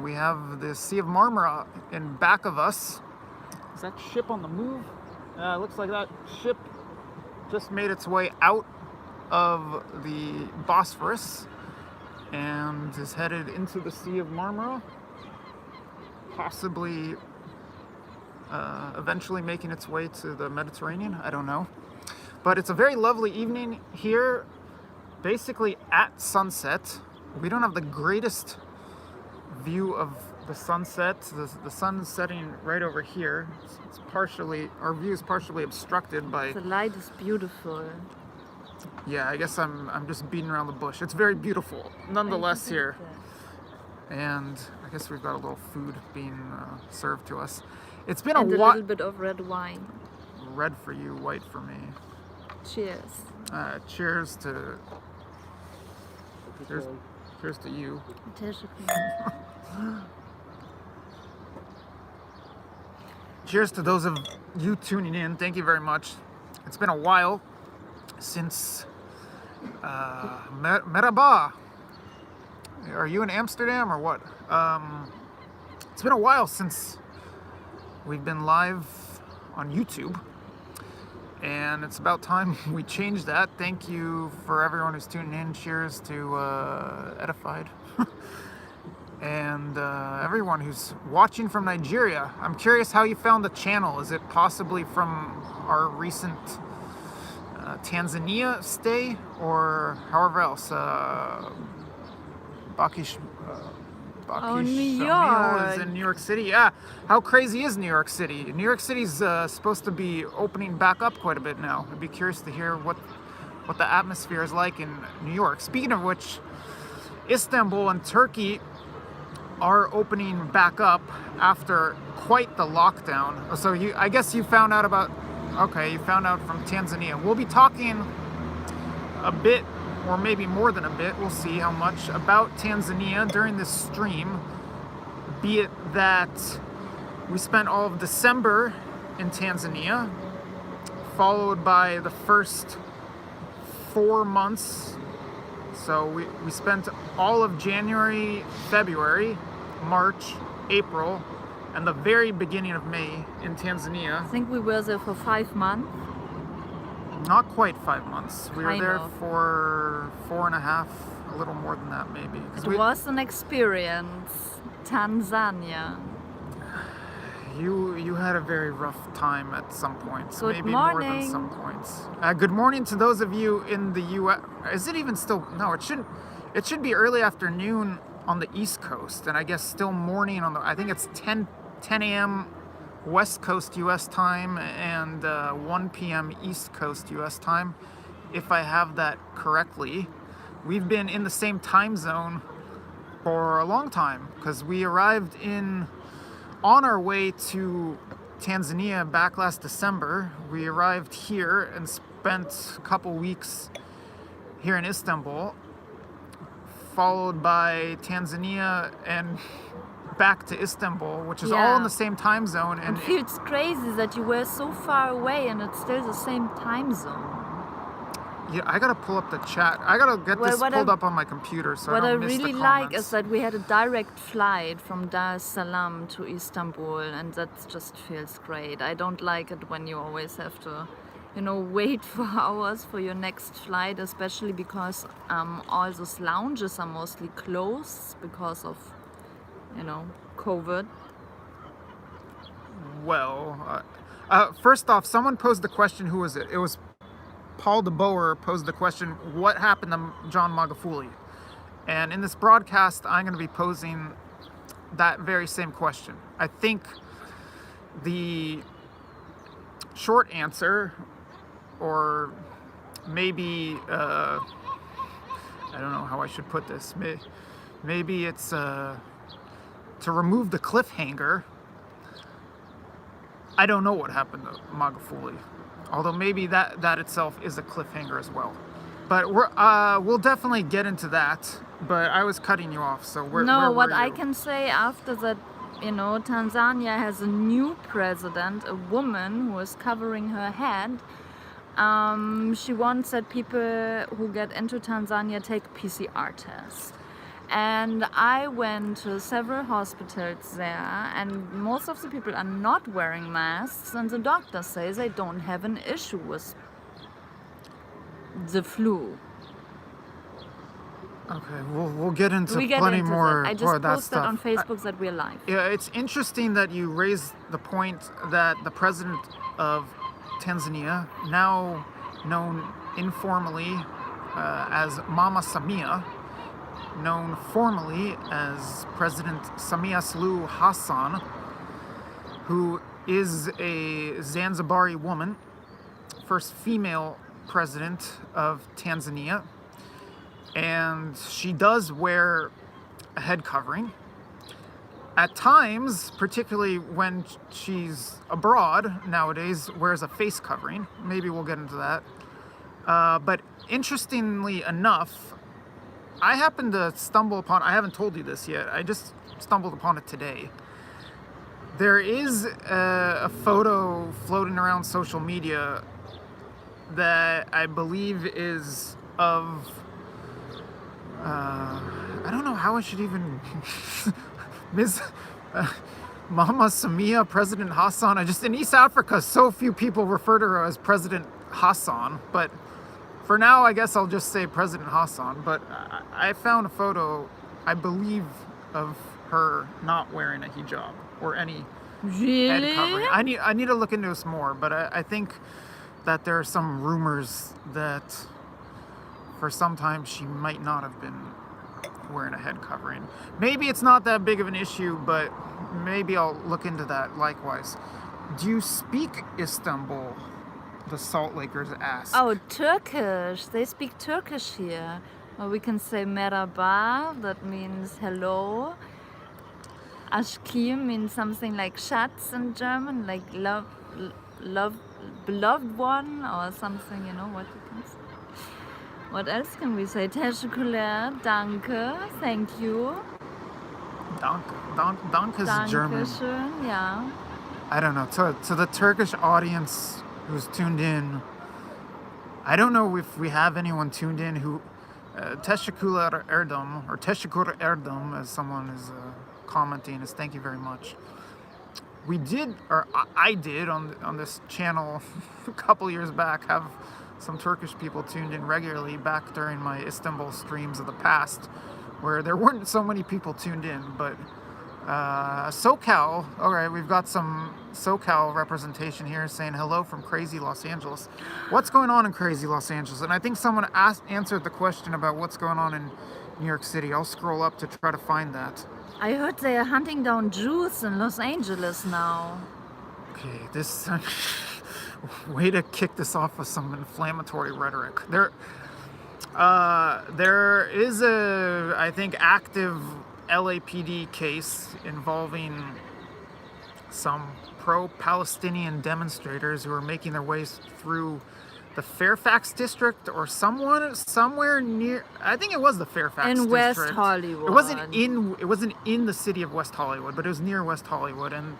we have the Sea of Marmara in back of us. Is that ship on the move? Looks like that ship just made its way out of the Bosphorus and is headed into the Sea of Marmara, possibly eventually making its way to the Mediterranean. I don't know. But it's a very lovely evening here, basically at sunset. We don't have the greatest view of the sunset. The sun is setting right over here. It's partially, our view is partially obstructed by... The light is beautiful. Yeah, I guess I'm just beating around the bush. It's very beautiful, nonetheless, here. And I guess we've got a little food being served to us. It's been and a little bit of red wine. Red for you, white for me. Cheers. Cheers to... Cheers to you. Cheers to those of you tuning in. Thank you very much. It's been a while since Merhaba. Are you in Amsterdam or what? It's been a while since we've been live on YouTube, and it's about time we changed that. Thank you for everyone who's tuning in. Cheers to Edified. And everyone who's watching from Nigeria. I'm curious how you found the channel. Is it possibly from our recent Tanzania stay, or however else? New York is in New York City. Yeah, how crazy is New York City? New York City's supposed to be opening back up quite a bit now. I'd be curious to hear what the atmosphere is like in New York. Speaking of which, Istanbul and Turkey are opening back up after quite the lockdown. So I guess you found out about, okay, you found out from Tanzania. We'll be talking a bit, or maybe more than a bit, we'll see how much, about Tanzania during this stream, be it that we spent all of December in Tanzania, followed by the first 4 months. So we spent all of January, February, March, April, and the very beginning of May in Tanzania. I think we were there for 5 months. Not quite 5 months. We were there for 4.5, a little more than that maybe. It was an experience. Tanzania. You had a very rough time at some points. Good maybe morning. More than some points. Good morning to those of you in the U.S. Is it even still? No, it shouldn't. It should be early afternoon on the East Coast, and I guess still morning on the. I think it's 10 a.m. West Coast U.S. time and 1 p.m. East Coast U.S. time, if I have that correctly. We've been in the same time zone for a long time because we arrived on our way to Tanzania back last December. We arrived here and spent a couple weeks here in Istanbul, followed by Tanzania and back to Istanbul, which is all in the same time zone. And it feels crazy that you were so far away and it's still the same time zone. Yeah, I gotta pull up the chat. I gotta get this pulled up on my computer so I don't miss the comments. What I really like is that we had a direct flight from Dar es Salaam to Istanbul, and that just feels great. I don't like it when you always have to, wait for hours for your next flight, especially because all those lounges are mostly closed because of, COVID. Well, first off, someone posed the question, who was it? It was Paul de Boer posed the question, what happened to John Magufuli? And in this broadcast, I'm going to be posing that very same question. I think the short answer, or maybe, I don't know how I should put this, maybe it's to remove the cliffhanger. I don't know what happened to Magufuli. Although maybe that itself is a cliffhanger as well. But we'll definitely get into that. But I was cutting you off, so where what were I you? can say after that, Tanzania has a new president, a woman who is covering her head. She wants that people who get into Tanzania take PCR tests. And I went to several hospitals there, and most of the people are not wearing masks, and the doctor says they don't have an issue with the flu. Okay, we'll get into We get plenty into more that. I more just of that posted stuff. on Facebook that we're live. Yeah, it's interesting that you raised the point that the president of Tanzania, now known informally as Mama Samia, known formally as President Samia Suluhu Hassan, who is a Zanzibari woman, first female president of Tanzania, and she does wear a head covering. At times, particularly when she's abroad nowadays, wears a face covering. Maybe we'll get into that. But interestingly enough, I happened to stumble upon, I haven't told you this yet, I just stumbled upon it today. There is a photo floating around social media that I believe is of, I don't know how I should even, Ms. Mama Samia, President Hassan. In East Africa, so few people refer to her as President Hassan, but for now, I guess I'll just say President Hassan. But I found a photo, I believe, of her not wearing a hijab or any head Really? covering. I need to look into this more, but I think that there are some rumors that for some time she might not have been wearing a head covering. Maybe it's not that big of an issue, but maybe I'll look into that likewise. Do you speak Istanbul? The Salt Lakers ask. Oh, Turkish. They speak Turkish here. Well, we can say merhaba, that means hello. Aşkım means something like Schatz in German, like love, beloved one, or something, you know what you can say. What else can we say? Teşekkürler, danke, thank you. Danke is German. Dankeschön, yeah. I don't know. To the Turkish audience who's tuned in, I don't know if we have anyone tuned in who Teşekkürler Erdem, or Teşekkür Erdem, as someone is commenting, is thank you very much. We did, or I did on this channel a couple years back, have some Turkish people tuned in regularly back during my Istanbul streams of the past, where there weren't so many people tuned in, but SoCal, all right, we've got some SoCal representation here saying hello from crazy Los Angeles. What's going on in crazy Los Angeles? And I think someone answered the question about what's going on in New York City. I'll scroll up to try to find that. I heard they are hunting down Jews in Los Angeles now. Okay, this way to kick this off with some inflammatory rhetoric. There is a, I think, active LAPD case involving some pro-Palestinian demonstrators who are making their ways through the Fairfax district or somewhere near, I think it was the Fairfax in district. West Hollywood. It wasn't in the city of West Hollywood, but it was near West Hollywood, and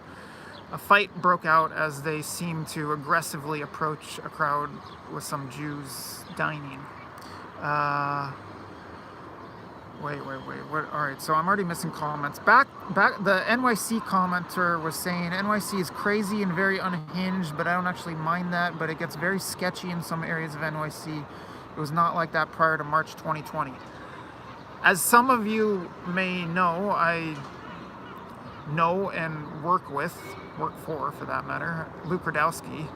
a fight broke out as they seemed to aggressively approach a crowd with some Jews dining. Wait. What? All right, so I'm already missing comments. Back. The NYC commenter was saying NYC is crazy and very unhinged, but I don't actually mind that. But it gets very sketchy in some areas of NYC. It was not like that prior to March 2020. As some of you may know, I know and work for that matter, Luke Radowski,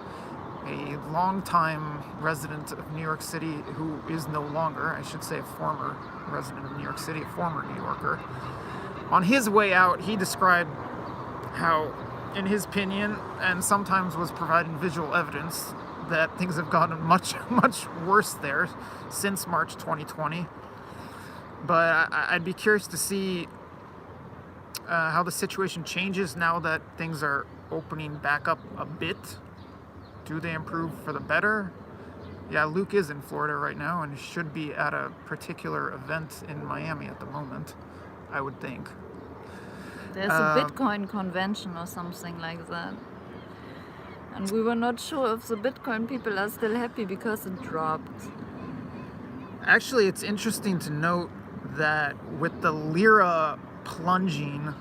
a longtime resident of New York City who is no longer, I should say, a former resident of New York City, a former New Yorker. On his way out, he described how, in his opinion, and sometimes was providing visual evidence, that things have gotten much, much worse there since March 2020. But I'd be curious to see how the situation changes now that things are opening back up a bit. Do they improve for the better? Yeah, Luke is in Florida right now and should be at a particular event in Miami at the moment, I would think. There's a Bitcoin convention or something like that. And we were not sure if the Bitcoin people are still happy because it dropped. Actually, it's interesting to note that with the lira plunging.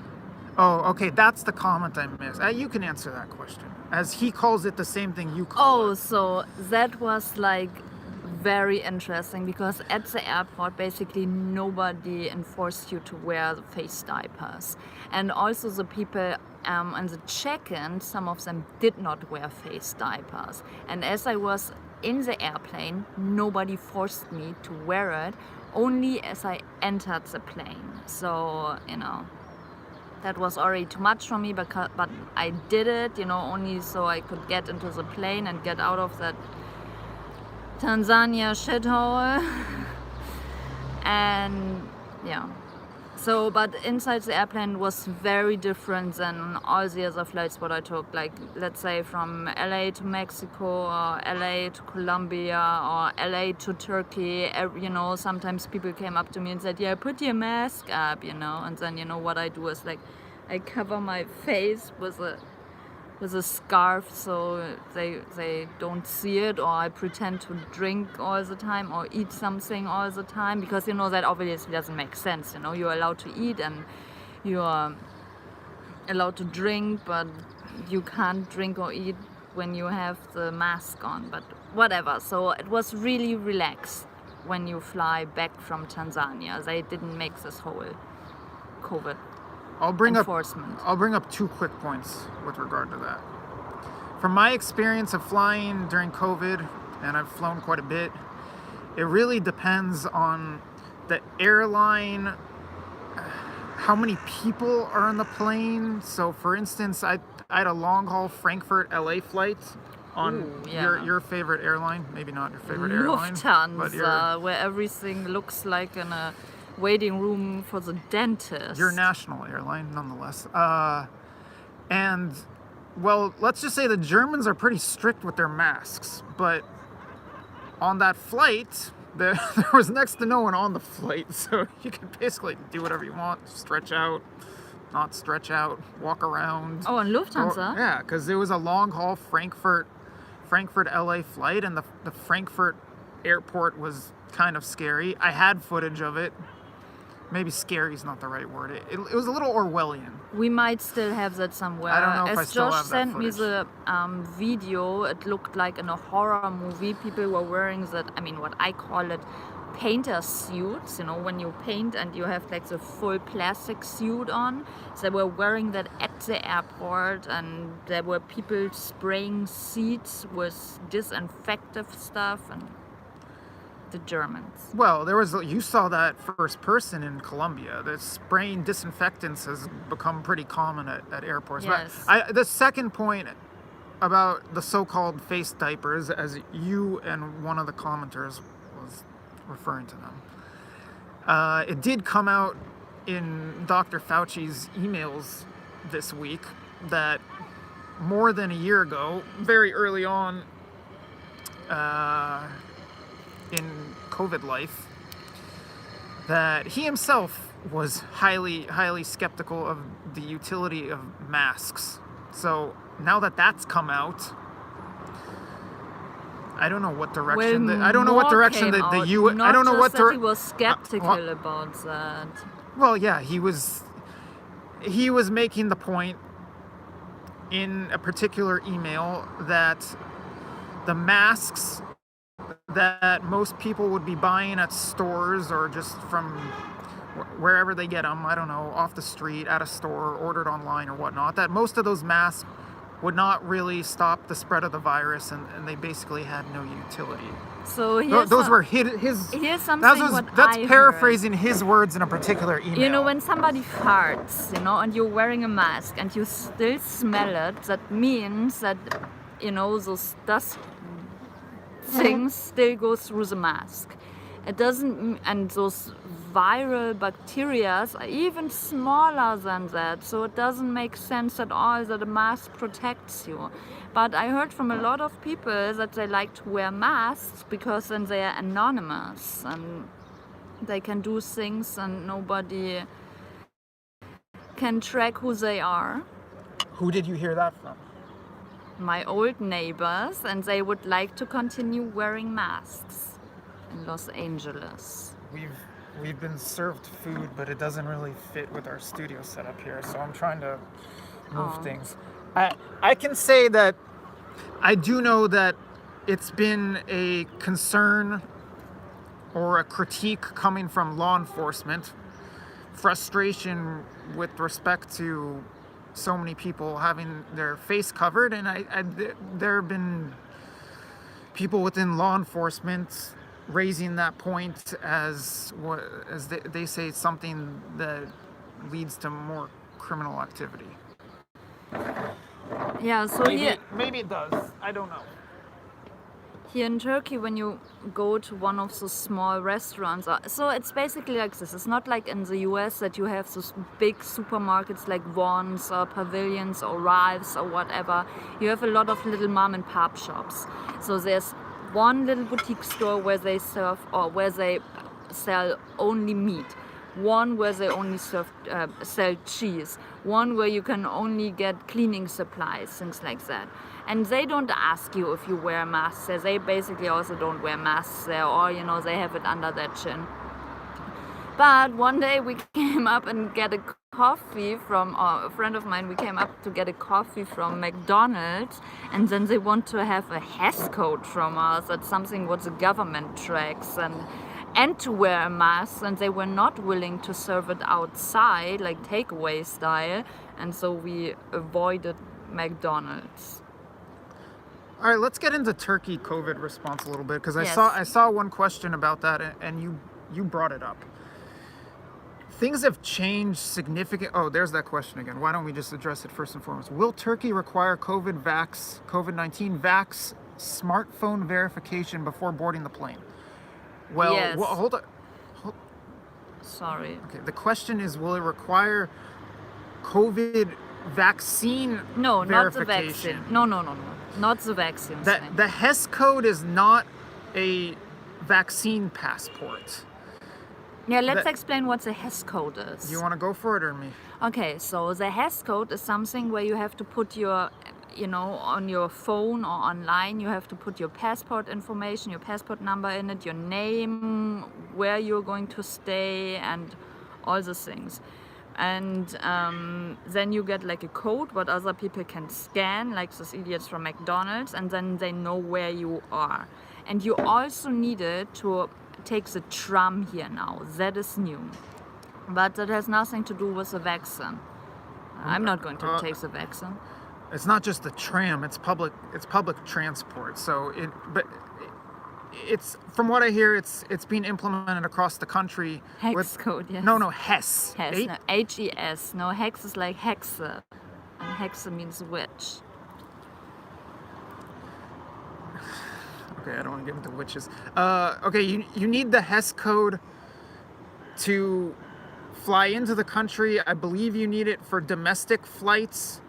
Oh, okay, that's the comment I missed. You can answer that question, as he calls it the same thing you call Oh, it. so that was like very interesting because at the airport basically nobody enforced you to wear the face diapers, and also the people on the check-in, some of them did not wear face diapers, and as I was in the airplane nobody forced me to wear it, only as I entered the plane. So that was already too much for me, but I did it, only so I could get into the plane and get out of that Tanzania shithole. And yeah. So, but inside the airplane was very different than all the other flights what I took. Like, let's say from LA to Mexico, or LA to Colombia, or LA to Turkey. Sometimes people came up to me and said, "Yeah, put your mask up," And then, what I do is like, I cover my face with a scarf so they don't see it, or I pretend to drink all the time or eat something all the time, because that obviously doesn't make sense. You're allowed to eat and you're allowed to drink, but you can't drink or eat when you have the mask on, but whatever. So it was really relaxed when you fly back from Tanzania. They didn't make this whole COVID enforcement. I'll bring up 2 quick points with regard to that. From my experience of flying during COVID, and I've flown quite a bit, it really depends on the airline, how many people are on the plane. So for instance, I had a long haul Frankfurt LA flight on your favorite airline, maybe not your favorite airline, Lufthansa, where everything looks like in a waiting room for the dentist. Your national airline, nonetheless. And, well, let's just say the Germans are pretty strict with their masks, but on that flight, there was next to no one on the flight, so you could basically do whatever you want, stretch out, not stretch out, walk around. Oh, on Lufthansa? Yeah, because it was a long-haul Frankfurt LA flight, and the Frankfurt airport was kind of scary. I had footage of it. Maybe scary is not the right word. It was a little Orwellian. We might still have that somewhere. I don't know if I As still Josh have that sent me footage. the video, it looked like in a horror movie. People were wearing what I call it, painter suits. When you paint and you have like the full plastic suit on. They were wearing that at the airport, and there were people spraying seats with disinfectant stuff, and the Germans. Well, you saw that first person in Colombia. The spraying disinfectants has become pretty common at airports. Yes. But the second point about the so-called face diapers, as you and one of the commenters was referring to them, it did come out in Dr. Fauci's emails this week that more than a year ago, very early on, in COVID life, that he himself was highly, highly skeptical of the utility of masks. So now that that's come out, I don't know what direction. I don't know what direction the U. I don't know what he was skeptical about that. Well, yeah, he was making the point in a particular email that the masks that most people would be buying at stores or just from wherever they get them, I don't know, off the street, at a store, ordered online or whatnot, that most of those masks would not really stop the spread of the virus, and they basically had no utility. So those were his. Here's something That's paraphrasing his words in a particular email. When somebody farts, and you're wearing a mask and you still smell it, that means that, those dust things still go through the mask. It doesn't, and those viral bacteria are even smaller than that, so it doesn't make sense at all that a mask protects you. But I heard from a lot of people that they like to wear masks because then they are anonymous and they can do things and nobody can track who they are. Who did you hear that from? My old neighbors, and they would like to continue wearing masks in Los Angeles. we've been served food, but it doesn't really fit with our studio setup here. So I'm trying to move things. I can say that I do know that it's been a concern or a critique coming from law enforcement, frustration with respect to so many people having their face covered, and there have been people within law enforcement raising that point as what, as they say, something that leads to more criminal activity. Yeah, so Maybe it does. I don't know. here in Turkey, when you go to one of those small restaurants, so it's basically like this. It's not like in the US that you have those big supermarkets like Vons or Pavilions or Ralph's or whatever. You have a lot of little mom and pop shops. So there's one little boutique store where they serve or where they sell only meat. One where they only sell cheese. One where you can only get cleaning supplies, things like that. And they don't ask you if you wear masks there. They basically also don't wear masks there, or they have it under their chin. But one day we came up and get a coffee from a friend of mine. We came up to get a coffee from McDonald's, and then they want to have a HES code from us. That's something what the government tracks, and to wear a mask, and they were not willing to serve it outside, like takeaway style, and so we avoided McDonald's. All right, let's get into Turkey COVID response a little bit, because Yes. I saw one question about that, and you brought it up. Things have changed significant. Oh, there's that question again. Why don't we just address it first and foremost? Will Turkey require COVID-19 vax smartphone verification before boarding the plane? Well, Yes. hold on. Sorry. Okay, the question is, will it require COVID vaccine No, not the verification? vaccine. No. Not the vaccine thing. The HES code is not a vaccine passport. Yeah, let's that- explain what the HES code is. Do you want to go for it or me? Okay, so the HES code is something where you have to put your, on your phone or online, you have to put your passport information, your passport number in it, your name, where you're going to stay, and all the things. And then you get like a code what other people can scan, like those idiots from McDonald's, and then they know where you are. And you also need it to take the tram here now. That is new. But that has nothing to do with the vaccine. I'm not going to take the vaccine. It's not just the tram; it's public transport. So it's from what I hear, it's being implemented across the country. Hex code, yes. No, HES. HES, no, HES. No, hex is like hexe, and hexe means witch. Okay, I don't want to get into witches. Okay, you need the HES code to fly into the country. I believe you need it for domestic flights.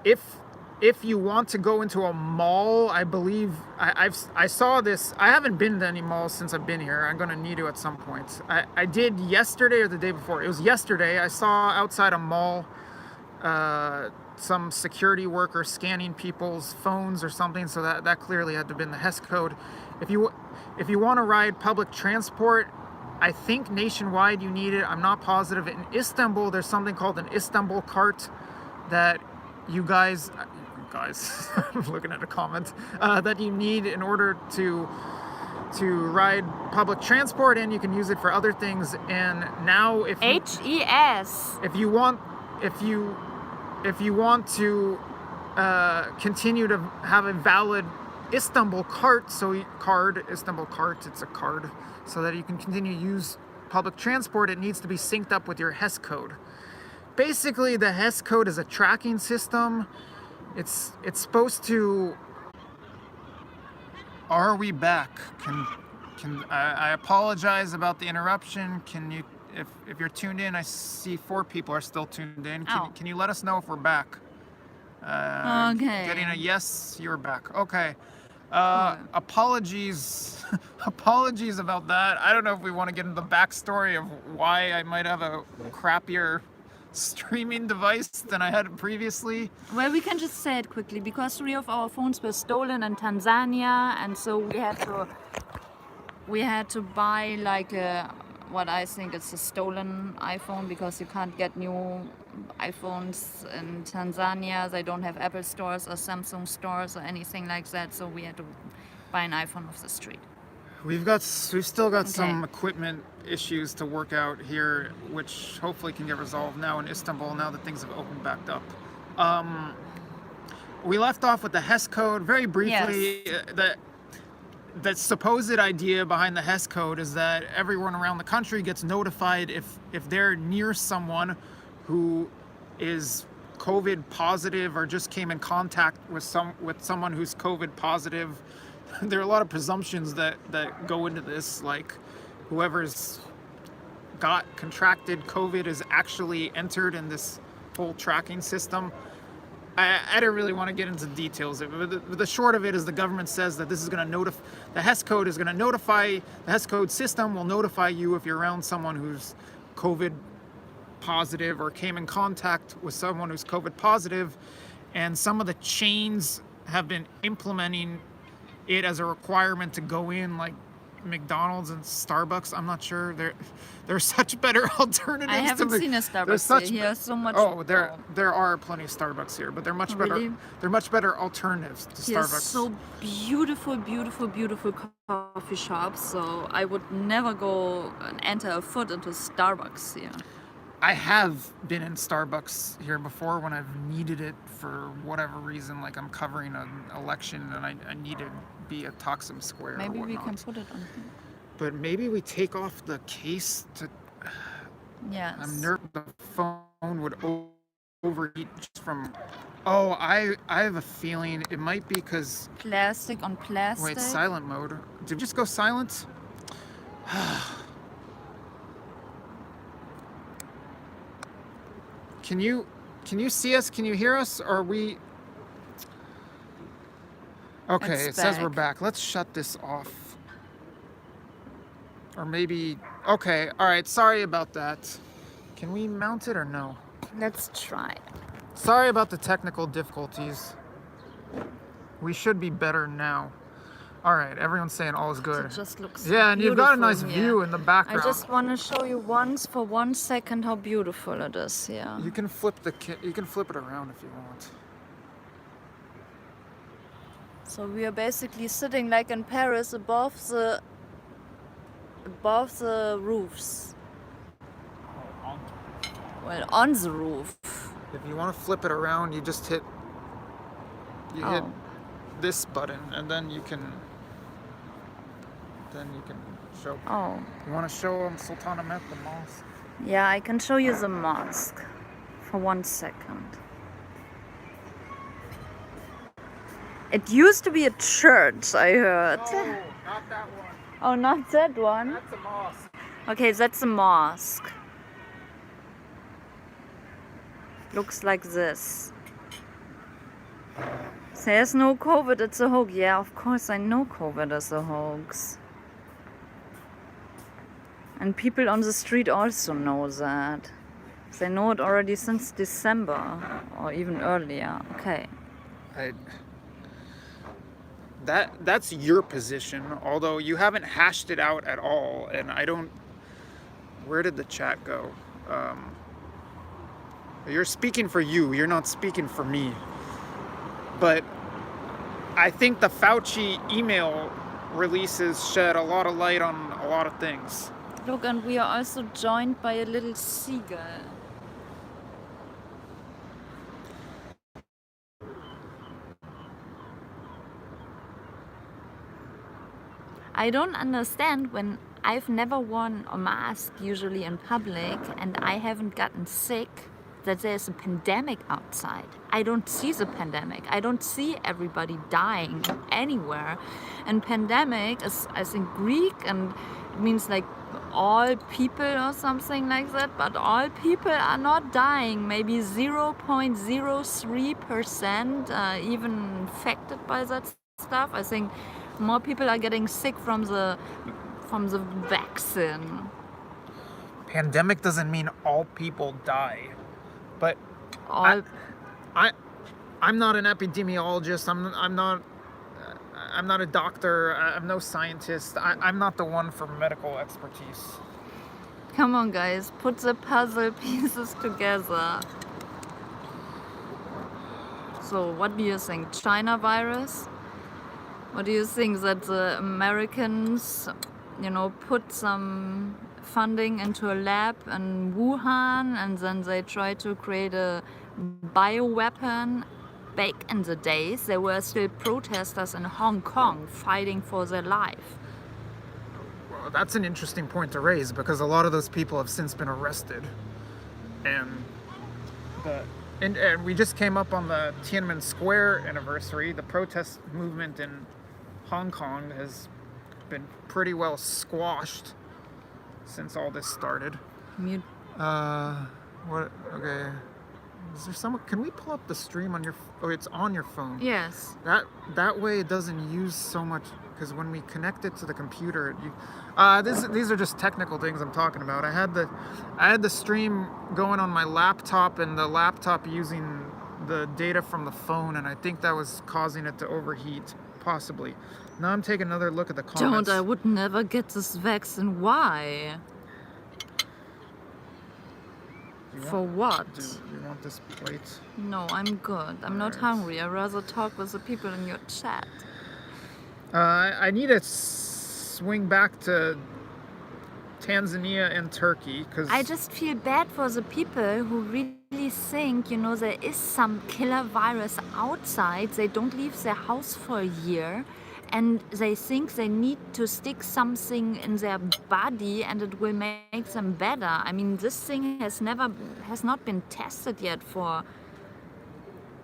If you want to go into a mall, I believe I saw this. I haven't been to any malls since I've been here. I'm gonna need to at some point. I did yesterday or the day before. It was yesterday. I saw outside a mall some security worker scanning people's phones or something. So that clearly had to have been the HES code. If you want to ride public transport, I think nationwide you need it. I'm not positive. In Istanbul, there's something called an Istanbul cart that you guys, I'm looking at a comment, that you need in order to ride public transport, and you can use it for other things. And now if HES. if you want to continue to have a valid Istanbul cart, Istanbul cart, it's a card, so that you can continue to use public transport, it needs to be synced up with your HES code. Basically, the HES code is a tracking system. It's supposed to. Are we back? I apologize about the interruption. Can you, if you're tuned in, I see 4 people are still tuned in. Can you let us know if we're back? Okay. Getting a yes, you're back. Okay. Apologies about that. I don't know if we want to get into the backstory of why I might have a crappier streaming device than I had previously. Well, we can just say it quickly, because 3 of our phones were stolen in Tanzania, and so we we had to buy like what I think is a stolen iPhone, because you can't get new iPhones in Tanzania. They don't have Apple stores or Samsung stores or anything like that. So we had to buy an iPhone off the street. We've still got some equipment issues to work out here, which hopefully can get resolved now in Istanbul, now that things have opened back up. We left off with the Hess code very briefly. Yes. The supposed idea behind the Hess code is that everyone around the country gets notified if they're near someone who is COVID positive or just came in contact with someone who's COVID positive. There are a lot of presumptions that go into this, like whoever's contracted COVID is actually entered in this whole tracking system. I don't really want to get into details. The short of it is the government says that this is going to notify, the Hess code is going to notify, the Hess code system will notify you if you're around someone who's COVID positive or came in contact with someone who's COVID positive. And some of the chains have been implementing it as a requirement to go in, like McDonald's and Starbucks. I'm not sure. There are such better alternatives. I haven't seen a Starbucks here. So much. Oh, there are plenty of Starbucks here, but they're much better. Really? They're much better alternatives to Starbucks. So beautiful, beautiful, beautiful coffee shops. So I would never go and enter a foot into Starbucks here. I have been in Starbucks here before when I've needed it for whatever reason, like I'm covering an election and I need to be at Taksim Square. Maybe or we whatnot. can put it on. But maybe we take off the case to. Yes. I'm nervous the phone would overheat just from. Oh, I have a feeling it might be because. Plastic on plastic. Wait, silent mode. Did we just go silent? Can you see us? Can you hear us? Or are we? Okay, It's it says we're back. back. Let's shut this off. Or maybe. Okay, all right. Sorry about that. Can we mount it or no? Let's try. Sorry about the technical difficulties. We should be better now. All right, everyone's saying all is good. It just looks Yeah, and you've got a beautiful nice here. view in the background. I just want to show you once for 1 second how beautiful it is here. You can flip it around if you want. So we are basically sitting like in Paris above the roofs. Well, on the roof. If you want to flip it around, you just hit this button, and then you can show. Oh. You want to show Sultanahmet the mosque? Yeah, I can show you the mosque for 1 second. It used to be a church, I heard. No, not that one. Oh, not that one? That's a mosque. Okay, that's a mosque. Looks like this. There's no COVID, it's a hoax. Yeah, of course I know COVID is a hoax. And people on the street also know that. They know it already since December or even earlier. Okay. That's your position, although you haven't hashed it out at all, and I don't. Where did the chat go? You're speaking for you. You're not speaking for me. But I think the Fauci email releases shed a lot of light on a lot of things. Look, and we are also joined by a little seagull. I don't understand when I've never worn a mask usually in public and I haven't gotten sick, that there's a pandemic outside. I don't see the pandemic. I don't see everybody dying anywhere. And pandemic is, I think, Greek, and it means like all people or something like that, but all people are not dying. Maybe 0.03% even infected by that stuff. I think more people are getting sick from the vaccine. Pandemic doesn't mean all people die, but I'm not an epidemiologist. I'm I'm not a doctor. I'm no scientist. I'm not the one for medical expertise. Come on, guys, put the puzzle pieces together. So, what do you think? China virus? What do you think that the Americans, put some funding into a lab in Wuhan and then they try to create a bioweapon? Back in the days, there were still protesters in Hong Kong fighting for their life. Well, that's an interesting point to raise because a lot of those people have since been arrested. And we just came up on the Tiananmen Square anniversary. The protest movement in Hong Kong has been pretty well squashed since all this started. What? Okay. Is there someone? Can we pull up the stream on your? Oh, it's on your phone. Yes. That way it doesn't use so much because when we connect it to the computer, these are just technical things I'm talking about. I had the stream going on my laptop and the laptop using the data from the phone, and I think that was causing it to overheat, possibly. Now I'm taking another look at the comments. I would never get this vaccine. Why? For what? Do you want this plate? No, I'm good. I'm not hungry. I'd rather talk with the people in your chat. I need to swing back to Tanzania and Turkey because I just feel bad for the people who really think, there is some killer virus outside. They don't leave their house for a year. And they think they need to stick something in their body and it will make them better. I mean, this thing has not been tested yet for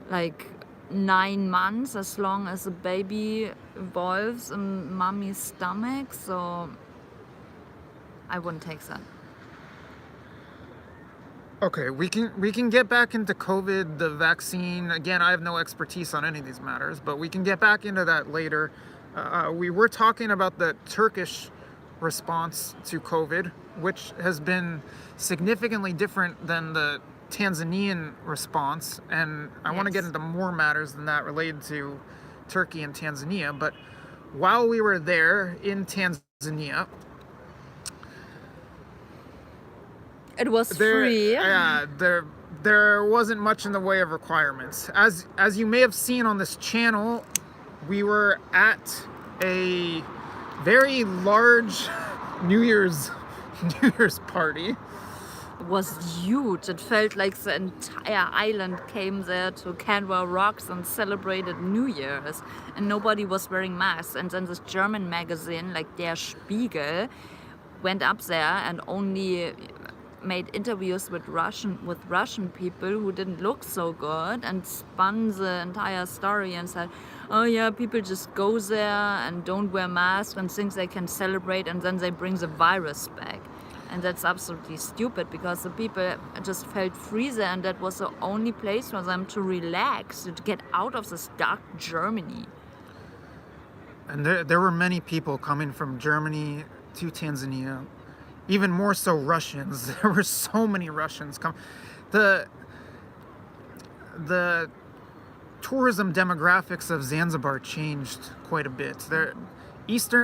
like 9 months, as long as a baby evolves in mommy's stomach. So I wouldn't take that. Okay, we can get back into COVID, the vaccine. Again, I have no expertise on any of these matters, but we can get back into that later. We were talking about the Turkish response to COVID, which has been significantly different than the Tanzanian response. And I want to get into more matters than that related to Turkey and Tanzania. But while we were there in Tanzania, it was free. There wasn't much in the way of requirements. As you may have seen on this channel, we were at a very large New Year's party. It was huge. It felt like the entire island came there to Canberra Rocks and celebrated New Year's, and nobody was wearing masks. And then this German magazine, like Der Spiegel, went up there and only made interviews with Russian people who didn't look so good and spun the entire story and said, oh yeah, people just go there and don't wear masks and think they can celebrate, and then they bring the virus back. And that's absolutely stupid because the people just felt free there, and that was the only place for them to relax, to get out of this dark Germany. And there were many people coming from Germany to Tanzania. Even more so Russians. There were so many Russians come. The tourism demographics of Zanzibar changed quite a bit.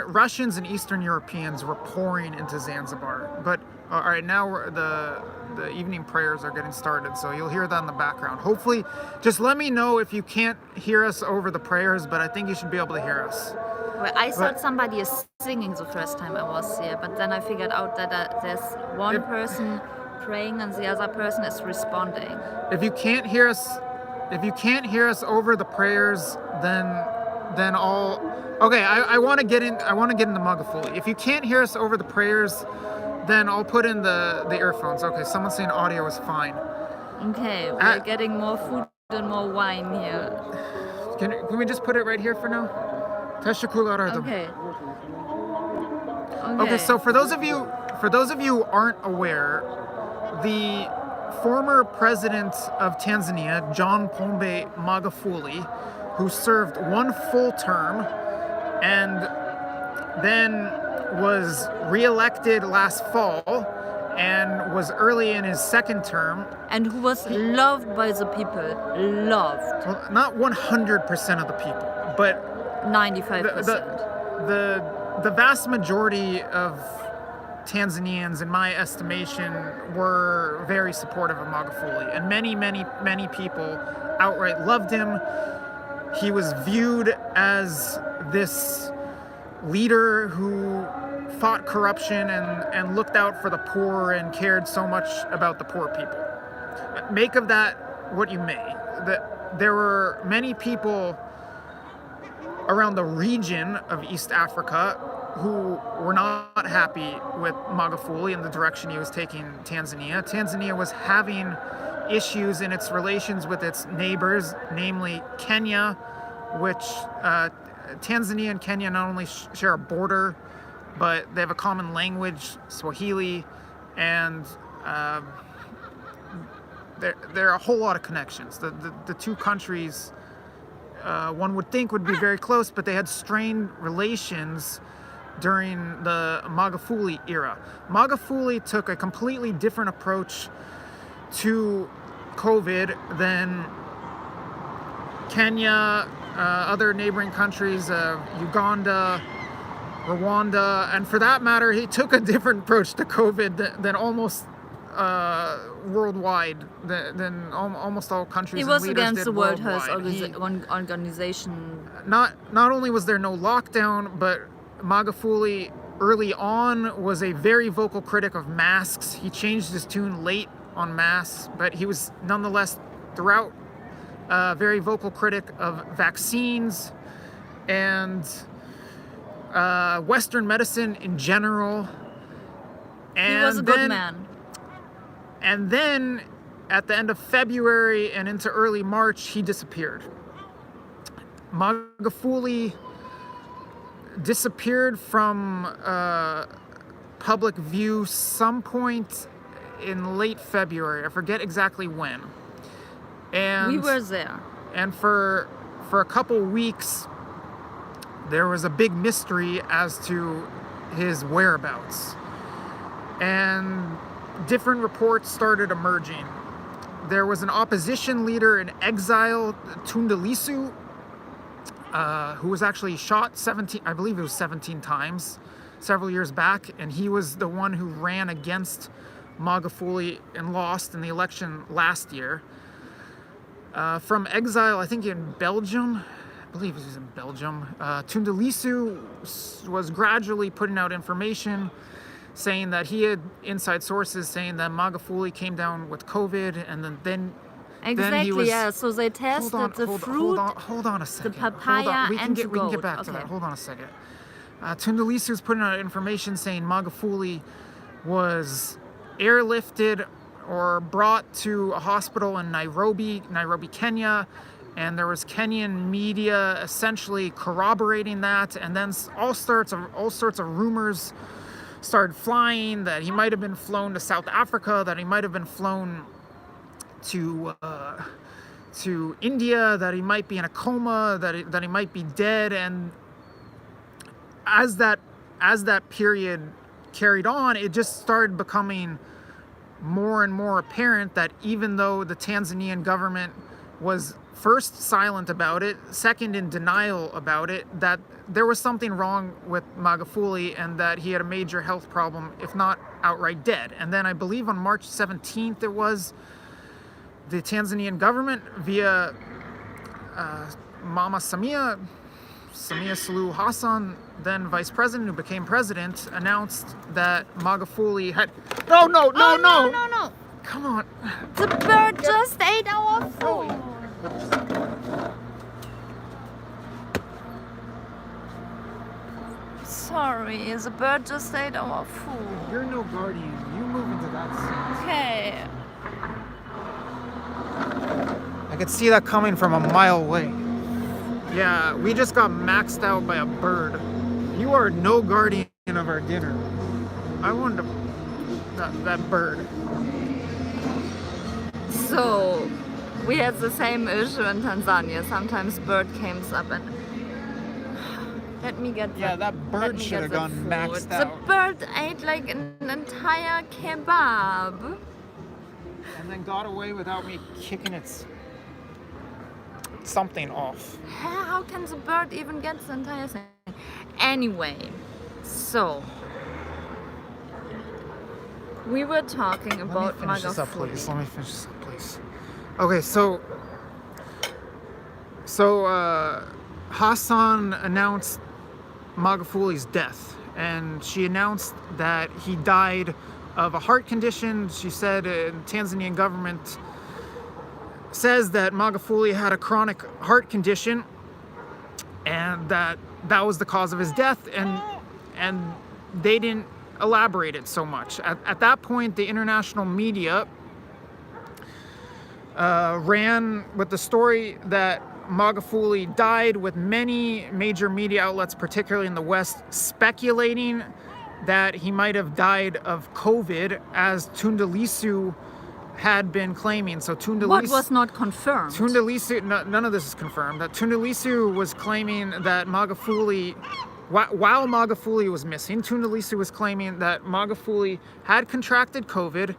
Russians and Eastern Europeans were pouring into Zanzibar. But all right, now the evening prayers are getting started, so you'll hear that in the background. Hopefully, just let me know if you can't hear us over the prayers, but I think you should be able to hear us. Well, I thought somebody is singing the first time I was here, but then I figured out that there's one person praying and the other person is responding. If you can't hear us over the prayers, then I'll. Okay, I want to get in the Magafuli. If you can't hear us over the prayers, then I'll put in the earphones. Okay, someone's saying audio is fine. Okay, we're getting more food and more wine here. Can we just put it right here for now? Okay. Okay, so for those of you who aren't aware, the former president of Tanzania, John Pombe Magufuli, who served one full term and then was re-elected last fall and was early in his second term. And who was loved by the people. Loved. Well, not 100% of the people, but 95%. The vast majority of Tanzanians, in my estimation, were very supportive of Magufuli, and many people outright loved him. He was viewed as this leader who fought corruption and looked out for the poor and cared so much about the poor people. Make of that what you may. There were many people around the region of East Africa who were not happy with Magufuli and the direction he was taking Tanzania. Tanzania was having issues in its relations with its neighbors, namely Kenya, which Tanzania and Kenya not only share a border, but they have a common language, Swahili, and there are a whole lot of connections. The two countries, one would think, would be very close, but they had strained relations during the Magufuli era. Magufuli took a completely different approach to COVID than Kenya, other neighboring countries, Uganda, Rwanda, and for that matter, he took a different approach to COVID than almost worldwide, than almost all countries. He and was leaders against did the World worldwide. Health Organization. Not only was there no lockdown, but Magufuli early on was a very vocal critic of masks. He changed his tune late on masks, but he was nonetheless throughout a very vocal critic of vaccines and Western medicine in general. And He was a good man. And then at the end of February and into early March, he disappeared. Magufuli disappeared from public view some point in late February. I forget exactly when. And We were there. And for a couple weeks, there was a big mystery as to his whereabouts. And different reports started emerging. There was an opposition leader in exile, Tundu Lissu, who was actually shot 17 times several years back, and he was the one who ran against Magufuli and lost in the election last year. From exile, I think in Belgium, I believe he was in Belgium, Tundu Lissu was gradually putting out information saying that he had inside sources saying that Magufuli came down with COVID, and then Exactly, he was, yeah. So they tested the fruit, hold on a second. the papaya, we and the can get goat. back to Okay. that. Hold on a second. Tundu Lissu was putting out information saying Magufuli was airlifted or brought to a hospital in Nairobi, Kenya, and there was Kenyan media essentially corroborating that, and then all sorts of rumors started flying that he might have been flown to South Africa, that he might have been flown to India, that he might be in a coma, that he might be dead. And as that period carried on, it just started becoming more and more apparent that even though the Tanzanian government was first silent about it, second in denial about it, that there was something wrong with Magufuli and that he had a major health problem, if not outright dead. And then I believe on March 17th it was, the Tanzanian government via Mama Samia Suluhu Hassan, then vice president who became president, announced that Magufuli had... No! No. Come on. The bird just ate our food. Sorry, the bird just ate our food. You're no guardian. You move into that seat. Okay. I could see that coming from a mile away. Yeah, we just got maxed out by a bird. You are no guardian of our dinner. I wanted that bird. So, we had the same issue in Tanzania. Sometimes bird comes up and... Let me get that bird should have gone maxed out. The bird ate like an entire kebab. And then got away without me kicking its something off. How can the bird even get the entire thing? Anyway, so we were talking about Let me finish this up, Magafuli. please. Let me finish this up, please. Okay, so Hassan announced Magafuli's death, and she announced that he died of a heart condition. She said the Tanzanian government says that Magafuli had a chronic heart condition, and that was the cause of his death, and they didn't elaborate it so much. At that point, the international media ran with the story that Magafuli died, with many major media outlets, particularly in the West, speculating that he might have died of COVID, as Tundulisu had been claiming. So Tundulisu, What was not confirmed? Tundulisu, none of this is confirmed. That Tundulisu was claiming that Magafuli, while Magafuli was missing, Tundulisu was claiming that Magafuli had contracted COVID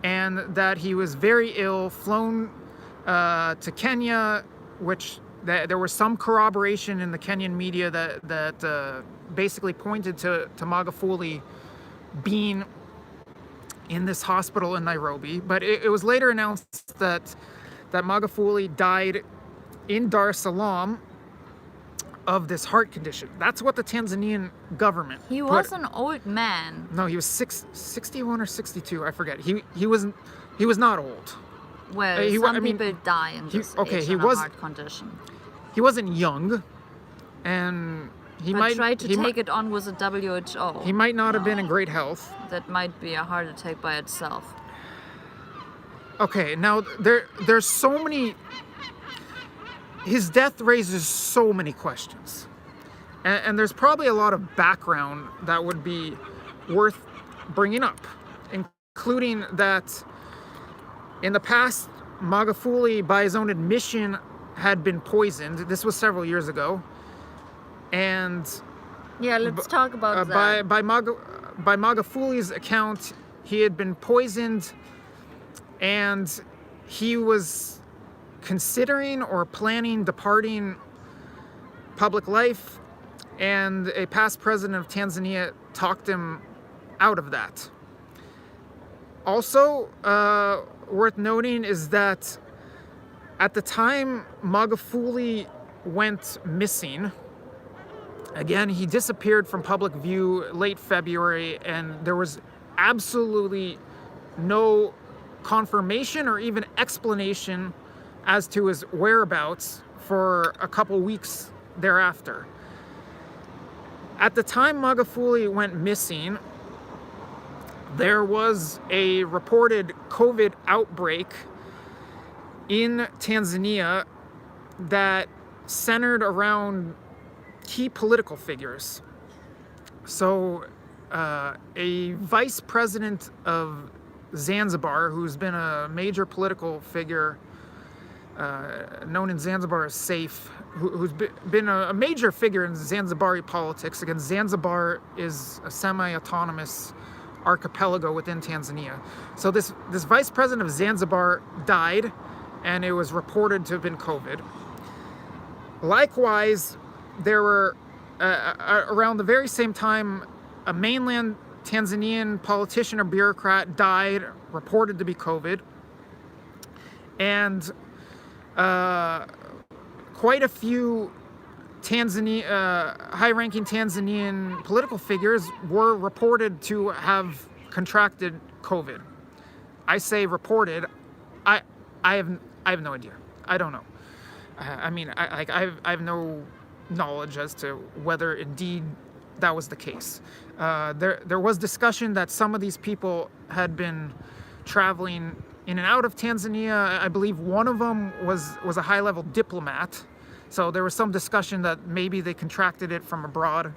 and that he was very ill, flown to Kenya, which there was some corroboration in the Kenyan media that basically pointed to Magafuli being in this hospital in Nairobi. But it was later announced that Magafuli died in Dar es Salaam of this heart condition. That's what the Tanzanian government He put. was an old man. No, he was 61 or 62, I forget. He was not old. Well, some people die in this age he in was, a heart condition. He wasn't young, and he But might try to he take might, it on with the WHO. He might not have been in great health. That might be a heart attack by itself. Okay, now there's so many. His death raises so many questions, and there's probably a lot of background that would be worth bringing up, including that in the past, Magafuli, by his own admission, had been poisoned. This was several years ago, and Yeah, let's talk about that. by Magafuli's account, he had been poisoned, and he was considering or planning departing public life, and a past president of Tanzania talked him out of that. Also, worth noting is that at the time Magafuli went missing, again, he disappeared from public view late February, and there was absolutely no confirmation or even explanation as to his whereabouts for a couple weeks thereafter. At the time Magafuli went missing, there was a reported COVID outbreak in Tanzania that centered around key political figures. So a vice president of Zanzibar, who's been a major political figure, known in Zanzibar as Safe, who's been a major figure in Zanzibari politics. Again, Zanzibar is a semi-autonomous archipelago within Tanzania. So this vice president of Zanzibar died, and it was reported to have been COVID. Likewise, there were around the very same time, a mainland Tanzanian politician or bureaucrat died, reported to be COVID, and quite a few high-ranking Tanzanian political figures were reported to have contracted COVID. I say reported. I have no idea. I don't know. I have no knowledge as to whether indeed that was the case. There was discussion that some of these people had been traveling in and out of Tanzania. I believe one of them was a high-level diplomat. So there was some discussion that maybe they contracted it from abroad.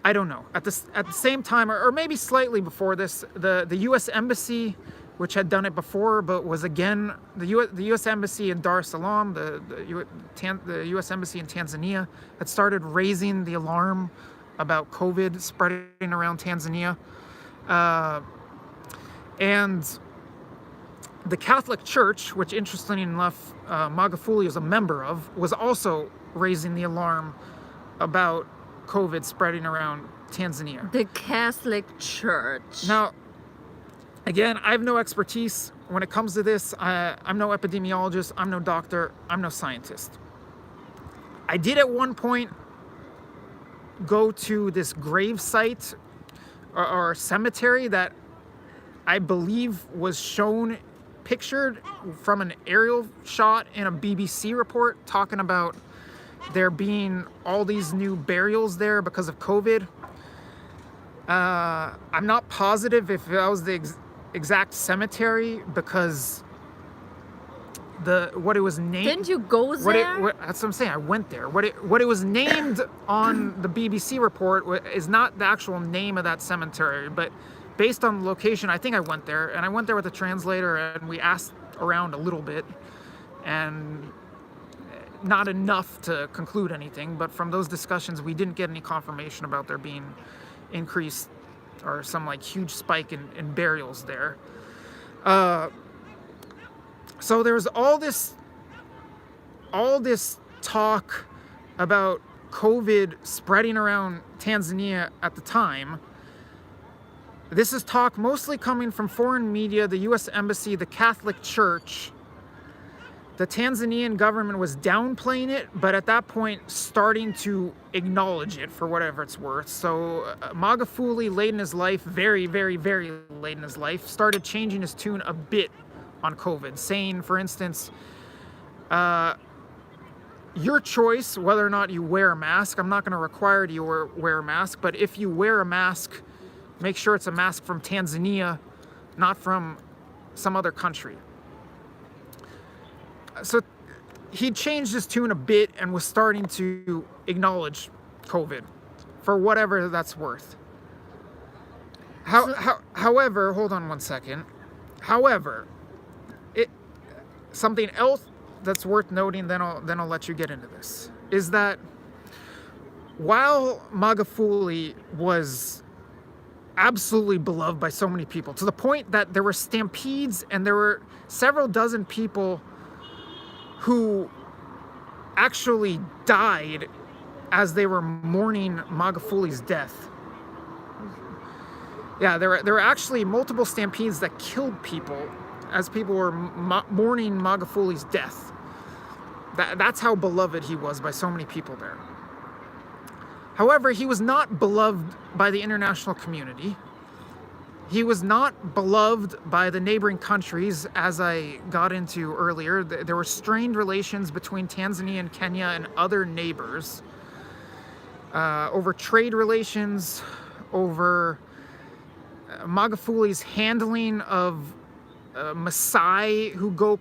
I don't know. At the same time, or maybe slightly before this, the U.S. Embassy, which had done it before, but was again the U.S. Embassy in Dar es Salaam, the U.S. Embassy in Tanzania, had started raising the alarm about COVID spreading around Tanzania, and the Catholic Church, which interestingly enough, Magufuli is a member of, was also raising the alarm about COVID spreading around Tanzania. The Catholic Church. Now, again, I have no expertise when it comes to this. I'm no epidemiologist, I'm no doctor, I'm no scientist. I did at one point go to this grave site or cemetery that I believe was shown, pictured from an aerial shot in a BBC report talking about there being all these new burials there because of COVID. I'm not positive if that was the exact cemetery because what it was named. Didn't you go there? That's what I'm saying. I went there. What it was named on the BBC report is not the actual name of that cemetery, but based on the location, I think I went there, and I went there with a translator, and we asked around a little bit, and not enough to conclude anything. But from those discussions, we didn't get any confirmation about there being increased or some like huge spike in burials there. So there was all this talk about COVID spreading around Tanzania at the time. This is talk mostly coming from foreign media, the US Embassy, the Catholic Church. The Tanzanian government was downplaying it, but at that point starting to acknowledge it for whatever it's worth. So Magufuli, late in his life, very, very, very late in his life, started changing his tune a bit on COVID, saying, for instance, your choice whether or not you wear a mask. I'm not going to require you to wear a mask, but if you wear a mask, make sure it's a mask from Tanzania, not from some other country. So he changed his tune a bit and was starting to acknowledge COVID for whatever that's worth. However, hold on one second. However, something else that's worth noting, then I'll let you get into this, is that while Magufuli was absolutely beloved by so many people, to the point that there were stampedes and there were several dozen people who actually died as they were mourning Magufuli's death. Yeah, there were actually multiple stampedes that killed people as people were mourning Magufuli's death. That's how beloved he was by so many people there. However, he was not beloved by the international community. He was not beloved by the neighboring countries, as I got into earlier. There were strained relations between Tanzania and Kenya and other neighbors over trade relations, over Magufuli's handling of Maasai who go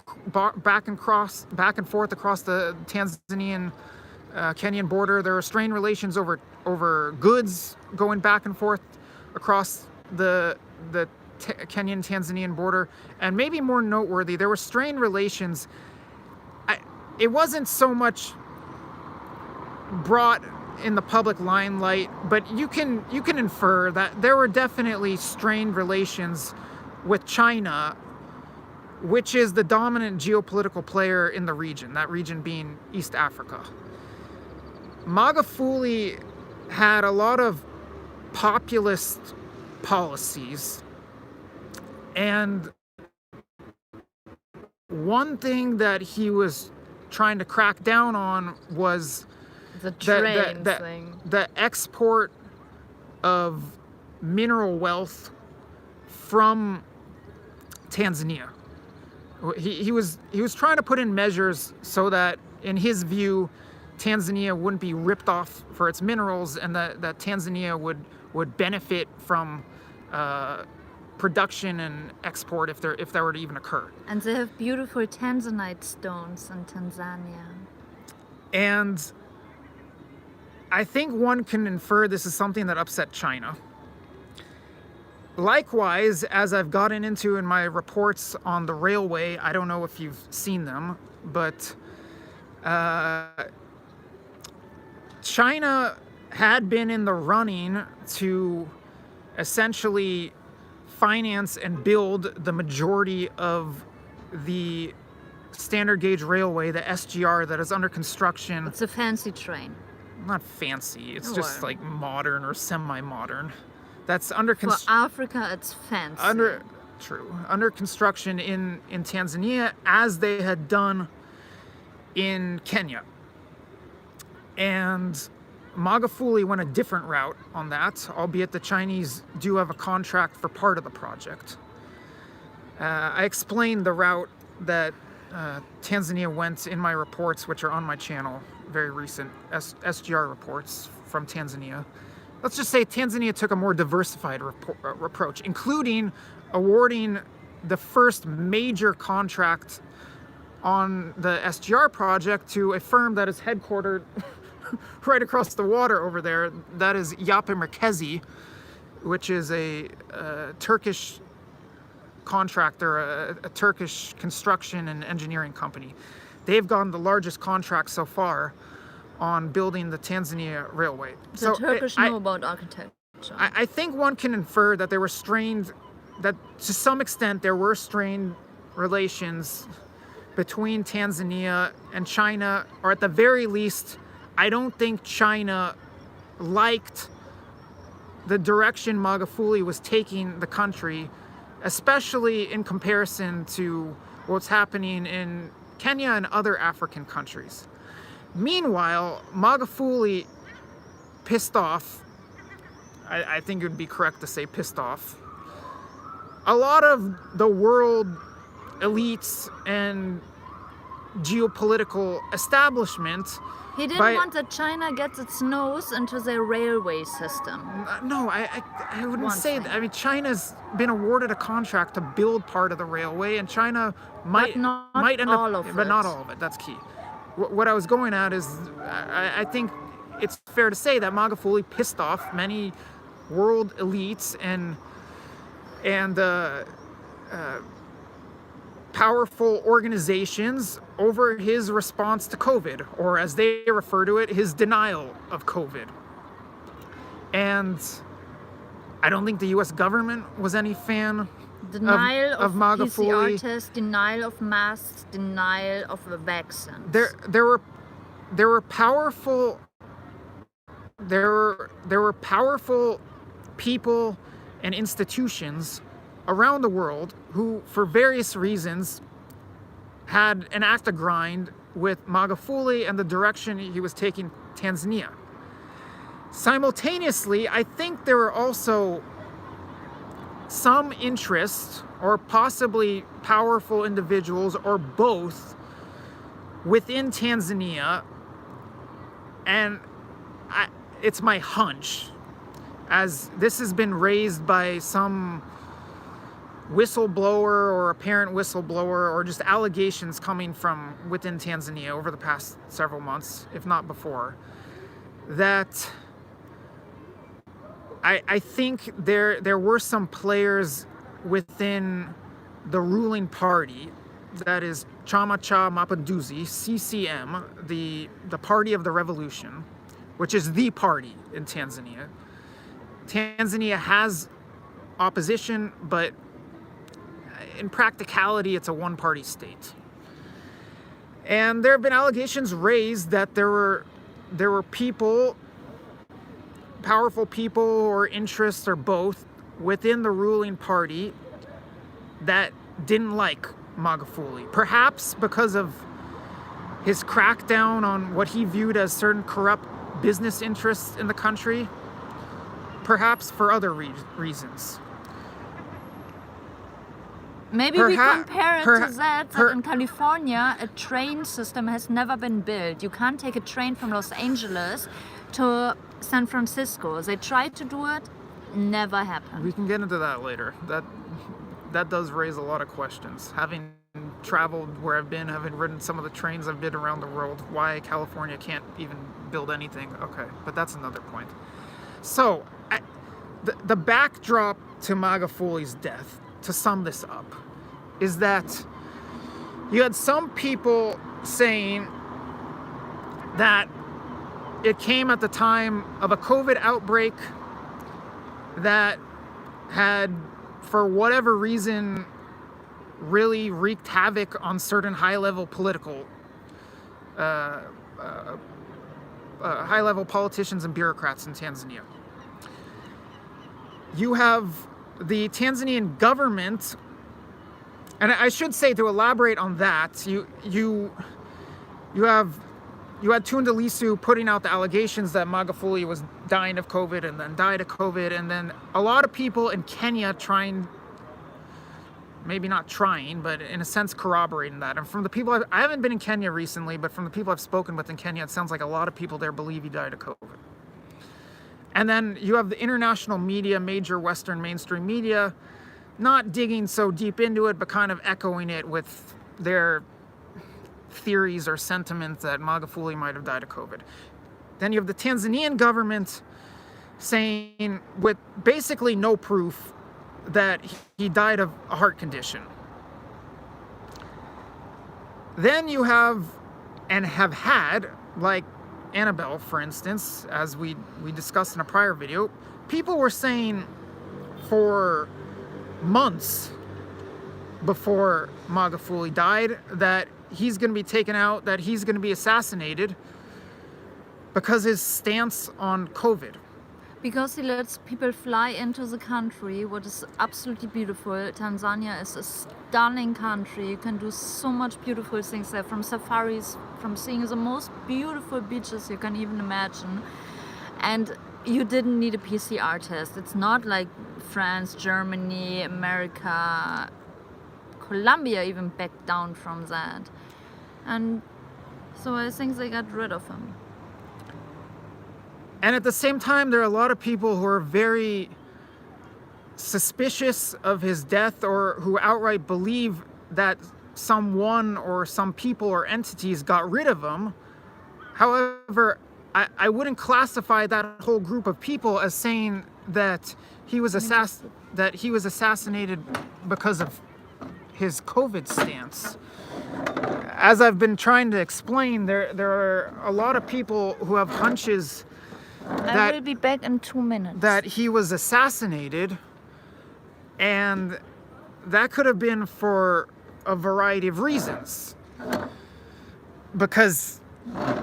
back and forth across the Tanzanian Kenyan border. There are strained relations over goods going back and forth across the Kenyan-Tanzanian border. And maybe more noteworthy, there were strained relations. It wasn't so much brought in the public limelight, but you can infer that there were definitely strained relations with China, which is the dominant geopolitical player in the region, that region being East Africa. Magufuli had a lot of populist policies, and one thing that he was trying to crack down on was the export of mineral wealth from Tanzania. He was trying to put in measures so that, in his view, Tanzania wouldn't be ripped off for its minerals, and that Tanzania would benefit from production and export if that were to even occur. And they have beautiful tanzanite stones in Tanzania. And I think one can infer this is something that upset China. Likewise, as I've gotten into in my reports on the railway, I don't know if you've seen them, but China had been in the running to essentially finance and build the majority of the standard gauge railway, the SGR, that is under construction. It's a fancy train. Not fancy, it's Oh, just well. like modern or semi-modern. That's under For Africa, it's fancy. under construction in Tanzania, as they had done in Kenya. And Magufuli went a different route on that, albeit the Chinese do have a contract for part of the project. I explained the route that Tanzania went in my reports, which are on my channel, very recent SGR reports from Tanzania. Let's just say Tanzania took a more diversified approach, including awarding the first major contract on the SGR project to a firm that is headquartered right across the water over there. That is Yapı Merkezi, which is a Turkish contractor, a Turkish construction and engineering company. They've gotten the largest contract so far on building the Tanzania railway. The Turkish know about architecture. I think one can infer that there were strained, that to some extent there were strained relations between Tanzania and China, or at the very least, I don't think China liked the direction Magufuli was taking the country, especially in comparison to what's happening in Kenya and other African countries. Meanwhile, Magufuli pissed off, I think it would be correct to say pissed off, a lot of the world elites and geopolitical establishment. He didn't want that China gets its nose into their railway system. No, I wouldn't say that. I mean, China's been awarded a contract to build part of the railway, and China might end up, but not all of it. That's key. What I was going at is, I think it's fair to say that Magufuli pissed off many world elites and powerful organizations over his response to COVID, or as they refer to it, his denial of COVID. And I don't think the US government was any fan denial of Magufuli. PCR tests, denial of masks, denial of the vaccines. There were powerful people and institutions around the world who, for various reasons, had an axe to grind with Magufuli and the direction he was taking Tanzania. Simultaneously, I think there were also some interest, or possibly powerful individuals, or both, within Tanzania, and it's my hunch, as this has been raised by some whistleblower or apparent whistleblower, or just allegations coming from within Tanzania over the past several months, if not before, that I think there were some players within the ruling party, that is Chama Cha Mapinduzi, CCM, the Party of the Revolution, which is the party in Tanzania. Tanzania has opposition, but in practicality, it's a one-party state. And there have been allegations raised that there were people, powerful people or interests or both, within the ruling party that didn't like Magufuli. Perhaps because of his crackdown on what he viewed as certain corrupt business interests in the country. Perhaps for other reasons. Maybe we compare it to that in California, a train system has never been built. You can't take a train from Los Angeles to San Francisco. They tried to do it, never happened. We can get into that later. That does raise a lot of questions. Having traveled where I've been, having ridden some of the trains I've been around the world, why California can't even build anything. Okay, but that's another point. So, the backdrop to Magufuli's death, to sum this up, is that you had some people saying that it came at the time of a COVID outbreak that had, for whatever reason, really wreaked havoc on certain high-level political, high-level politicians and bureaucrats in Tanzania. You have the Tanzanian government, and I should say, to elaborate on that, you had Tundu Lissu putting out the allegations that Magufuli was dying of COVID and then died of COVID, and then a lot of people in Kenya maybe not trying, but in a sense corroborating that. And from the people, I haven't been in Kenya recently, but from the people I've spoken with in Kenya, it sounds like a lot of people there believe he died of COVID. And then you have the international media, major Western mainstream media, not digging so deep into it, but kind of echoing it with their theories or sentiments that Magufuli might have died of COVID. Then you have the Tanzanian government saying, with basically no proof, that he died of a heart condition. Then you have, and have had, like Annabelle, for instance, as we discussed in a prior video, people were saying for months before Magufuli died that he's going to be taken out, that he's going to be assassinated because his stance on COVID. Because he lets people fly into the country, what is absolutely beautiful. Tanzania is a stunning country. You can do so much beautiful things there, from safaris, from seeing the most beautiful beaches you can even imagine. And you didn't need a PCR test. It's not like France, Germany, America, Colombia even backed down from that. And so I think they got rid of him. And at the same time, there are a lot of people who are very suspicious of his death, or who outright believe that someone or some people or entities got rid of him. However, I wouldn't classify that whole group of people as saying that he was assassinated because of his COVID stance. As I've been trying to explain, there are a lot of people who have hunches I will be back in 2 minutes. that he was assassinated, and that could have been for a variety of reasons. Because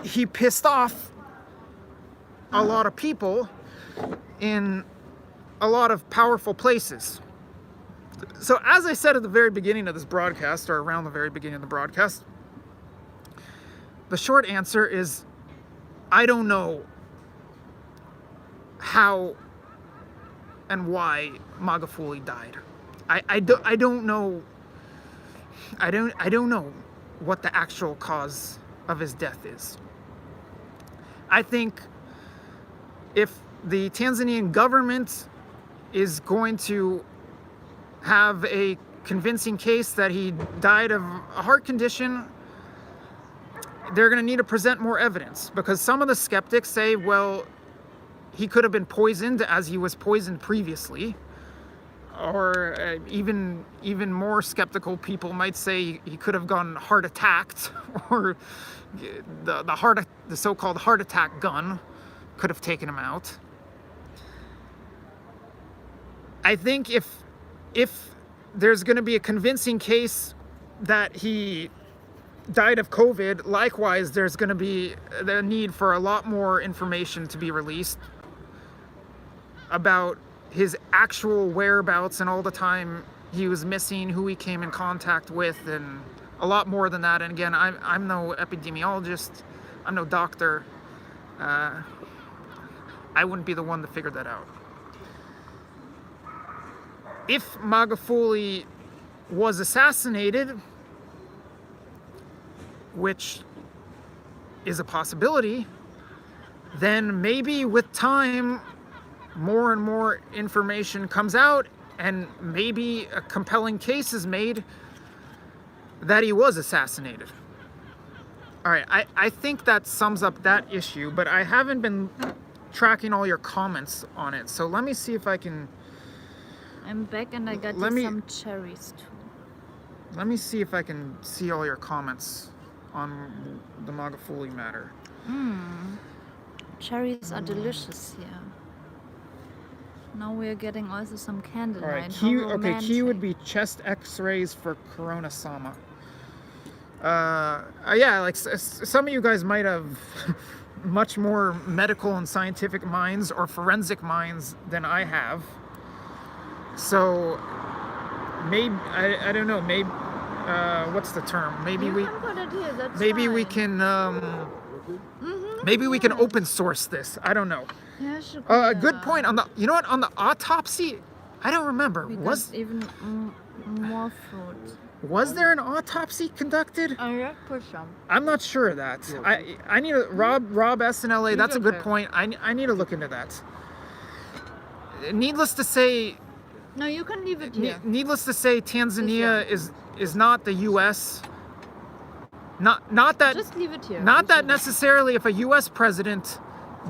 he pissed off a lot of people in a lot of powerful places. So as I said at the very beginning of this broadcast, or around the very beginning of the broadcast, the short answer is I don't know how and why Magufuli died. I don't know what the actual cause of his death is. I think if the Tanzanian government is going to have a convincing case that he died of a heart condition, they're going to need to present more evidence, because some of the skeptics say, well, he could have been poisoned as he was poisoned previously. Or even more skeptical people might say he could have gone heart attacked, or the so-called heart attack gun could have taken him out. I think if there's going to be a convincing case that he died of COVID, likewise there's going to be the need for a lot more information to be released about his actual whereabouts and all the time he was missing, who he came in contact with, and a lot more than that. And again, I'm no epidemiologist, I'm no doctor. I wouldn't be the one to figure that out. If Magufuli was assassinated, which is a possibility, then maybe with time more and more information comes out, and maybe a compelling case is made that he was assassinated. All right, I think that sums up that issue, but I haven't been tracking all your comments on it, so let me see if I can... I'm back, and I got you some cherries too. Let me see if I can see all your comments on the Magufuli matter. Cherries are delicious here. Now we are getting also some candlelight. All right, How key romantic. would be chest X-rays for Corona-sama. Yeah, like some of you guys might have much more medical and scientific minds or forensic minds than I have. So maybe I don't know. Maybe what's the term? Maybe You we can put it here, that's maybe we fine. can maybe we can open source this. I don't know. Yeah, sure. A good point on the, you know what, on the autopsy, I don't remember. We Was got even more fruit. there an autopsy conducted? Oh yeah, push some. I'm not sure of that. I need to Rob SNLA. That's a good okay. point. I need to look into that. Needless to say, No, you can leave it here. needless to say, Tanzania is not the U.S. Not that Just leave it here. not that necessarily if a U.S. president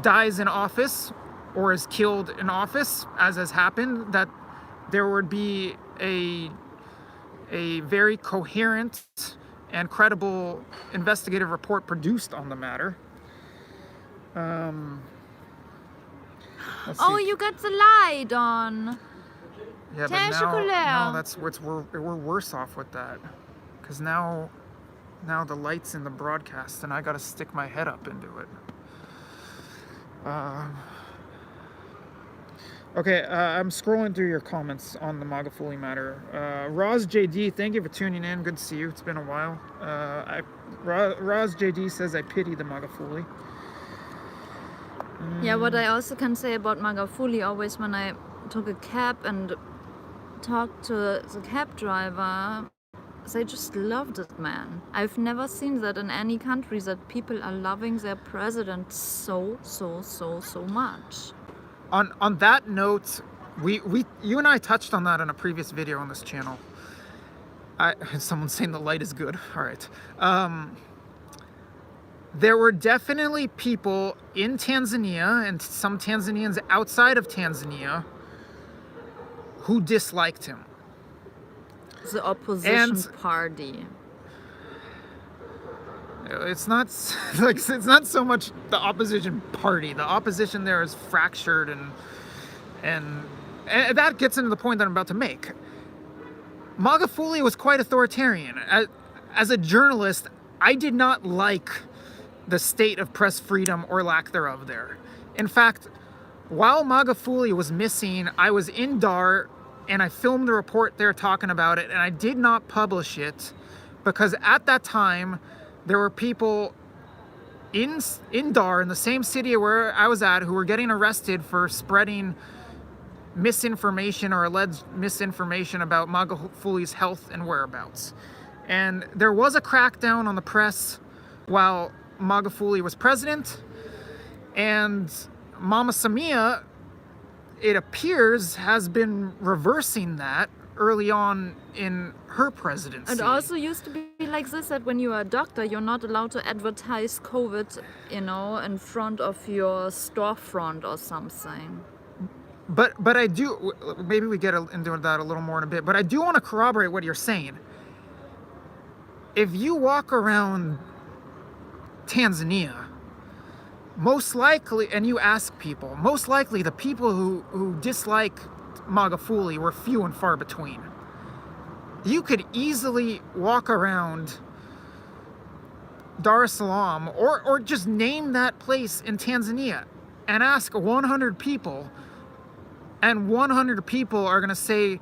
dies in office or is killed in office, as has happened, that there would be a very coherent and credible investigative report produced on the matter. Let's Oh, see. you got the light on. Yeah, Tiens, but chocolat. now that's we're worse off with that, because now the light's in the broadcast and I gotta stick my head up into it. Okay, I'm scrolling through your comments on the Magafuli matter. Roz JD, thank you for tuning in. Good to see you. It's been a while. Roz JD says, I pity the Magafuli. Yeah, what I also can say about Magafuli, always when I took a cab and talked to the cab driver, they just loved it, man. I've never seen that in any country, that people are loving their president so much. On that note, you and I touched on that in a previous video on this channel. Someone's saying the light is good. All right. There were definitely people in Tanzania and some Tanzanians outside of Tanzania who disliked him. The opposition party. It's not like it's not so much the opposition party. The opposition there is fractured, and that gets into the point that I'm about to make. Magafuli was quite authoritarian. As a journalist, I did not like the state of press freedom or lack thereof there. In fact, while Magafuli was missing, I was in Dar and I filmed a report there talking about it, and I did not publish it because at that time there were people in Dar, in the same city where I was at, who were getting arrested for spreading misinformation or alleged misinformation about Magafuli's health and whereabouts. And there was a crackdown on the press while Magafuli was president, and Mama Samia, it appears, has been reversing that early on in her presidency. It also used to be like this, that when you are a doctor, you're not allowed to advertise COVID, in front of your storefront or something. But I do, maybe we get into that a little more in a bit, but I do want to corroborate what you're saying. If you walk around Tanzania, most likely, and you ask people, most likely the people who dislike Magafuli were few and far between. You could easily walk around Dar es Salaam or just name that place in Tanzania and ask 100 people, and 100 people are going to say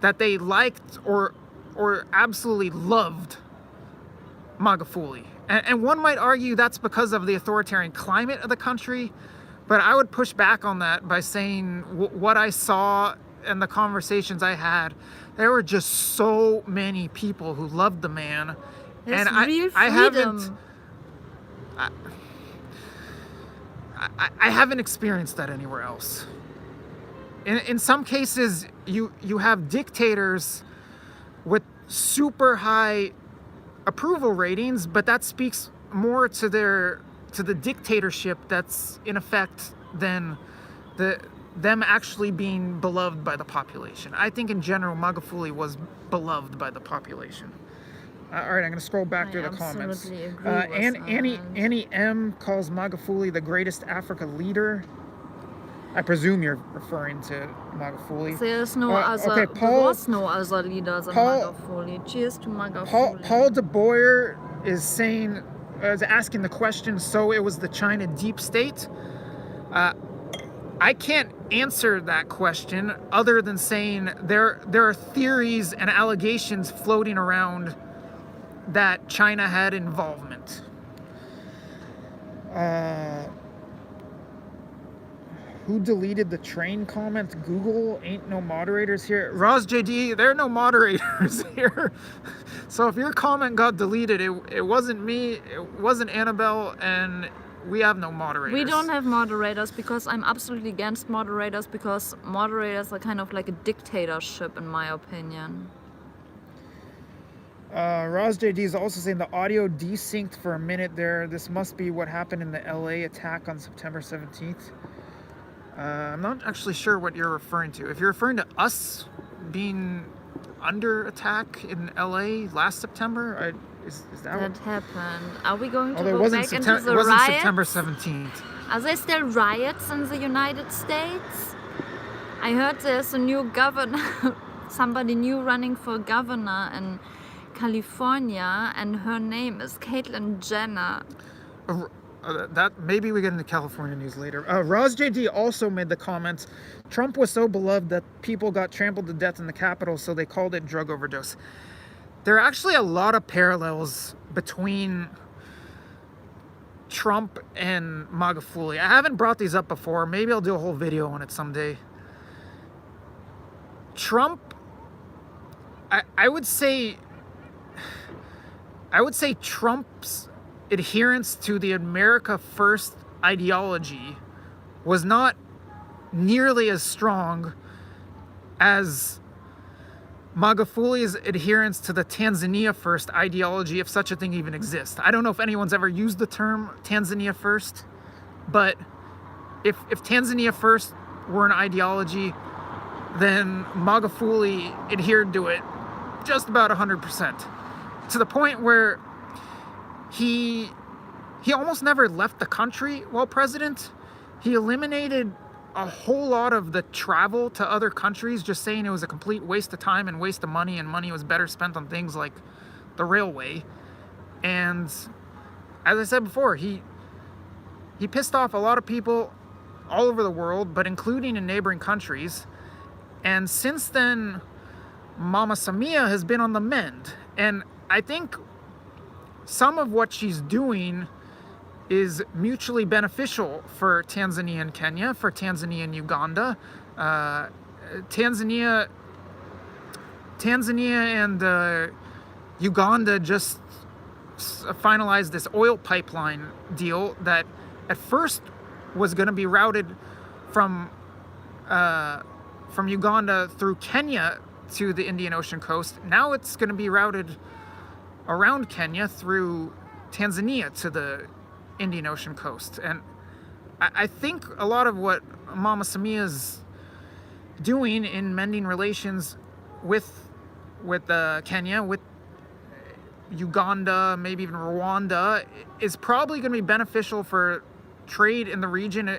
that they liked or absolutely loved Magafuli. And one might argue that's because of the authoritarian climate of the country, but I would push back on that by saying what I saw and the conversations I had, there were just so many people who loved the man. There's and real I haven't freedom. I haven't experienced that anywhere else. In some cases, you have dictators with super high approval ratings, but that speaks more to the dictatorship that's in effect than them actually being beloved by the population. I think in general, Magafuli was beloved by the population. All right, I'm going to scroll back through the comments. Agree with Annie M calls Magafuli the greatest Africa leader. I presume you're referring to Magufuli. There's no other. Okay, There was no other leader than Magufuli. Cheers to Magufuli. Paul de Boer is saying, is asking the question. So it was the China deep state. I can't answer that question other than saying there are theories and allegations floating around that China had involvement. Who deleted the train comment? Google, ain't no moderators here. Roz JD, there are no moderators here. So if your comment got deleted, it wasn't me, it wasn't Annabelle, and we have no moderators. We don't have moderators because I'm absolutely against moderators, because moderators are kind of like a dictatorship in my opinion. Roz JD is also saying the audio desynced for a minute there. This must be what happened in the LA attack on September 17th. I'm not actually sure what you're referring to. If you're referring to us being under attack in LA last September, is that what happened? Are we going to go back into the it wasn't riots? September 17th. Are there still riots in the United States? I heard there's a new governor, somebody new running for governor in California, and her name is Caitlyn Jenner. That maybe we get into California news later. Roz JD also made the comments, Trump was so beloved that people got trampled to death in the Capitol, so they called it drug overdose. There are actually a lot of parallels between Trump and Magufuli. I haven't brought these up before. Maybe I'll do a whole video on it someday. Trump, I would say Trump's adherence to the America First ideology was not nearly as strong as Magufuli's adherence to the Tanzania First ideology, if such a thing even exists. I don't know if anyone's ever used the term Tanzania First, but if Tanzania First were an ideology, then Magufuli adhered to it just about 100%, to the point where he almost never left the country while president. He eliminated a whole lot of the travel to other countries, just saying it was a complete waste of time and waste of money, and money was better spent on things like the railway. And as I said before, he pissed off a lot of people all over the world, but including in neighboring countries. And since then, Mama Samia has been on the mend. And I think some of what she's doing is mutually beneficial for Tanzania and Kenya, for Tanzania and Uganda. Tanzania and Uganda just finalized this oil pipeline deal that at first was going to be routed from Uganda through Kenya to the Indian Ocean coast. Now it's going to be routed around Kenya through Tanzania to the Indian Ocean coast. And I think a lot of what Mama Samia's doing in mending relations with Kenya, with Uganda, maybe even Rwanda, is probably going to be beneficial for trade in the region,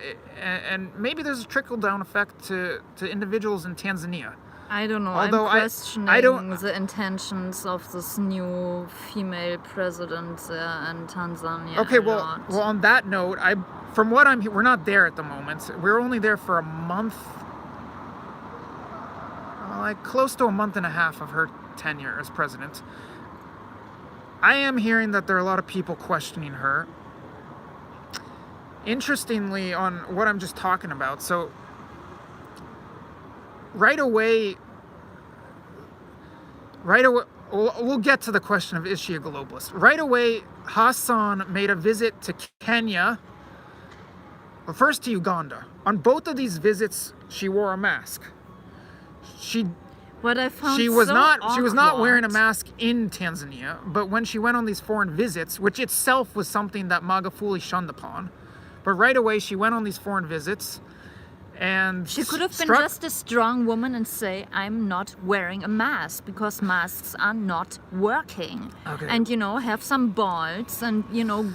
and maybe there's a trickle-down effect to individuals in Tanzania. I don't know. Although I'm questioning the intentions of this new female president in Tanzania. Okay, well, on that note, from what I'm, we're not there at the moment. We're only there for a month, like close to a month and a half of her tenure as president. I am hearing that there are a lot of people questioning her. Interestingly, on what I'm just talking about, so right away, we'll get to the question of, is she a globalist? Right away, Hassan made a visit to Kenya, well, first to Uganda. On both of these visits, she wore a mask. What I found she was so not wearing a mask in Tanzania, but when she went on these foreign visits, which itself was something that Magufuli shunned upon, but right away she went on these foreign visits, and She could have been struck- just a strong woman and say, I'm not wearing a mask because masks are not working. Okay. And, have some balls and,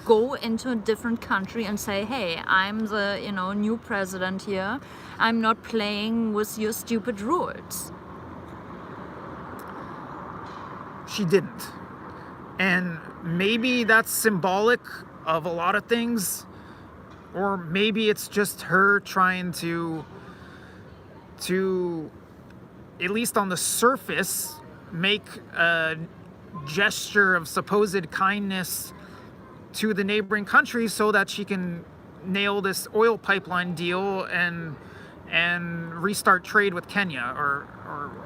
go into a different country and say, hey, I'm the, new president here. I'm not playing with your stupid rules. She didn't. And maybe that's symbolic of a lot of things, or maybe it's just her trying to at least on the surface make a gesture of supposed kindness to the neighboring countries so that she can nail this oil pipeline deal and restart trade with Kenya or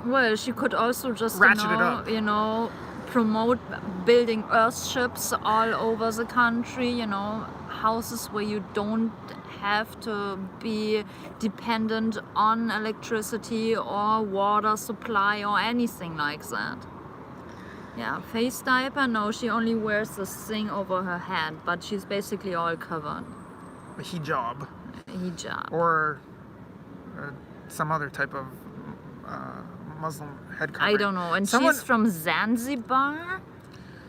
Well, she could also just, ratchet it up. Promote building earthships all over the country, houses where you don't have to be dependent on electricity or water supply or anything like that. Yeah, face diaper, no, she only wears this thing over her head, but she's basically all covered. a hijab Hijab. or some other type of Muslim head covering. I don't know. And she's from Zanzibar.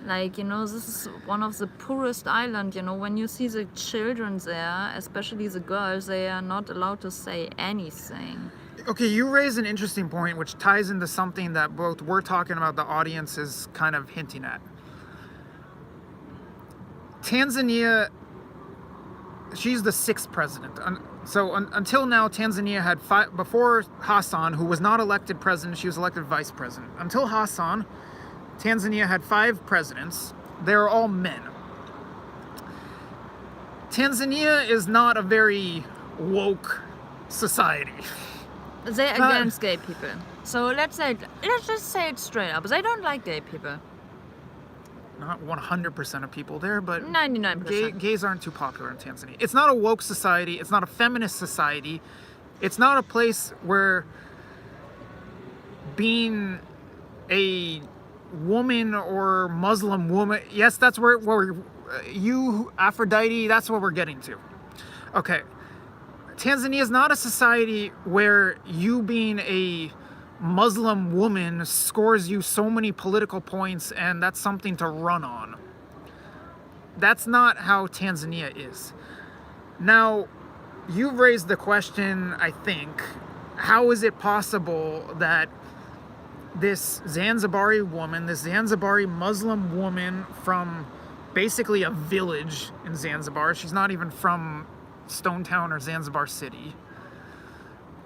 Like, this is one of the poorest islands. When you see the children there, especially the girls, they are not allowed to say anything. Okay, you raise an interesting point, which ties into something that both we're talking about, the audience is kind of hinting at. Tanzania, she's the 6th president. So until now, Tanzania had 5, before Hassan, who was not elected president, she was elected vice president. Until Hassan, Tanzania had 5 presidents. They were all men. Tanzania is not a very woke society. They're against gay people. So let's just say it straight up. They don't like gay people. Not 100% of people there, but 99%. gays aren't too popular in Tanzania. It's not a woke society. It's not a feminist society. It's not a place where being a woman or Muslim woman, yes, that's where you, Aphrodite, that's what we're getting to. Okay. Tanzania is not a society where you being a Muslim woman scores you so many political points and that's something to run on. That's not how Tanzania is. Now, you've raised the question, I think, how is it possible that this Zanzibari woman, this Zanzibari Muslim woman from basically a village in Zanzibar, she's not even from Stone Town or Zanzibar City,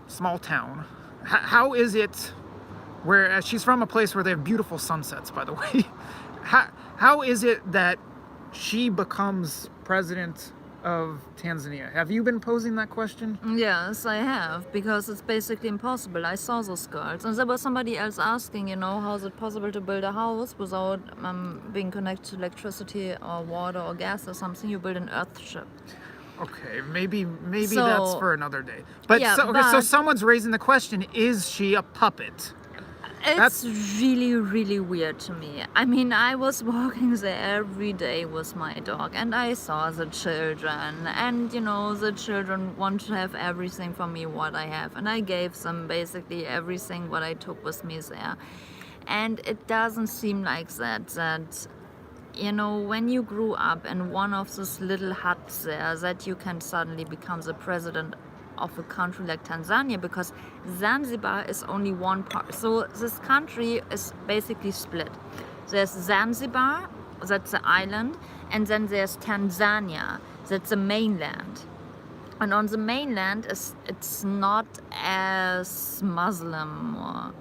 small town. How is it, where she's from a place where they have beautiful sunsets, by the way, how is it that she becomes president of Tanzania? Have you been posing that question? Yes, I have, because it's basically impossible. I saw those girls, and there was somebody else asking, how is it possible to build a house without being connected to electricity or water or gas or something? You build an earthship. Okay, maybe So- that's for another day. But Yeah, so but- someone's raising the question: is she a puppet? It's really, really weird to me. I mean, I was walking there every day with my dog and I saw the children. And, the children want to have everything from me what I have. And I gave them basically everything what I took with me there. And it doesn't seem like that, when you grew up in one of those little huts there, that you can suddenly become the president of a country like Tanzania, because Zanzibar is only one part. So this country is basically split. There's Zanzibar, that's the island, and then there's Tanzania, that's the mainland. And on the mainland, it's not as Muslim or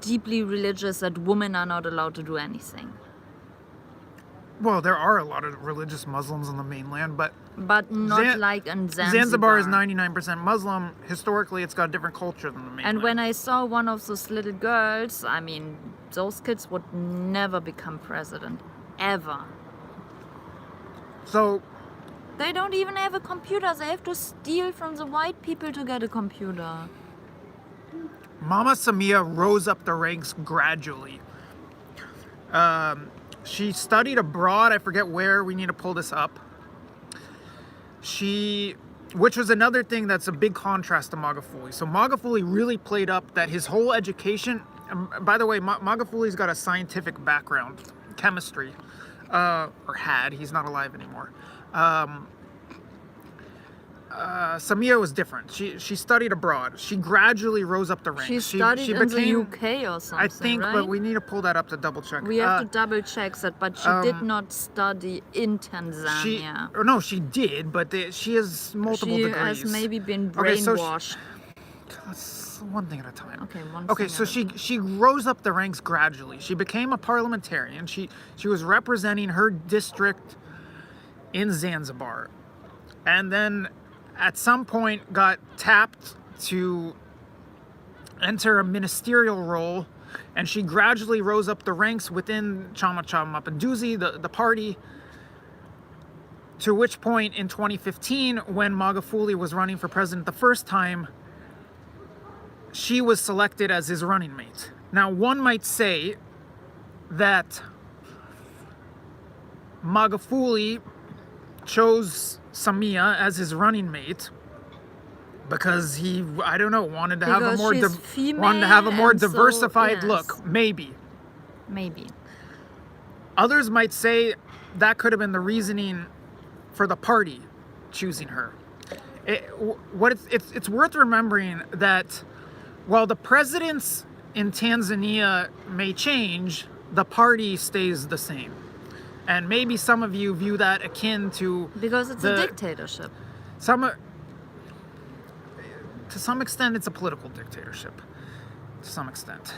deeply religious that women are not allowed to do anything. Well, there are a lot of religious Muslims on the mainland, but not like in Zanzibar. Zanzibar is 99% Muslim. Historically, it's got a different culture than the mainland. And when I saw one of those little girls, I mean, those kids would never become president. Ever. So, they don't even have a computer. They have to steal from the white people to get a computer. Mama Samia rose up the ranks gradually. She studied abroad. I forget where. We need to pull this up. She which was another thing that's a big contrast to Magufuli. So Magufuli really played up that his whole education, by the way, Magafuli's got a scientific background, chemistry, or had, he's not alive anymore. Samia was different. She studied abroad. She gradually rose up the ranks. She studied in the UK or something, I think, right? but we need to pull that up to double check. We have to double check that, but she did not study in Tanzania. No, she did, but she has multiple degrees. She has maybe been brainwashed. Let's one thing at a time. Okay, so she rose up the ranks gradually. She became a parliamentarian. She was representing her district in Zanzibar, and then at some point got tapped to enter a ministerial role, and she gradually rose up the ranks within Chama Cha Mapinduzi, the party, to which point in 2015, when Magufuli was running for president the first time, she was selected as his running mate. Now, one might say that Magufuli chose Samia as his running mate because he, I don't know, wanted to have a more diversified look. Maybe. Others might say that could have been the reasoning for the party choosing her. It's worth remembering that while the presidents in Tanzania may change, the party stays the same. And maybe some of you view that akin to... Because it's a dictatorship. To some extent, it's a political dictatorship. To some extent.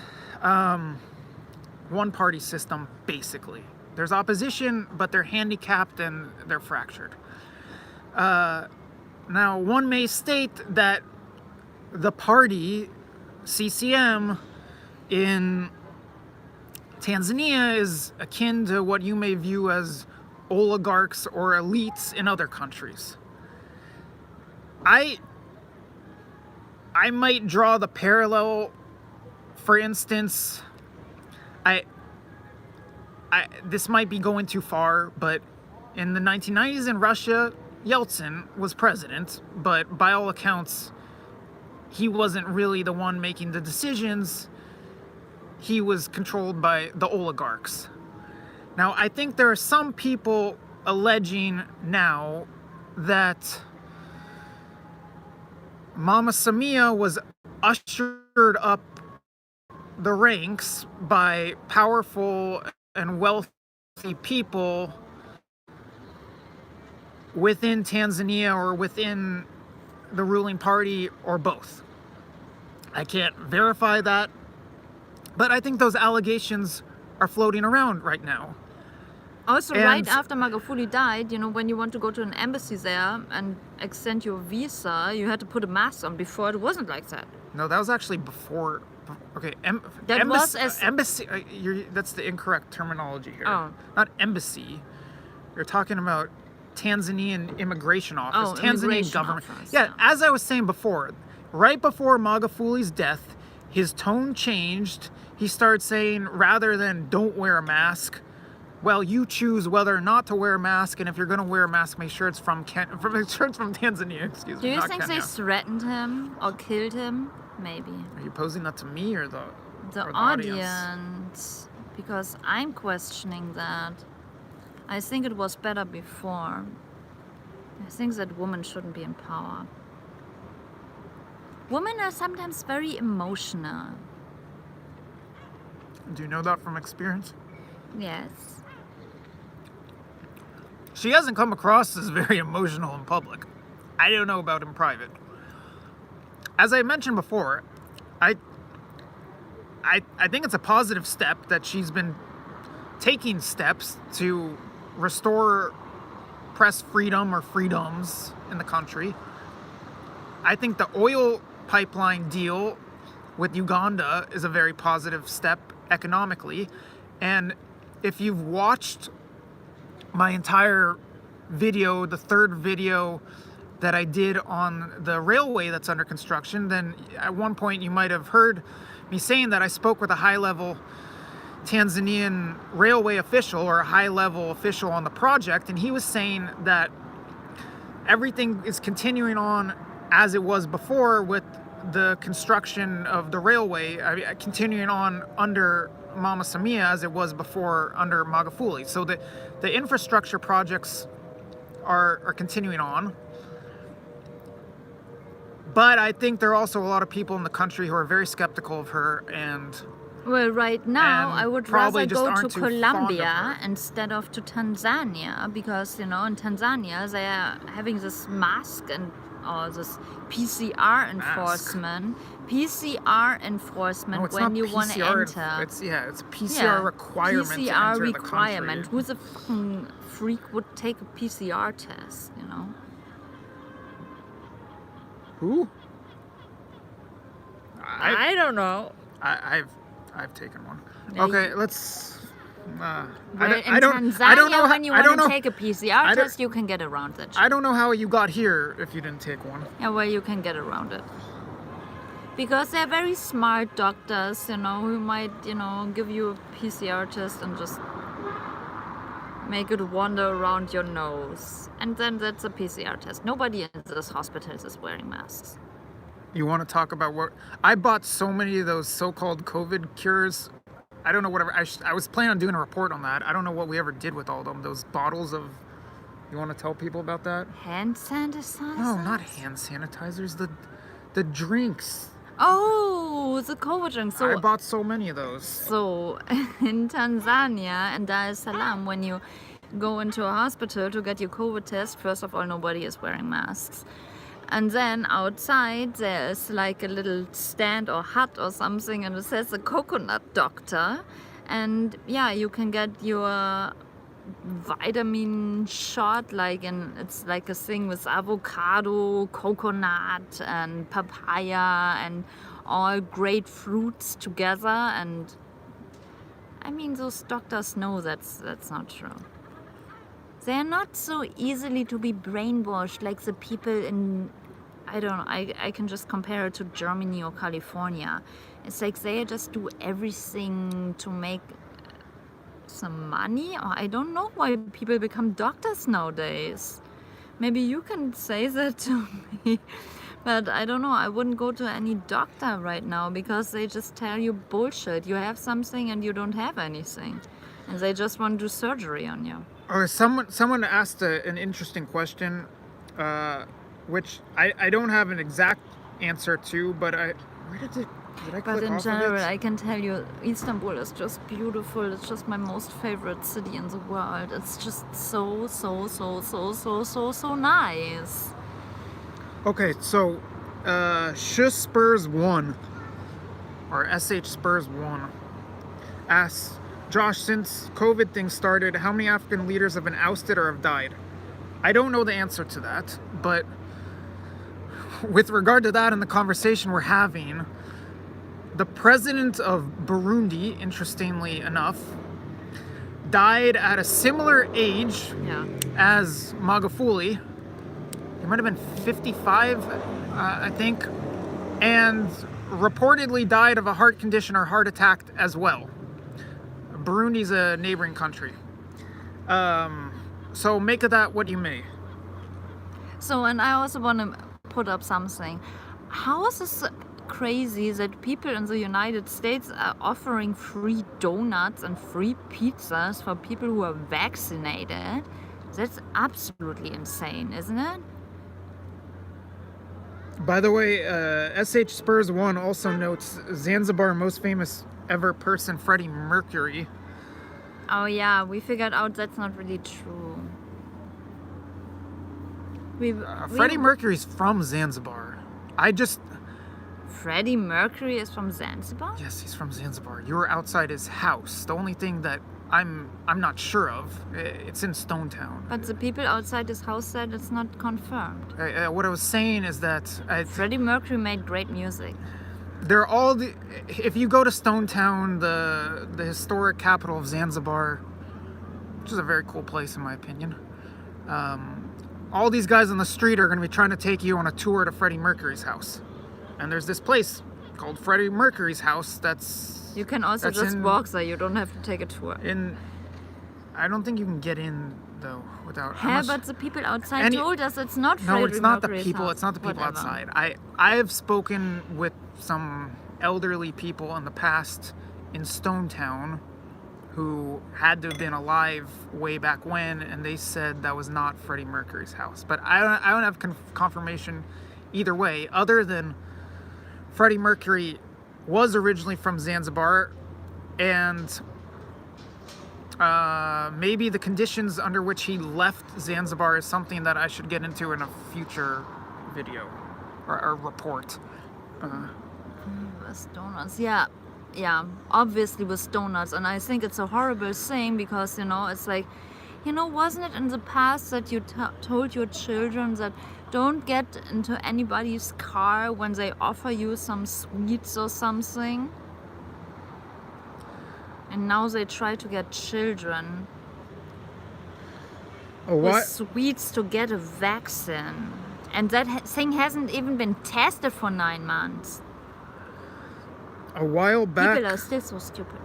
One-party system, basically. There's opposition, but they're handicapped and they're fractured. Now, one may state that the party, CCM, in Tanzania is akin to what you may view as oligarchs or elites in other countries. I might draw the parallel, for instance, this might be going too far, but in the 1990s in Russia, Yeltsin was president, but by all accounts, he wasn't really the one making the decisions. He was controlled by the oligarchs. Now, I think there are some people alleging now that Mama Samia was ushered up the ranks by powerful and wealthy people within Tanzania or within the ruling party, or both. I can't verify that, but I think those allegations are floating around right now. Also, right after Magufuli died, when you want to go to an embassy there and extend your visa, you had to put a mask on. Before, it wasn't like that. No, that was actually before. Okay, embassy. That's the incorrect terminology here. Oh. Not embassy. You're talking about Tanzanian immigration office. Tanzanian government. Office, yeah, as I was saying before, right before Magafuli's death, his tone changed. He started saying, rather than don't wear a mask, well, you choose whether or not to wear a mask, and if you're going to wear a mask, make sure it's from Tanzania. Excuse me. Do you think Kenya. They threatened him or killed him? Maybe. Are you posing that to me or the audience? Because I'm questioning that. I think it was better before. I think that women shouldn't be in power. Women are sometimes very emotional. Do you know that from experience? Yes. She hasn't come across as very emotional in public. I don't know about in private. As I mentioned before, I think it's a positive step that she's been taking steps to restore press freedom or freedoms in the country. I think the oil pipeline deal with Uganda is a very positive step economically. And if you've watched my entire video, the third video that I did on the railway that's under construction, then at one point you might have heard me saying that I spoke with a high-level Tanzanian railway official or a high-level official on the project, and he was saying that everything is continuing on as it was before with the construction of the railway, continuing on under Mama Samia as it was before under Magufuli. So the infrastructure projects are continuing on. But I think there are also a lot of people in the country who are very skeptical of her, and Well, right now and I would probably rather just go to aren't too fond of Colombia her. instead of to Tanzania, because in Tanzania they are having this mask and or this PCR enforcement. PCR enforcement No, it's when not you want to PCR. enter. It's a PCR requirement to PCR enter requirement. the country. Who the fucking freak would take a PCR test? Who? I don't know. I've taken one. Yeah, Okay, let's. Well, I don't know. when you I don't want to know. take a PCR I don't- test, you can get around that shit. I don't know how you got here if you didn't take one. Yeah, well, you can get around it. Because they're very smart doctors, who might, give you a PCR test and just make it wander around your nose. And then that's a PCR test. Nobody in this hospitals is wearing masks. You want to talk about what? I bought so many of those so-called COVID cures. I don't know whatever. I was planning on doing a report on that. I don't know what we ever did with all of them. Those bottles of. You want to tell people about that? Hand sanitizer? No, not hand sanitizers. The drinks. Oh, the COVID drink. I So, bought so many of those. so in Tanzania and Dar es Salaam, when you go into a hospital to get your COVID test, first of all, nobody is wearing masks. And then outside there's like a little stand or hut or something, and it says a coconut doctor. And yeah, you can get your vitamin shot, it's like a thing with avocado, coconut, and papaya, and all great fruits together. And I mean, those doctors know that's not true. They're not so easily to be brainwashed like the people in, I don't know, I can just compare it to Germany or California. It's like they just do everything to make some money, or I don't know why people become doctors nowadays. Maybe you can say that to me. But I don't know, I wouldn't go to any doctor right now because they just tell you bullshit. You have something and you don't have anything. And they just want to do surgery on you. Okay, someone asked an interesting question, which I don't have an exact answer to, but where did I click But in off general, of it? I can tell you, Istanbul is just beautiful. It's just my most favorite city in the world. It's just so nice. Okay, so Sh Spurs 1 or SH Spurs 1 asks, Josh, since COVID thing started, how many African leaders have been ousted or have died? I don't know the answer to that, but with regard to that and the conversation we're having, the president of Burundi, interestingly enough, died at a similar age Yeah. as Magufuli. He might have been 55, I think, and reportedly died of a heart condition or heart attack as well. Burundi's a neighboring country. So make of that what you may. So, and I also want to put up something. How is this crazy that people in the United States are offering free donuts and free pizzas for people who are vaccinated? That's absolutely insane, isn't it? By the way, SH Spurs 1 also notes Zanzibar most famous ever person, Freddie Mercury. Oh yeah, we figured out that's not really true. Freddie Mercury's from Zanzibar. Freddie Mercury is from Zanzibar? Yes, he's from Zanzibar. You were outside his house. The only thing that I'm not sure of, it's in Stone Town. But the people outside his house said it's not confirmed. What I was saying is that Freddie Mercury made great music. they're all if you go to Stone Town, the historic capital of Zanzibar, which is a very cool place in my opinion, all these guys on the street are going to be trying to take you on a tour to Freddie Mercury's house. And there's this place called Freddie Mercury's house You can also just walk there, you don't have to take a tour. I don't think you can get in though. Without Yeah, but the people outside Any- told us it's not no, Freddie it's not the Mercury's people. house. It's not the people Whatever. outside. I have spoken with some elderly people in the past in Stonetown who had to have been alive way back when, and they said that was not Freddie Mercury's house. But I don't have confirmation either way, other than Freddie Mercury was originally from Zanzibar, and maybe the conditions under which he left Zanzibar is something that I should get into in a future video or report. With donuts, yeah, obviously with donuts, and I think it's a horrible thing because it's like, wasn't it in the past that you told your children that don't get into anybody's car when they offer you some sweets or something? And now they try to get children with sweets to get a vaccine, and that thing hasn't even been tested for 9 months. A while back, people are still so stupid.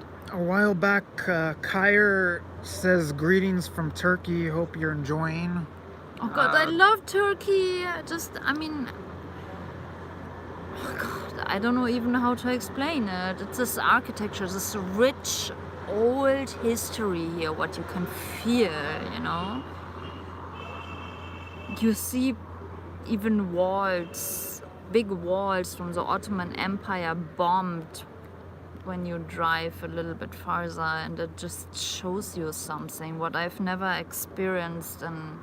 Kyer says greetings from Turkey. Hope you're enjoying. Oh God, I love Turkey. Oh God, I don't know even how to explain it. It's this architecture, this rich old history here, what you can feel, You see even walls, big walls from the Ottoman Empire bombed when you drive a little bit farther, and it just shows you something what I've never experienced, and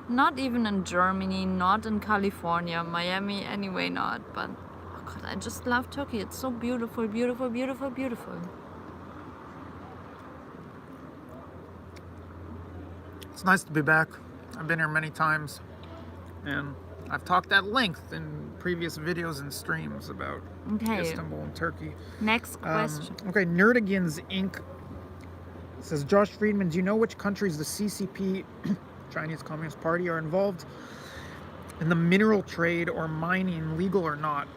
not even in Germany, not in California, Miami anyway not, but oh God, I just love Turkey. It's so beautiful, beautiful, beautiful, beautiful. It's nice to be back. I've been here many times, and I've talked at length in previous videos and streams about Istanbul and Turkey. Next question. Okay, Nerdigans Inc. says, Josh Friedman, do you know which countries the CCP, Chinese Communist Party, are involved in the mineral trade or mining, legal or not?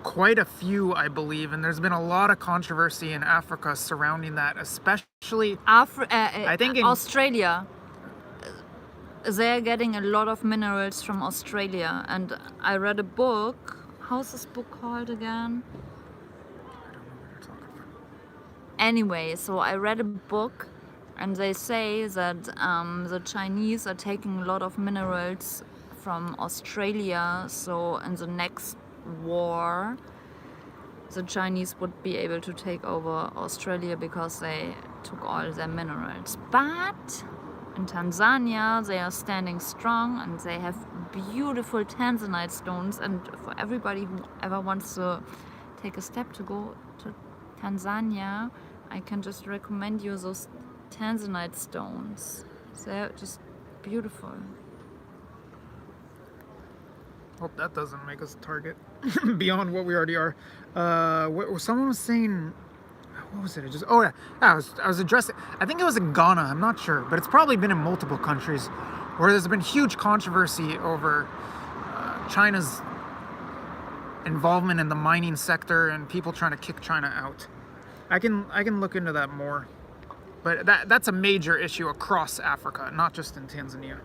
Quite a few, I believe, and there's been a lot of controversy in Africa surrounding that, especially I think in Australia. They're getting a lot of minerals from Australia, and I read a book. How's this book called again? I don't know what you're talking about. Anyway, so I read a book, and they say that the Chinese are taking a lot of minerals from Australia, so in the next war the Chinese would be able to take over Australia because they took all their minerals. But in Tanzania they are standing strong, and they have beautiful tanzanite stones, and for everybody who ever wants to take a step to go to Tanzania, I can just recommend you those tanzanite stones. They're just beautiful. Hope that doesn't make us a target beyond what we already are. Someone was saying, what was it? I was addressing, I think it was in Ghana, I'm not sure, but it's probably been in multiple countries where there's been huge controversy over China's involvement in the mining sector and people trying to kick China out. I can look into that more, but that's a major issue across Africa, not just in Tanzania.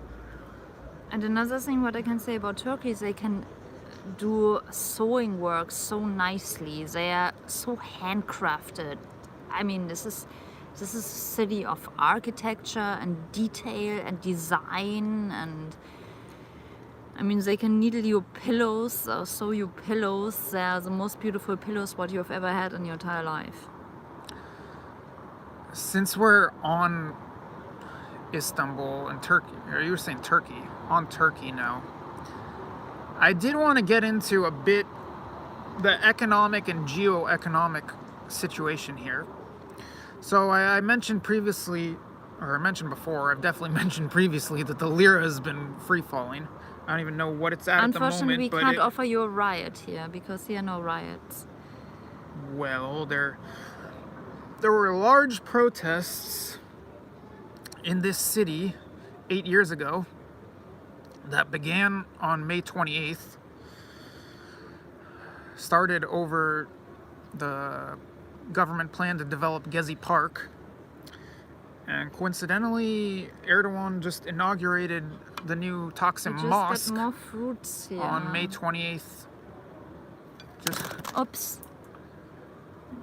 And another thing what I can say about Turkey is they can do sewing work so nicely. They are so handcrafted. I mean, this is a city of architecture and detail and design, and I mean, they can needle you pillows or sew you pillows. They are the most beautiful pillows what you have ever had in your entire life. Since we're on Istanbul and Turkey, or you were saying Turkey, on Turkey now, I did want to get into a bit the economic and geo-economic situation here. So I mentioned previously, or I mentioned before, I've definitely mentioned previously that the lira has been free falling. I don't even know what it's at the moment. Unfortunately, we can't offer you a riot here because here are no riots. Well, there were large protests in this city 8 years ago that began on May 28th, started over the government plan to develop Gezi Park, And coincidentally, Erdogan just inaugurated the new Taksim I just Mosque got more fruits here. on May 28th. Just Oops.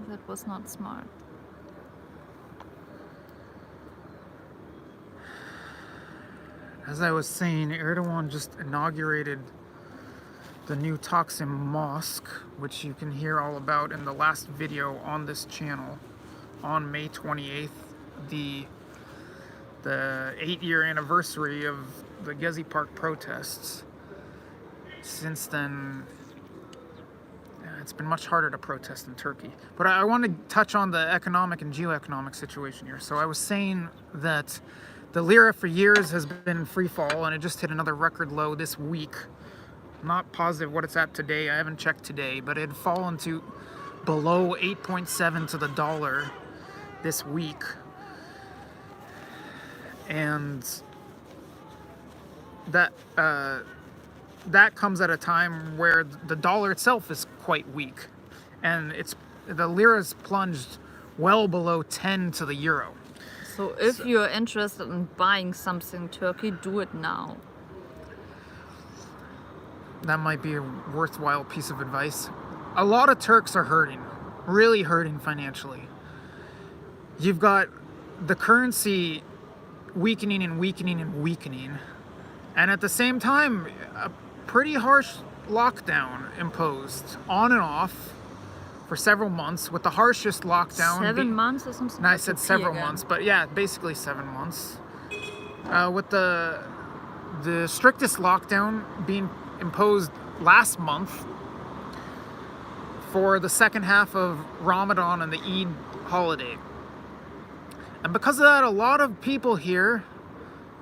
That was not smart. as I was saying, Erdogan just inaugurated the new Taksim Mosque, which you can hear all about in the last video on this channel on May 28th, the 8-year anniversary of the Gezi Park protests. Since then, it's been much harder to protest in Turkey. But I want to touch on the economic and geoeconomic situation here. So I was saying that the lira for years has been free fall, and it just hit another record low this week. I'm not positive what it's at today. I haven't checked today, but it had fallen to below 8.7 to the dollar this week. And that comes at a time where the dollar itself is quite weak, and the lira's plunged well below 10 to the euro. So if you're interested in buying something Turkey, do it now. That might be a worthwhile piece of advice. A lot of Turks are hurting, really hurting financially. You've got the currency weakening and weakening and weakening, and at the same time, a pretty harsh lockdown imposed on and off for several months, with the harshest lockdown 7 months or something? No, I said several months, but yeah, basically 7 months. With the strictest lockdown being imposed last month for the second half of Ramadan and the Eid holiday. And because of that, a lot of people here,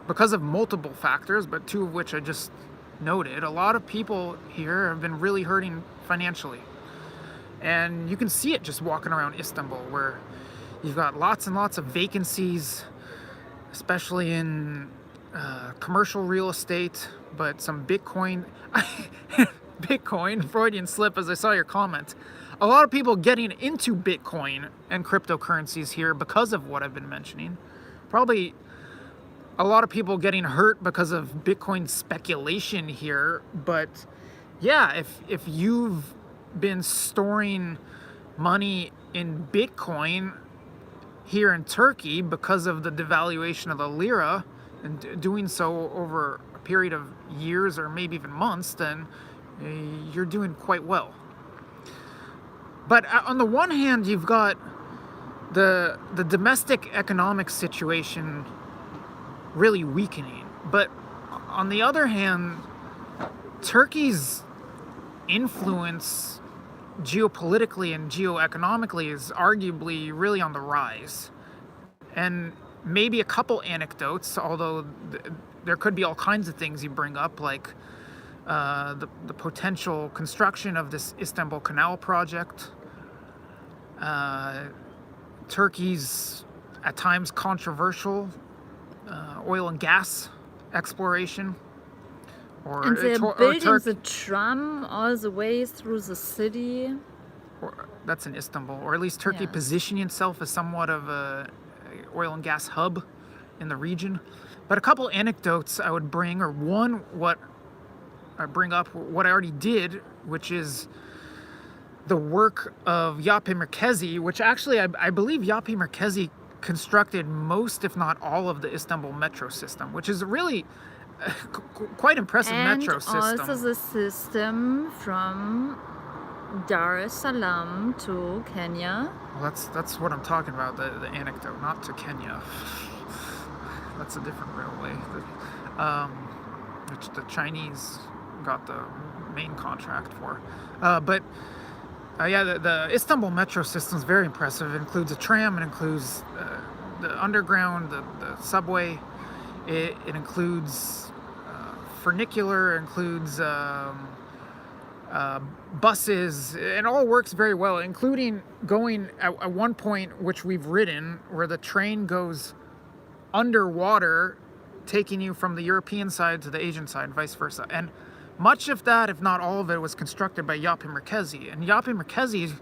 because of multiple factors, but two of which I just noted, a lot of people here have been really hurting financially. And you can see it just walking around Istanbul, where you've got lots and lots of vacancies, especially in commercial real estate, but some Bitcoin, Freudian slip as I saw your comment. A lot of people getting into Bitcoin and cryptocurrencies here because of what I've been mentioning. Probably a lot of people getting hurt because of Bitcoin speculation here. But yeah, if you've been storing money in Bitcoin here in Turkey because of the devaluation of the lira, and doing so over a period of years or maybe even months, then you're doing quite well. But on the one hand, you've got the domestic economic situation really weakening. But on the other hand, Turkey's influence geopolitically and geoeconomically is arguably really on the rise. And maybe a couple anecdotes, although there could be all kinds of things you bring up, like the potential construction of this Istanbul Canal project, Turkey's at times controversial oil and gas exploration. And they're building the tram all the way through the city. That's in Istanbul, or at least Turkey positioning itself as somewhat of a oil and gas hub in the region. But a couple anecdotes I would bring, or one, what I bring up, what I already did, which is the work of Yapi Merkezi, which actually I believe Yapi Merkezi constructed most, if not all, of the Istanbul metro system, which is really quite impressive metro system. And also the system from Dar es Salaam to Kenya. Well, that's what I'm talking about, the anecdote, not to Kenya. That's a different railway, which the Chinese got the main contract for. But the Istanbul metro system is very impressive. It includes a tram, it includes the underground, the subway. It includes funicular, it includes buses. It all works very well, including going at one point, which we've ridden, where the train goes underwater, taking you from the European side to the Asian side, vice versa. And much of that, if not all of it, was constructed by Yapi Merkezi. And Yapi Merkezi is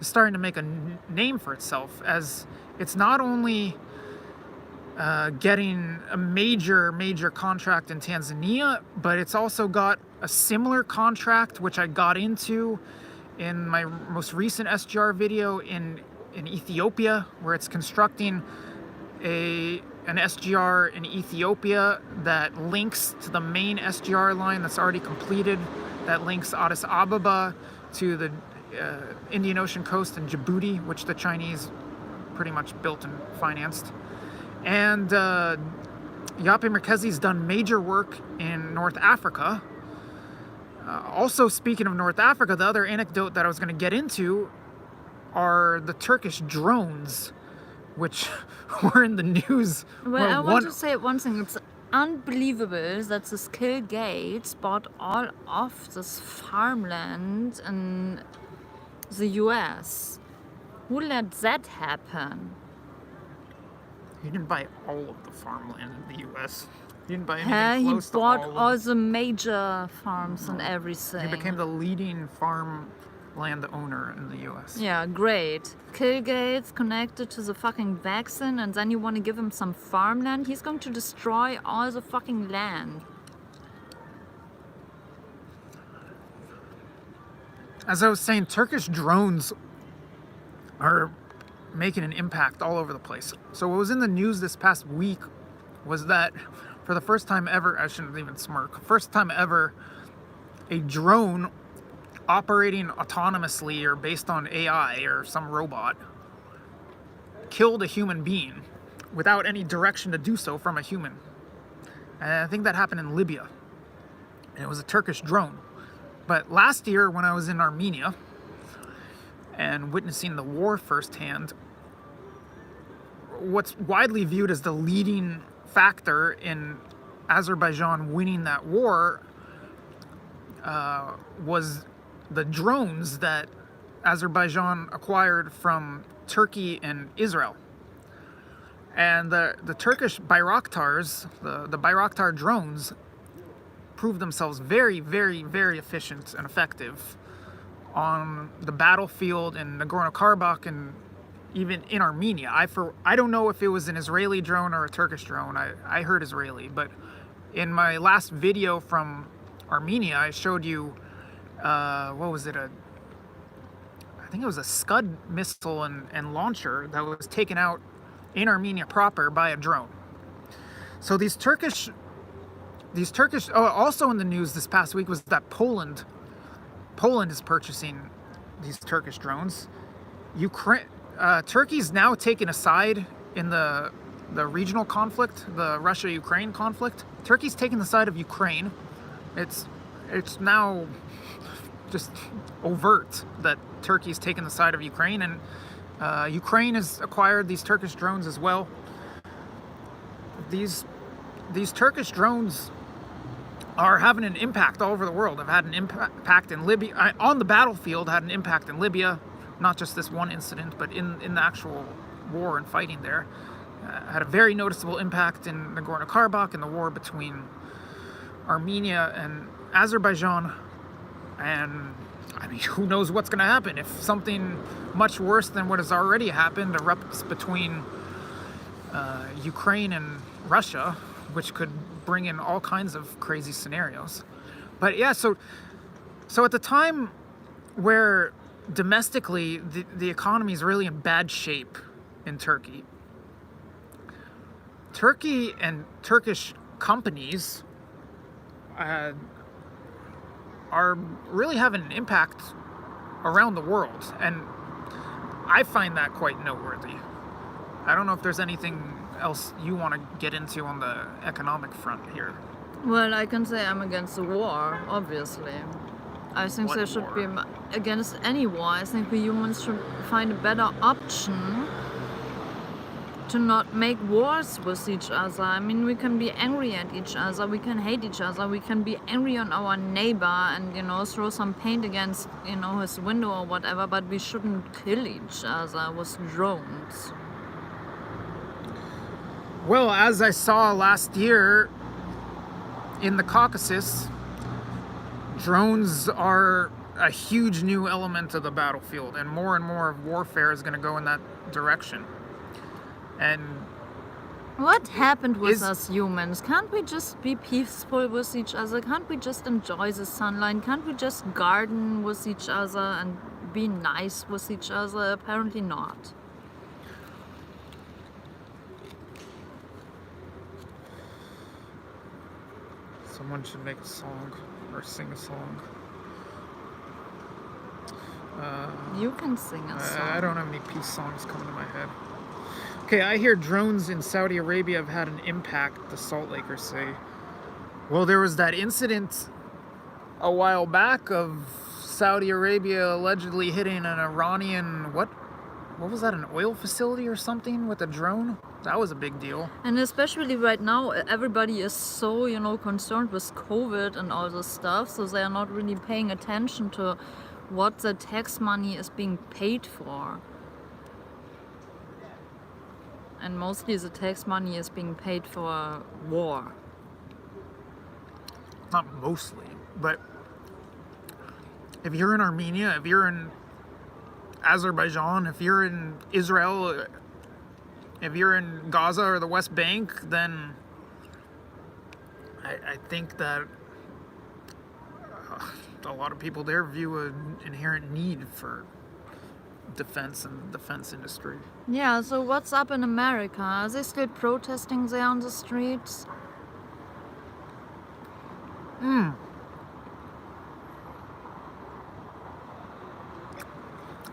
starting to make a name for itself, as it's not only getting a major contract in Tanzania, but it's also got a similar contract, which I got into in my most recent SGR video in Ethiopia, where it's constructing an SGR in Ethiopia that links to the main SGR line that's already completed, that links Addis Ababa to the Indian Ocean coast and Djibouti, which the Chinese pretty much built and financed. And Yape Merkezi's done major work in North Africa. Also, speaking of North Africa, the other anecdote that I was going to get into are the Turkish drones, which were in the news. Well, I want to say one thing. It's unbelievable that the Skill Gates bought all of this farmland in the US. Who let that happen? He didn't buy all of the farmland in the US. He didn't buy anything close He to bought all the major farms and everything. He became the leading farmland owner in the US. Yeah, great. Kill Gates connected to the fucking vaccine, and then you want to give him some farmland? He's going to destroy all the fucking land. As I was saying, Turkish drones are making an impact all over the place. So what was in the news this past week was that for the first time ever, I shouldn't even smirk, first time ever, a drone operating autonomously or based on AI or some robot killed a human being without any direction to do so from a human. And I think that happened in Libya. And it was a Turkish drone. But last year when I was in Armenia and witnessing the war firsthand, what's widely viewed as the leading factor in Azerbaijan winning that war was the drones that Azerbaijan acquired from Turkey and Israel. And the Turkish Bayraktars, the Bayraktar drones, proved themselves very efficient and effective on the battlefield in Nagorno-Karabakh and even in Armenia. I don't know if it was an Israeli drone or a Turkish drone. I heard Israeli, but in my last video from Armenia, I showed you, what was it, I think it was a Scud missile and launcher that was taken out in Armenia proper by a drone. So these Turkish, also in the news this past week was that Poland is purchasing these Turkish drones. Turkey's now taken a side in the regional conflict, the Russia-Ukraine conflict. Turkey's taken the side of Ukraine. It's now just overt that Turkey's taken the side of Ukraine, and Ukraine has acquired these Turkish drones as well. These Turkish drones are having an impact all over the world. Have had an impact in Libya, on the battlefield, had an impact in Libya, not just this one incident, but in the actual war and fighting there. Had a very noticeable impact in Nagorno-Karabakh in the war between Armenia and Azerbaijan. And I mean, who knows what's going to happen if something much worse than what has already happened erupts between Ukraine and Russia, which could bring in all kinds of crazy scenarios. But yeah, so at the time where domestically the economy is really in bad shape in Turkey, Turkey and Turkish companies are really having an impact around the world, and I find that quite noteworthy. I don't know if there's anything else you want to get into on the economic front here. Well, I can say I'm against the war, obviously. I think What there should war? be against any war. I think we humans should find a better option to not make wars with each other. I mean, we can be angry at each other, we can hate each other, we can be angry on our neighbor and, throw some paint against, his window or whatever, but we shouldn't kill each other with drones. Well, as I saw last year in the Caucasus, drones are a huge new element of the battlefield, and more of warfare is going to go in that direction. And What happened with Is- us humans? Can't we just be peaceful with each other? Can't we just enjoy the sunlight? Can't we just garden with each other and be nice with each other? Apparently not. Someone should make a song or sing a song. You can sing a song. I don't have any peace songs coming to my head. Okay, I hear drones in Saudi Arabia have had an impact, the Salt Lakers say. Well, there was that incident a while back of Saudi Arabia allegedly hitting an Iranian, what was that, an oil facility or something with a drone? That was a big deal. And especially right now, everybody is so, concerned with COVID and all this stuff, so they are not really paying attention to what the tax money is being paid for. And mostly the tax money is being paid for war. Not mostly, but if you're in Armenia, if you're in Azerbaijan, if you're in Israel, if you're in Gaza or the West Bank, then I think that a lot of people there view an inherent need for defense and the defense industry. Yeah, so what's up in America? Are they still protesting there on the streets?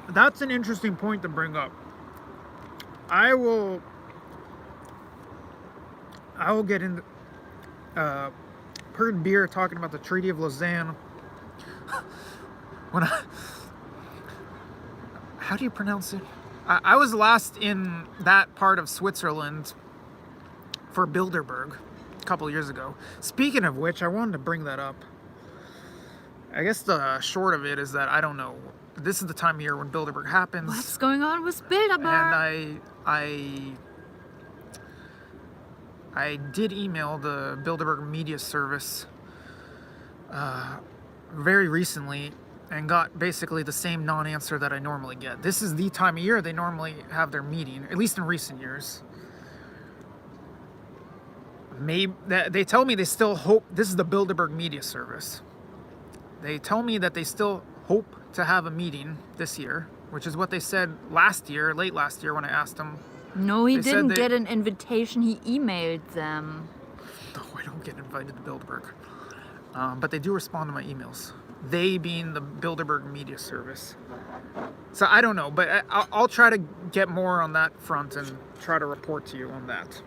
That's an interesting point to bring up. I will get into heard Beer talking about the Treaty of Lausanne. How do you pronounce it? I was last in that part of Switzerland for Bilderberg a couple of years ago. Speaking of which, I wanted to bring that up. I guess the short of it is that I don't know. This is the time of year when Bilderberg happens. What's going on with Bilderberg? And I did email the Bilderberg media service very recently and got basically the same non-answer that I normally get. This is the time of year they normally have their meeting, at least in recent years. Maybe they tell me they still hope. This is the Bilderberg media service. They tell me that they still hope to have a meeting this year, which is what they said last year, late last year when I asked them. No, he They said didn't they- get an invitation. He emailed them. No, I don't get invited to Bilderberg. But they do respond to my emails. They being the Bilderberg media service. So I don't know, but I'll try to get more on that front and try to report to you on that.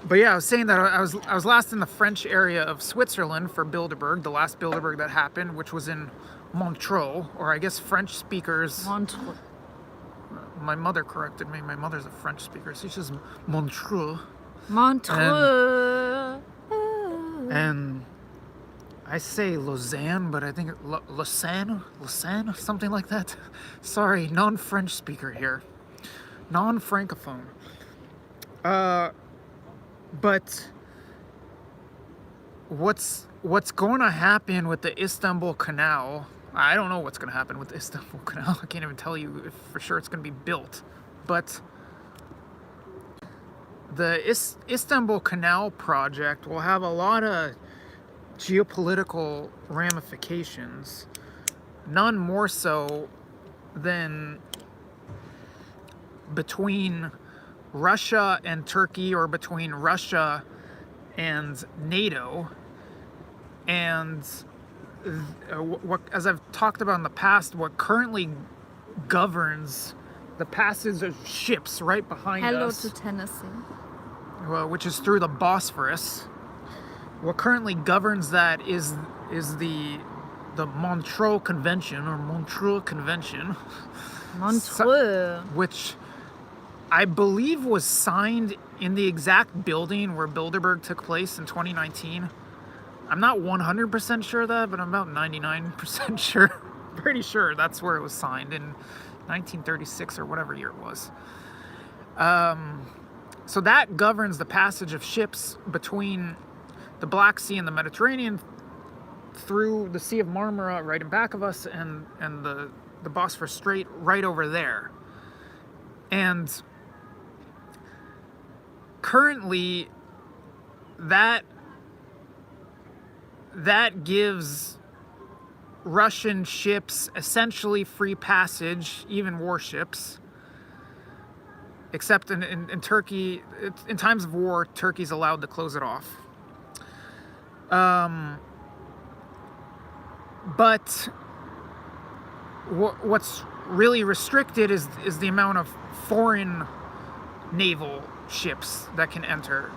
But yeah, I was saying that I was last in the French area of Switzerland for Bilderberg, the last Bilderberg that happened, which was in Montreux, or I guess French speakers. Montreux. My mother corrected me. My mother's a French speaker. She says Montreux. Montreux. And I say Lausanne, but I think Lausanne, something like that. Sorry, non-French speaker here, non-francophone. But what's going to happen with the Istanbul Canal? I don't know what's going to happen with the Istanbul Canal. I can't even tell you if for sure it's going to be built. But the Istanbul Canal project will have a lot of geopolitical ramifications, none more so than between Russia and Turkey, or between Russia and NATO. And what, as I've talked about in the past, what currently governs the passage of ships right behind Hello us, to Tennessee. well, which is through the Bosphorus. What currently governs that is the Montreux Convention, or Montreux Convention, Montreux. which I believe was signed in the exact building where Bilderberg took place in 2019. I'm not 100% sure of that, but I'm about 99% sure. Pretty sure that's where it was signed in 1936 or whatever year it was. So that governs the passage of ships between the Black Sea and the Mediterranean through the Sea of Marmara right in back of us, and the Bosphorus Strait right over there. And currently, that gives Russian ships essentially free passage, even warships. Except in Turkey, in times of war, Turkey's allowed to close it off. But what's really restricted is the amount of foreign naval ships that can enter.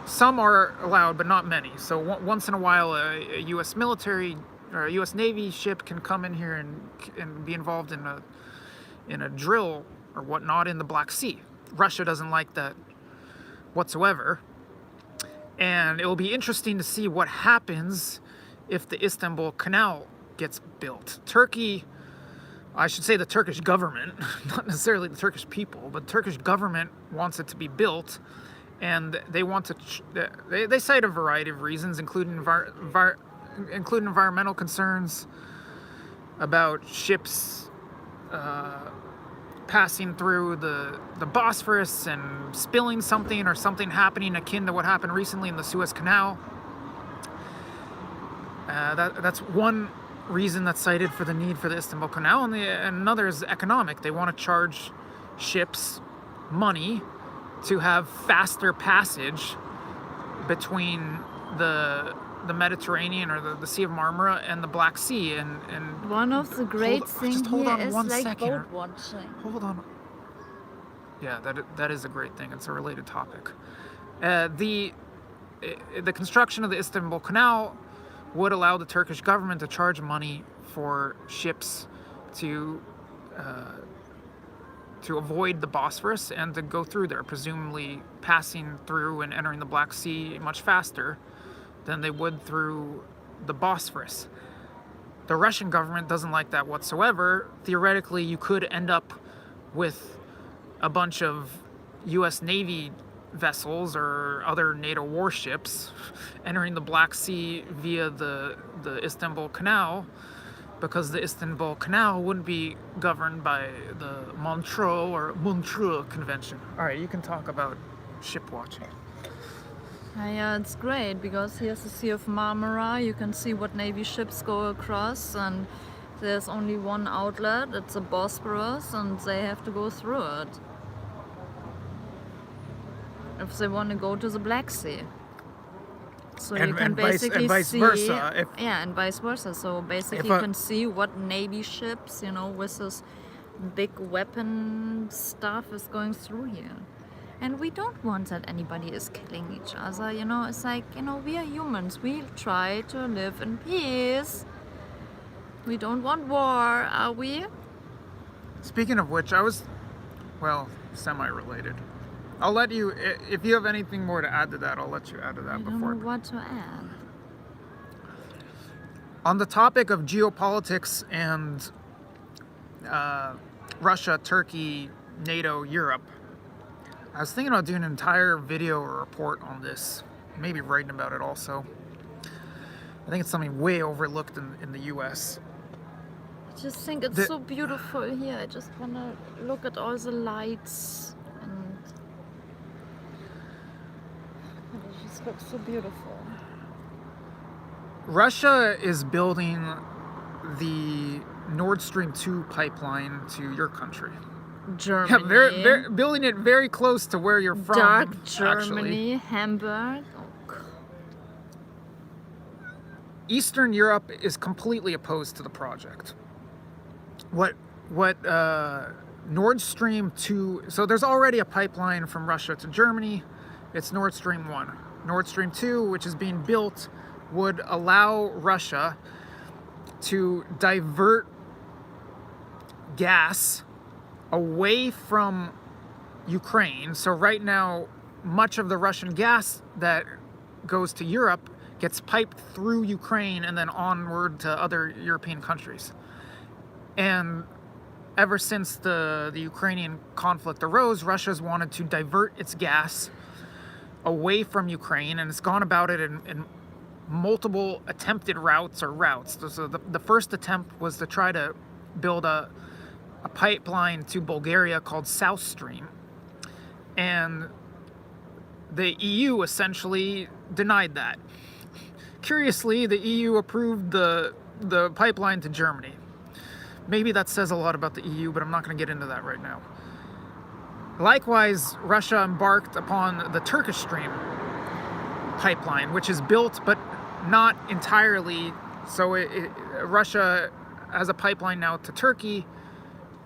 Some are allowed, but not many. So once in a while, a U.S. military or a U.S. Navy ship can come in here and be involved in a drill or whatnot in the Black Sea. Russia doesn't like that whatsoever. And it will be interesting to see what happens if the Istanbul Canal gets built. Turkey, I should say the Turkish government, not necessarily the Turkish people, but the Turkish government wants it to be built, and they want to. They cite a variety of reasons, including environmental concerns about ships passing through the Bosphorus and spilling something, or something happening akin to what happened recently in the Suez Canal. That's one reason that's cited for the need for the Istanbul Canal, and another is economic. They want to charge ships money to have faster passage between the Mediterranean or the Sea of Marmara and the Black Sea. And one of the great things here is like second. boat watching. Hold on. Yeah, that is a great thing. It's a related topic. The construction of the Istanbul Canal would allow the Turkish government to charge money for ships to avoid the Bosphorus and to go through there, presumably passing through and entering the Black Sea much faster than they would through the Bosphorus. The Russian government doesn't like that whatsoever. Theoretically, you could end up with a bunch of U.S. Navy vessels or other NATO warships entering the Black Sea via the Istanbul Canal, because the Istanbul Canal wouldn't be governed by the Montreux Convention. All right, you can talk about ship watching. Yeah, it's great because here's the Sea of Marmara. You can see what Navy ships go across, and there's only one outlet. It's the Bosporus, and they have to go through it if they want to go to the Black Sea. So you can basically vice see, versa. and vice versa. So basically, you can see what Navy ships, with this big weapon stuff, is going through here. And we don't want that anybody is killing each other. It's like, we are humans. We try to live in peace. We don't want war, are we? Speaking of which, semi-related. I'll let you, if you have anything more to add to that, I'll let you add to that before. I don't know what to add. On the topic of geopolitics and Russia, Turkey, NATO, Europe, I was thinking about doing an entire video or report on this, maybe writing about it also. I think it's something way overlooked in the US. I just think it's so beautiful here. I just want to look at all the lights, and it just looks so beautiful. Russia is building the Nord Stream 2 pipeline to your country. Germany. Yeah, building it very close to where you're from. Dark Germany, actually. Hamburg. Oh, God. Eastern Europe is completely opposed to the project. What Nord Stream 2, so there's already a pipeline from Russia to Germany. It's Nord Stream 1. Nord Stream 2, which is being built, would allow Russia to divert gas away from Ukraine. So right now, much of the Russian gas that goes to Europe gets piped through Ukraine and then onward to other European countries. And ever since the Ukrainian conflict arose, Russia's wanted to divert its gas away from Ukraine, and it's gone about it in multiple attempted routes. So the first attempt was to try to build a pipeline to Bulgaria called South Stream. And the EU essentially denied that. Curiously, the EU approved the pipeline to Germany. Maybe that says a lot about the EU, but I'm not going to get into that right now. Likewise, Russia embarked upon the Turkish Stream pipeline, which is built but not entirely. So Russia has a pipeline now to Turkey,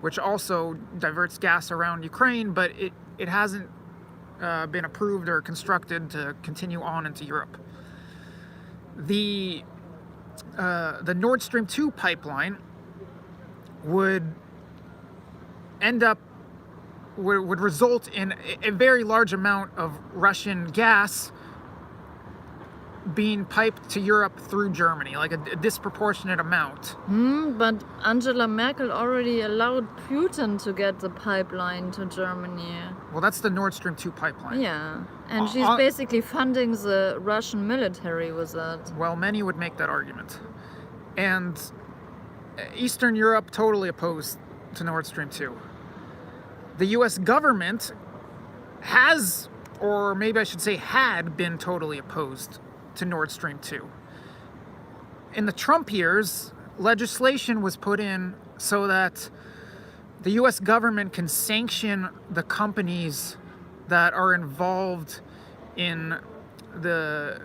which also diverts gas around Ukraine, but it hasn't been approved or constructed to continue on into Europe. The Nord Stream 2 pipeline would result in a very large amount of Russian gas being piped to Europe through Germany, like a disproportionate amount. But Angela Merkel already allowed Putin to get the pipeline to Germany. Well, that's the Nord Stream 2 pipeline. Yeah, and she's basically funding the Russian military with that. Well, many would make that argument. And Eastern Europe totally opposed to Nord Stream 2. The US government has, or maybe I should say had, been totally opposed to Nord Stream 2. In the Trump years, legislation was put in so that the US government can sanction the companies that are involved in the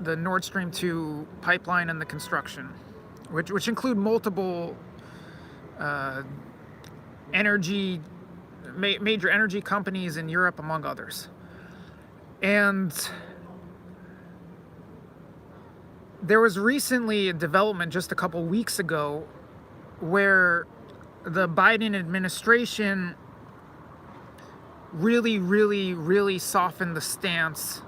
Nord Stream 2 pipeline and the construction, which include multiple major energy companies in Europe, among others. And there was recently a development just a couple weeks ago where the Biden administration really softened the stance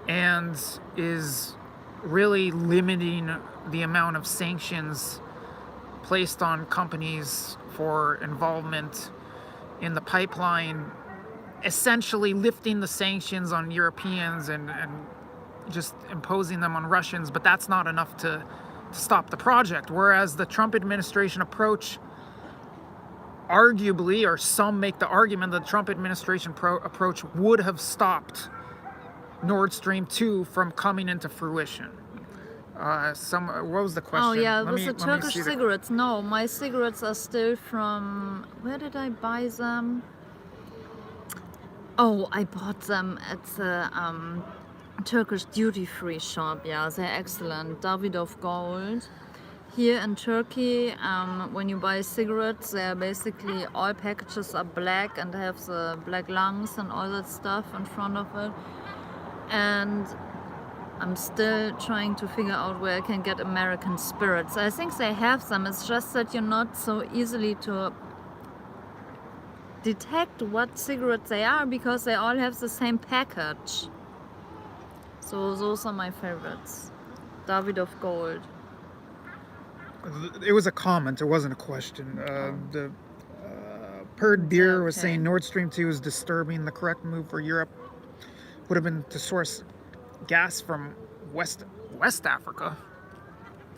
and is really limiting the amount of sanctions placed on companies for involvement in the pipeline, essentially lifting the sanctions on Europeans and just imposing them on Russians, but that's not enough to stop the project. Whereas the Trump administration approach, arguably, or some make the argument that the Trump administration approach would have stopped Nord Stream 2 from coming into fruition. What was the question? Oh yeah, it was the Turkish cigarettes. No, my cigarettes are still from, where did I buy them? Oh, I bought them at the Turkish duty-free shop. Yeah, they're excellent. Davidoff Gold. Here in Turkey, when you buy cigarettes, they're basically, all packages are black and have the black lungs and all that stuff in front of it. And I'm still trying to figure out where I can get American spirits. I think they have them. It's just that you're not so easily to detect what cigarettes they are because they all have the same package. So those are my favorites. Davidoff Gold. It was a comment. It wasn't a question. The Perd Beer was saying Nord Stream 2 is disturbing. The correct move for Europe would have been to source gas from West Africa.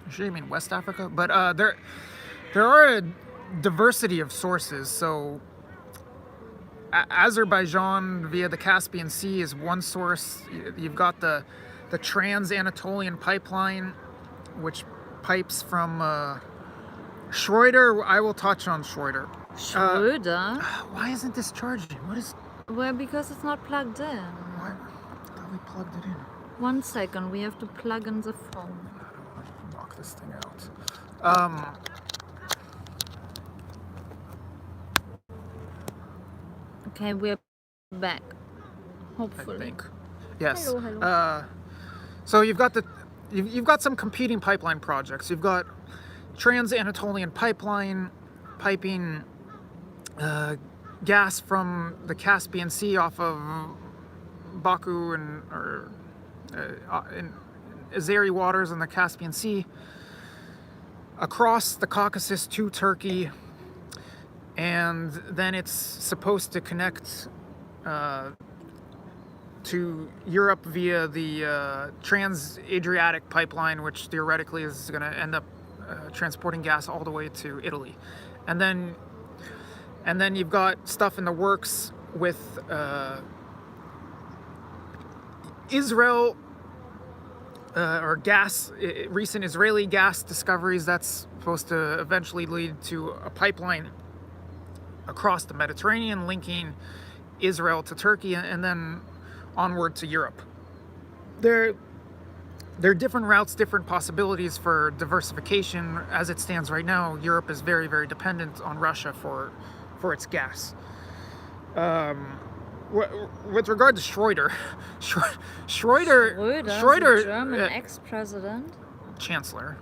Should I mean West Africa? But there are a diversity of sources. So Azerbaijan via the Caspian Sea is one source. You've got the Trans-Anatolian pipeline, which pipes from Schroeder. I will touch on Schroeder. Schroeder? Why isn't this charging? What is? Well, because it's not plugged in. What? I thought we plugged it in. 1 second, we have to plug in the phone. I don't want to knock this thing out. Okay, we're back. Hopefully. I think. Yes. Hello. So you've got some competing pipeline projects. You've got Trans-Anatolian pipeline piping gas from the Caspian Sea off of Baku in Azeri waters in the Caspian Sea across the Caucasus to Turkey, and then it's supposed to connect to Europe via the Trans-Adriatic pipeline, which theoretically is going to end up transporting gas all the way to Italy. And then you've got stuff in the works with Israel or recent Israeli gas discoveries, that's supposed to eventually lead to a pipeline across the Mediterranean linking Israel to Turkey and then onward to Europe. There are different routes, different possibilities for diversification. As it stands right now, Europe is very, very dependent on Russia for its gas. With regard to Schroeder, Schröder, the German ex-president, chancellor,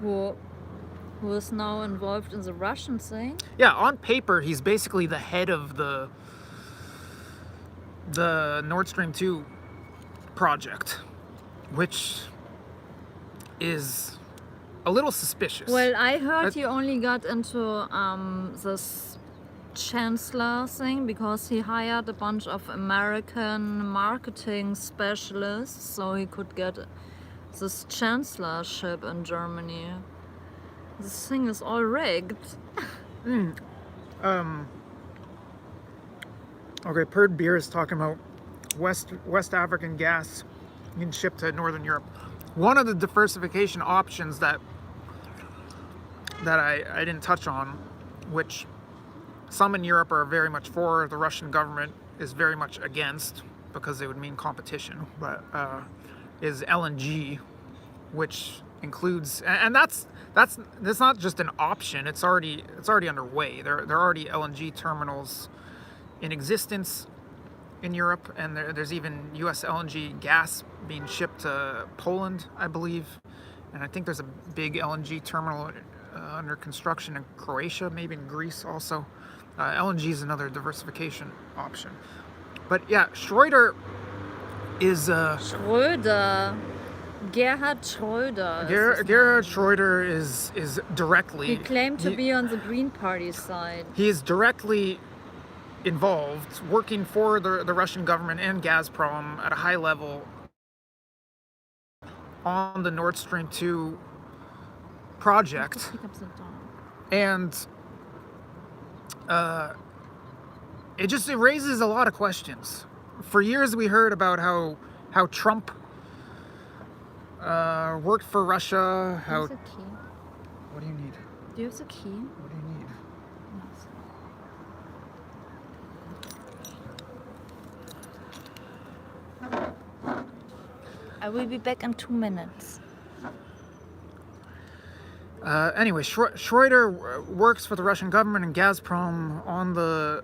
who is now involved in the Russian thing. Yeah, on paper, he's basically the head of the Nord Stream 2 project, which is a little suspicious. Well, I heard he only got into this chancellor thing because he hired a bunch of American marketing specialists so he could get this chancellorship in Germany. This thing is all rigged. Okay, Perd Beer is talking about West African gas being shipped to Northern Europe. One of the diversification options that I didn't touch on, which some in Europe are very much for, the Russian government is very much against because it would mean competition, but is LNG, which includes, and that's not just an option, it's already underway. There are already LNG terminals in existence in Europe, and there's even US LNG gas being shipped to Poland, I believe, and I think there's a big LNG terminal under construction in Croatia, maybe in Greece also. LNG is another diversification option. But yeah, Schroeder is... Schröder. Gerhard Schröder. Gerhard Schröder is directly... He claimed to be on the Green Party side. He is directly involved, working for the Russian government and Gazprom at a high level on the Nord Stream 2 project. And it raises a lot of questions. For years we heard about how Trump worked for Russia. Here's a key. What do you need? Do you have the key? What do you need? I will be back in 2 minutes. Anyway, Schroeder works for the Russian government and Gazprom on the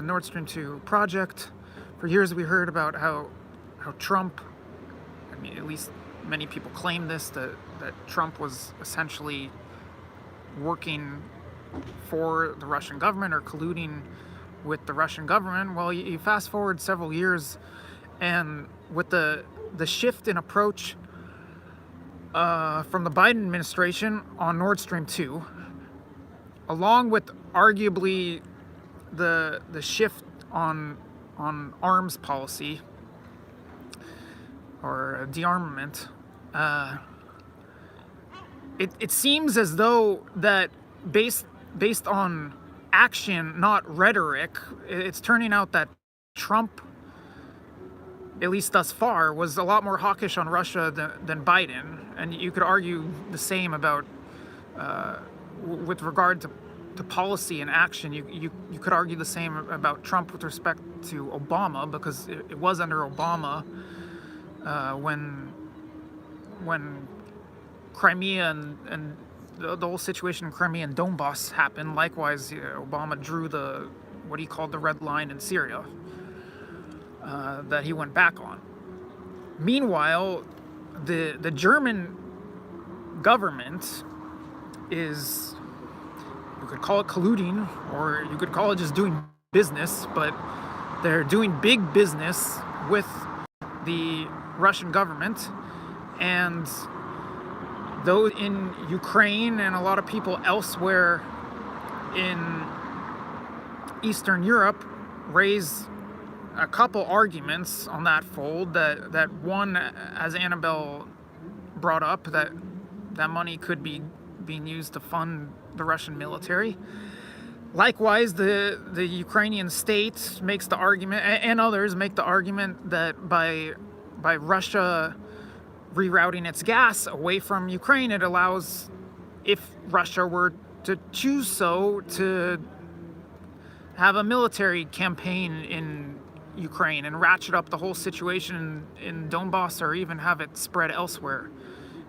Nord Stream 2 project. For years we heard about how Trump, I mean, at least many people claim this, that Trump was essentially working for the Russian government or colluding with the Russian government. Well, you fast forward several years, and with the shift in approach from the Biden administration on Nord Stream 2, along with arguably the shift on arms policy or dearmament, it seems as though that based on action, not rhetoric, it's turning out that Trump, at least thus far, was a lot more hawkish on Russia than Biden. And you could argue the same about, with regard to policy and action, you could argue the same about Trump with respect to Obama, because it was under Obama when Crimea and the whole situation in Crimea and Donbass happened. Likewise, Obama drew what he called the red line in Syria that he went back on. Meanwhile, the German government is, you could call it colluding, or you could call it just doing business, but they're doing big business with the Russian government, and those in Ukraine and a lot of people elsewhere in Eastern Europe raise a couple arguments on that fold. That one, as Annabelle brought up, that money could be being used to fund the Russian military. Likewise, the Ukrainian state makes the argument, and others make the argument, that by Russia rerouting its gas away from Ukraine, it allows, if Russia were to choose so, to have a military campaign in Ukraine and ratchet up the whole situation in Donbass, or even have it spread elsewhere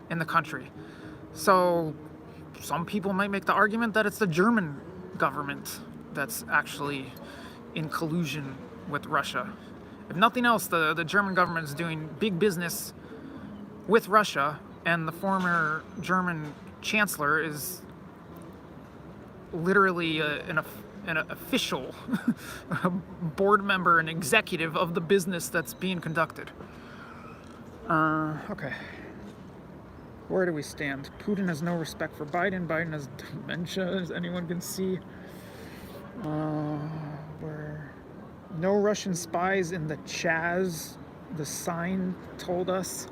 in the country. So some people might make the argument that it's the German government that's actually in collusion with Russia. If nothing else, the German government is doing big business with Russia, and the former German chancellor is literally an official, a board member and executive of the business that's being conducted. Okay. Where do we stand? Putin has no respect for Biden. Biden has dementia, as anyone can see. Where no Russian spies in the Chaz, the sign told us.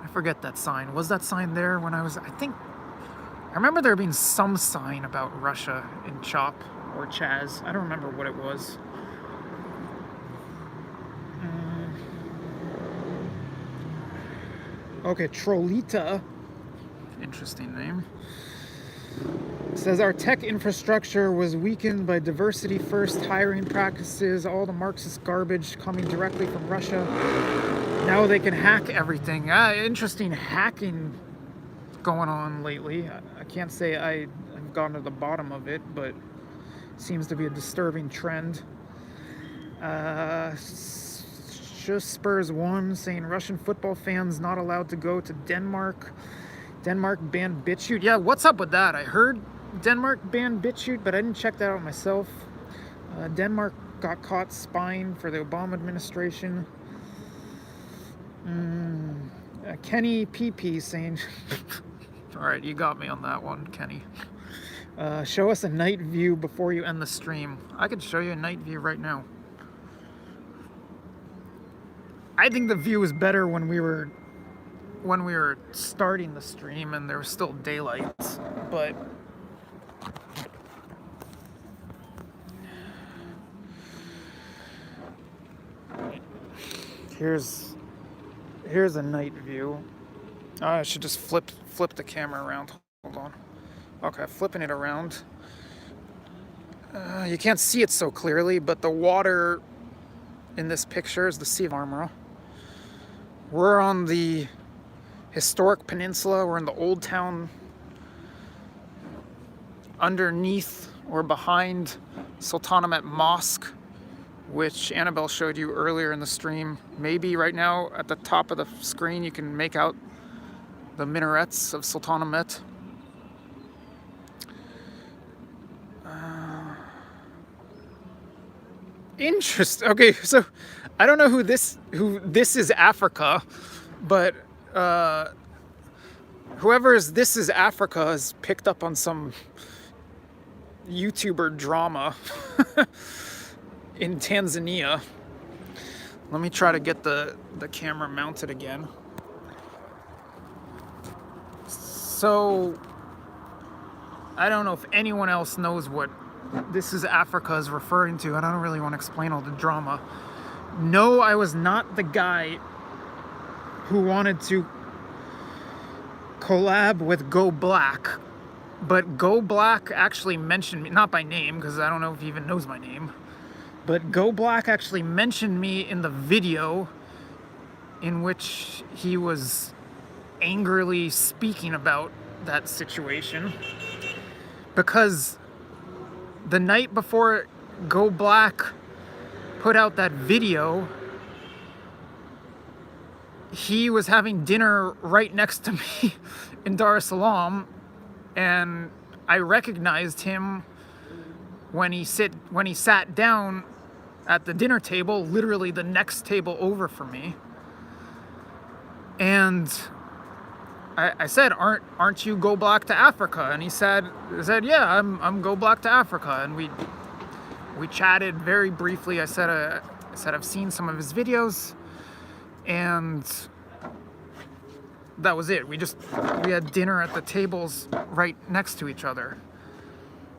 I forget that sign. Was that sign there when I was... I remember there being some sign about Russia in Chop or Chaz. I don't remember what it was. Okay, Trolita, interesting name, says our tech infrastructure was weakened by diversity first hiring practices, all the Marxist garbage coming directly from Russia. Now they can hack everything. Interesting hacking going on lately. I can't say I've gotten to the bottom of it, but it seems to be a disturbing trend. Just Spurs 1 saying Russian football fans not allowed to go to Denmark. Denmark banned BitChute. Yeah, what's up with that? I heard Denmark banned BitChute, but I didn't check that out myself. Denmark got caught spying for the Obama administration. Kenny PP saying... Alright, you got me on that one, Kenny. Show us a night view before you end the stream. I could show you a night view right now. I think the view was better when we were starting the stream and there was still daylight, but here's a night view. I should just flip the camera around. Hold on. Okay, flipping it around. You can't see it so clearly, but the water in this picture is the Sea of Marmara. We're on the historic peninsula. We're in the old town. Underneath or behind Sultanahmet Mosque, which Annabelle showed you earlier in the stream. Maybe right now at the top of the screen you can make out the minarets of Sultanahmet. Interesting. Okay, so I don't know who this is Africa, but whoever is This Is Africa has picked up on some YouTuber drama in Tanzania. Let me try to get the camera mounted again. So I don't know if anyone else knows what This Is Africa is referring to. I don't really want to explain all the drama. No, I was not the guy who wanted to collab with Go Black, but Go Black actually mentioned me, not by name, because I don't know if he even knows my name, but Go Black actually mentioned me in the video in which he was angrily speaking about that situation, because the night before Go Black put out that video, he was having dinner right next to me in Dar es Salaam, and I recognized him when he sat down at the dinner table, literally the next table over from me. And I said, aren't you Go Black to Africa? And he said, yeah, I'm Go Black to Africa. And we chatted very briefly. I said I've seen some of his videos, and that was it. We had dinner at the tables right next to each other.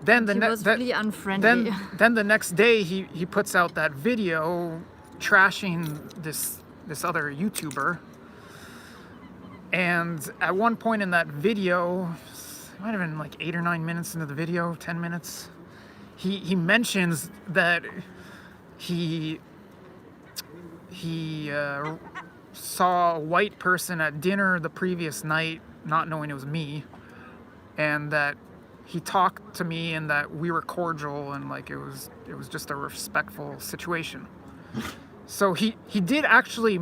then He was really unfriendly. then the next day he puts out that video trashing this other YouTuber. And at one point in that video, it might have been like 8 or 9 minutes into the video, 10 minutes, he mentions that he saw a white person at dinner the previous night, not knowing it was me, and that he talked to me and that we were cordial and like it was just a respectful situation. So he did actually.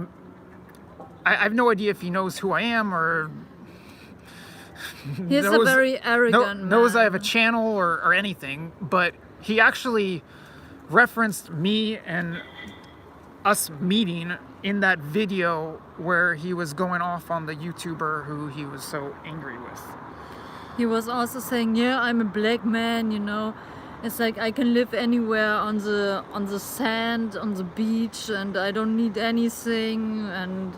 I have no idea if he knows who I am or He's a very arrogant man. knows I have a channel or anything, but he actually referenced me and us meeting in that video where he was going off on the YouTuber who he was so angry with. He was also saying, yeah, I'm a black man, you know. It's like I can live anywhere on the sand, on the beach, and I don't need anything. And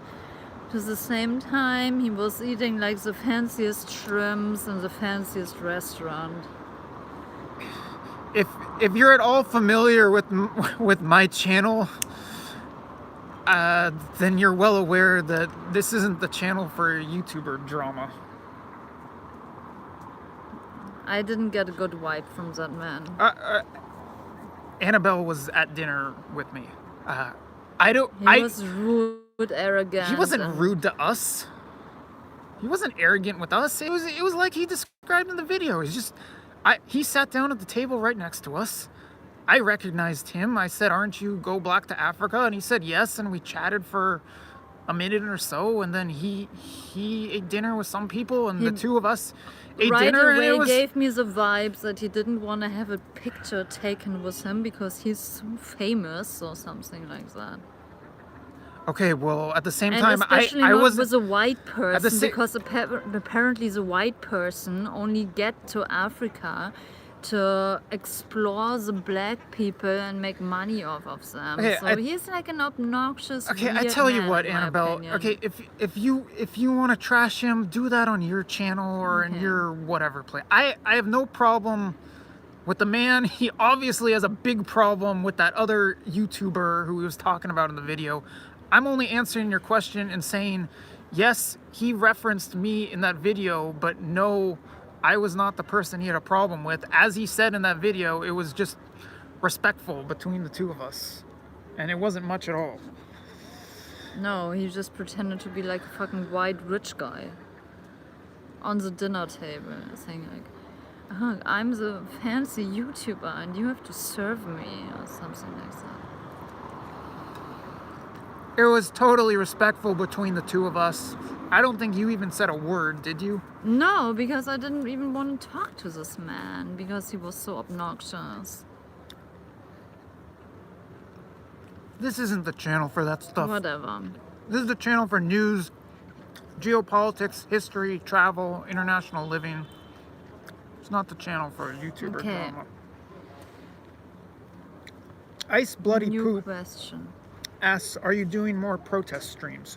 at the same time, he was eating like the fanciest shrimps in the fanciest restaurant. If you're at all familiar with my channel, then you're well aware that this isn't the channel for YouTuber drama. I didn't get a good vibe from that man. Annabelle was at dinner with me. He was rude, arrogant. He wasn't rude to us. He wasn't arrogant with us. It was like he described in the video. It's just, he sat down at the table right next to us. I recognized him. I said, "Aren't you Go Black to Africa?" And he said yes. And we chatted for a minute or so. And then he ate dinner with some people, and the two of us ate dinner. Right away, and it was, gave me the vibes that he didn't want to have a picture taken with him because he's so famous or something like that. Okay, well, at the same And time, especially I not was with a white person sa- because apparently the white person only get to Africa to explore the black people and make money off of them. Okay, So he's like an obnoxious. Okay, I weird tell you man, what, in my Annabelle. opinion. Okay, if you want to trash him, do that on your channel or in your whatever place. I have no problem with the man. He obviously has a big problem with that other YouTuber who he was talking about in the video. I'm only answering your question and saying, yes, he referenced me in that video, but no, I was not the person he had a problem with. As he said in that video, it was just respectful between the two of us. And it wasn't much at all. No, he just pretended to be like a fucking white rich guy on the dinner table, saying like, "Oh, I'm the fancy YouTuber and you have to serve me," or something like that. It was totally respectful between the two of us. I don't think you even said a word, did you? No, because I didn't even want to talk to this man because he was so obnoxious. This isn't the channel for that stuff. Whatever. This is the channel for news, geopolitics, history, travel, international living. It's not the channel for YouTuber drama. Ice Bloody New Poop question. asks, are you doing more protest streams?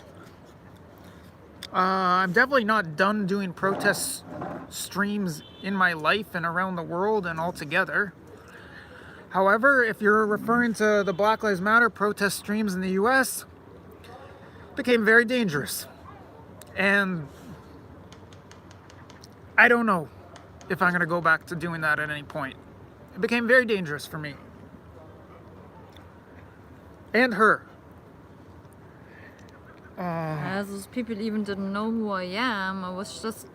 I'm definitely not done doing protest streams in my life and around the world and altogether. However, if you're referring to the Black Lives Matter protest streams in the US, it became very dangerous. And I don't know if I'm going to go back to doing that at any point. It became very dangerous for me. And her. Those people even didn't know who I am. I was just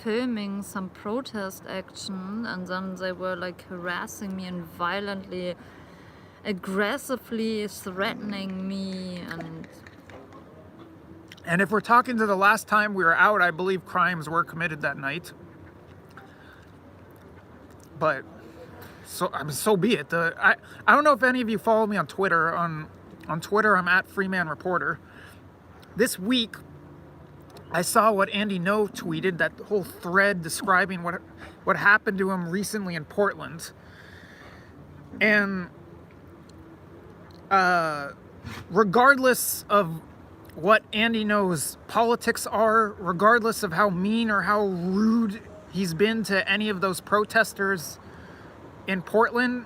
filming some protest action and then they were like harassing me and violently, aggressively threatening me. And if we're talking to the last time we were out, I believe crimes were committed that night. But so be it. I don't know if any of you follow me on Twitter. On Twitter, I'm at Freeman Reporter. This week, I saw what Andy No tweeted, that whole thread describing what happened to him recently in Portland. And regardless of what Andy No's politics are, regardless of how mean or how rude he's been to any of those protesters in Portland,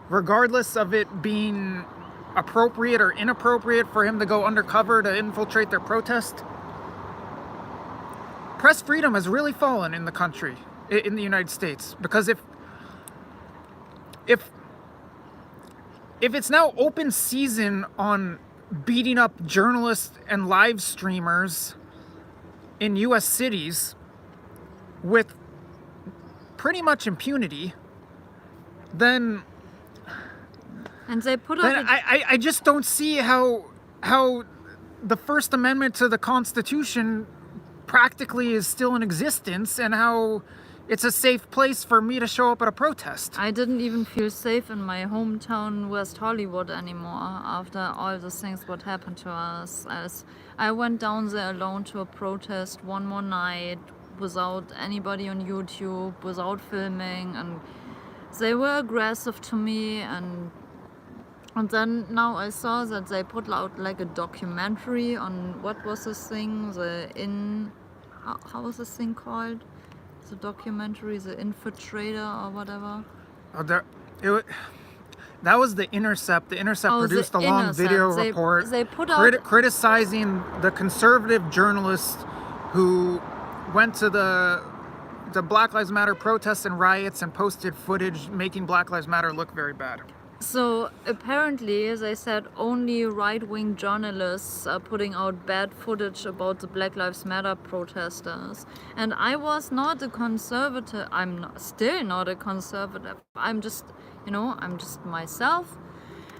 regardless of it being appropriate or inappropriate for him to go undercover to infiltrate their protest, press freedom has really fallen in the country, in the United States. Because if it's now open season on beating up journalists and live streamers in U.S. cities with pretty much impunity, then And they put then I just don't see how the First Amendment to the Constitution practically is still in existence, and how it's a safe place for me to show up at a protest. I didn't even feel safe in my hometown West Hollywood anymore after all the things what happened to us. As I went down there alone to a protest one more night without anybody on YouTube, without filming, and they were aggressive to me. And then now I saw that they put out like a documentary on what was this thing, how was this thing called? The documentary, The Infiltrator or whatever. That was The Intercept. The Intercept produced a long video report they put out criticizing the conservative journalists who went to the Black Lives Matter protests and riots and posted footage making Black Lives Matter look very bad. So apparently they said only right-wing journalists are putting out bad footage about the Black Lives Matter protesters. And I was not a conservative. Still not a conservative. I'm just myself.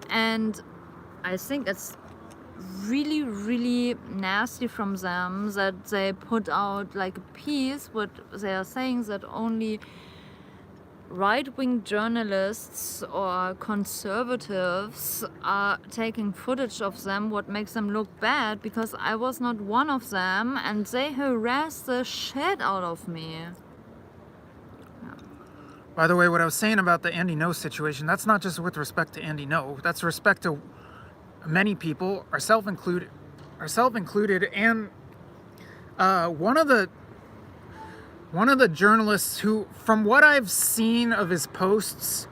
And I think it's really, really nasty from them that they put out like a piece what they are saying that only right-wing journalists or conservatives are taking footage of them what makes them look bad, because I was not one of them and they harassed the shit out of me. By the way, what I was saying about the Andy Ngo situation, that's not just with respect to Andy Ngo. That's respect to many people, ourselves included, and one of the journalists who, from what I've seen of his posts,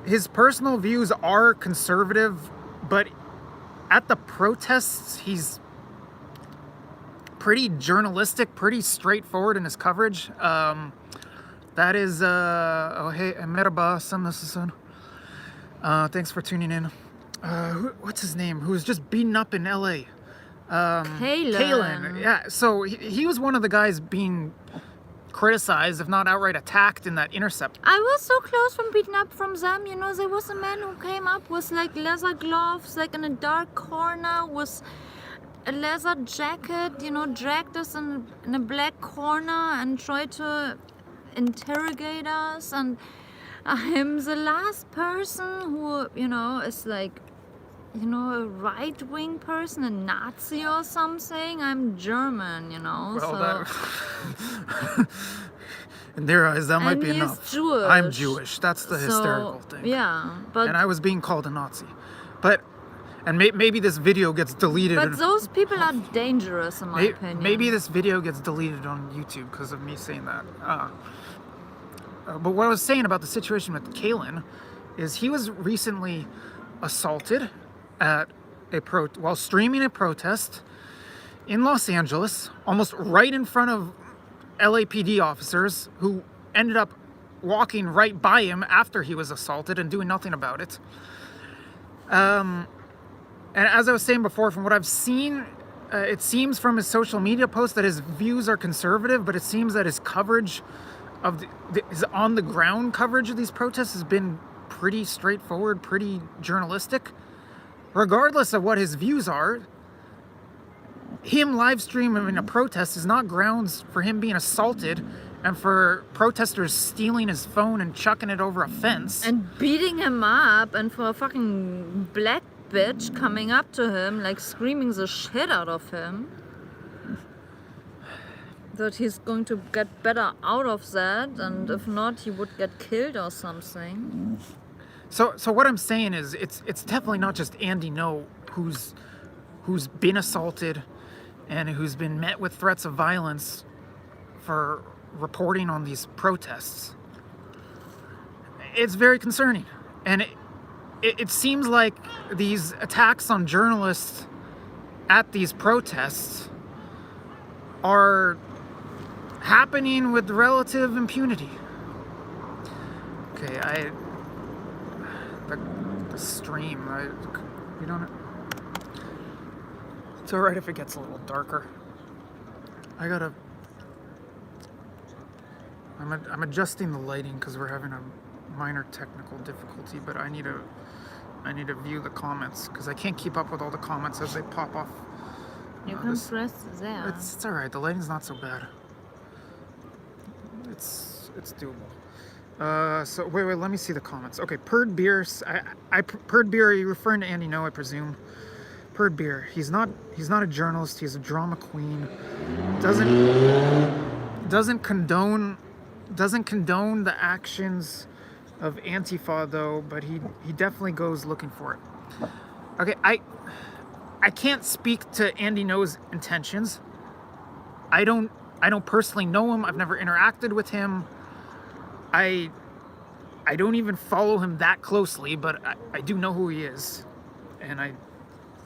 his personal views are conservative, but at the protests, he's pretty journalistic, pretty straightforward in his coverage. That is, hey, merhaba, nasılsın? Thanks for tuning in. What's his name? Who was just beaten up in LA? Kalen. Yeah, so he was one of the guys being criticized, if not outright attacked, in that Intercept. I was so close from beaten up from them. You know, there was a man who came up with like leather gloves, like in a dark corner with a leather jacket, you know, dragged us in a black corner and tried to interrogate us. And I'm the last person who, you know, is like, you know, a right-wing person, a Nazi or something. I'm German, you know. Well, so. In their eyes, that might be enough. Jewish. I'm Jewish. That's the hysterical thing. Yeah, but and I was being called a Nazi, and maybe this video gets deleted. But those people are dangerous, in my opinion. Maybe this video gets deleted on YouTube because of me saying that. But what I was saying about the situation with Kalen is he was recently assaulted while streaming a protest in Los Angeles, almost right in front of LAPD officers who ended up walking right by him after he was assaulted and doing nothing about it. And as I was saying before, from what I've seen, it seems from his social media posts that his views are conservative, but it seems that his coverage of his on-the-ground coverage of these protests has been pretty straightforward, pretty journalistic. Regardless of what his views are, him live streaming a protest is not grounds for him being assaulted and for protesters stealing his phone and chucking it over a fence. And beating him up, and for a fucking black bitch coming up to him, like screaming the shit out of him. That he's going to get better out of that, and if not, he would get killed or something. So what I'm saying is, it's definitely not just Andy Ngo who's been assaulted and who's been met with threats of violence for reporting on these protests. it's very concerning. And it seems like these attacks on journalists at these protests are happening with relative impunity. Okay, the stream, you don't. It's all right if it gets a little darker. I'm adjusting the lighting because we're having a minor technical difficulty, but I need to view the comments because I can't keep up with all the comments as they pop off. You can press there. It's all right. The lighting's not so bad. It's doable. So wait, let me see the comments. Okay, Purd Beer. Purd Beer. Are you referring to Andy No? I presume. Purd Beer. He's not a journalist. He's a drama queen. Doesn't condone the actions of Antifa though, but he definitely goes looking for it. Okay, I can't speak to Andy No's intentions. I don't personally know him. I've never interacted with him. I don't even follow him that closely, but I do know who he is, and I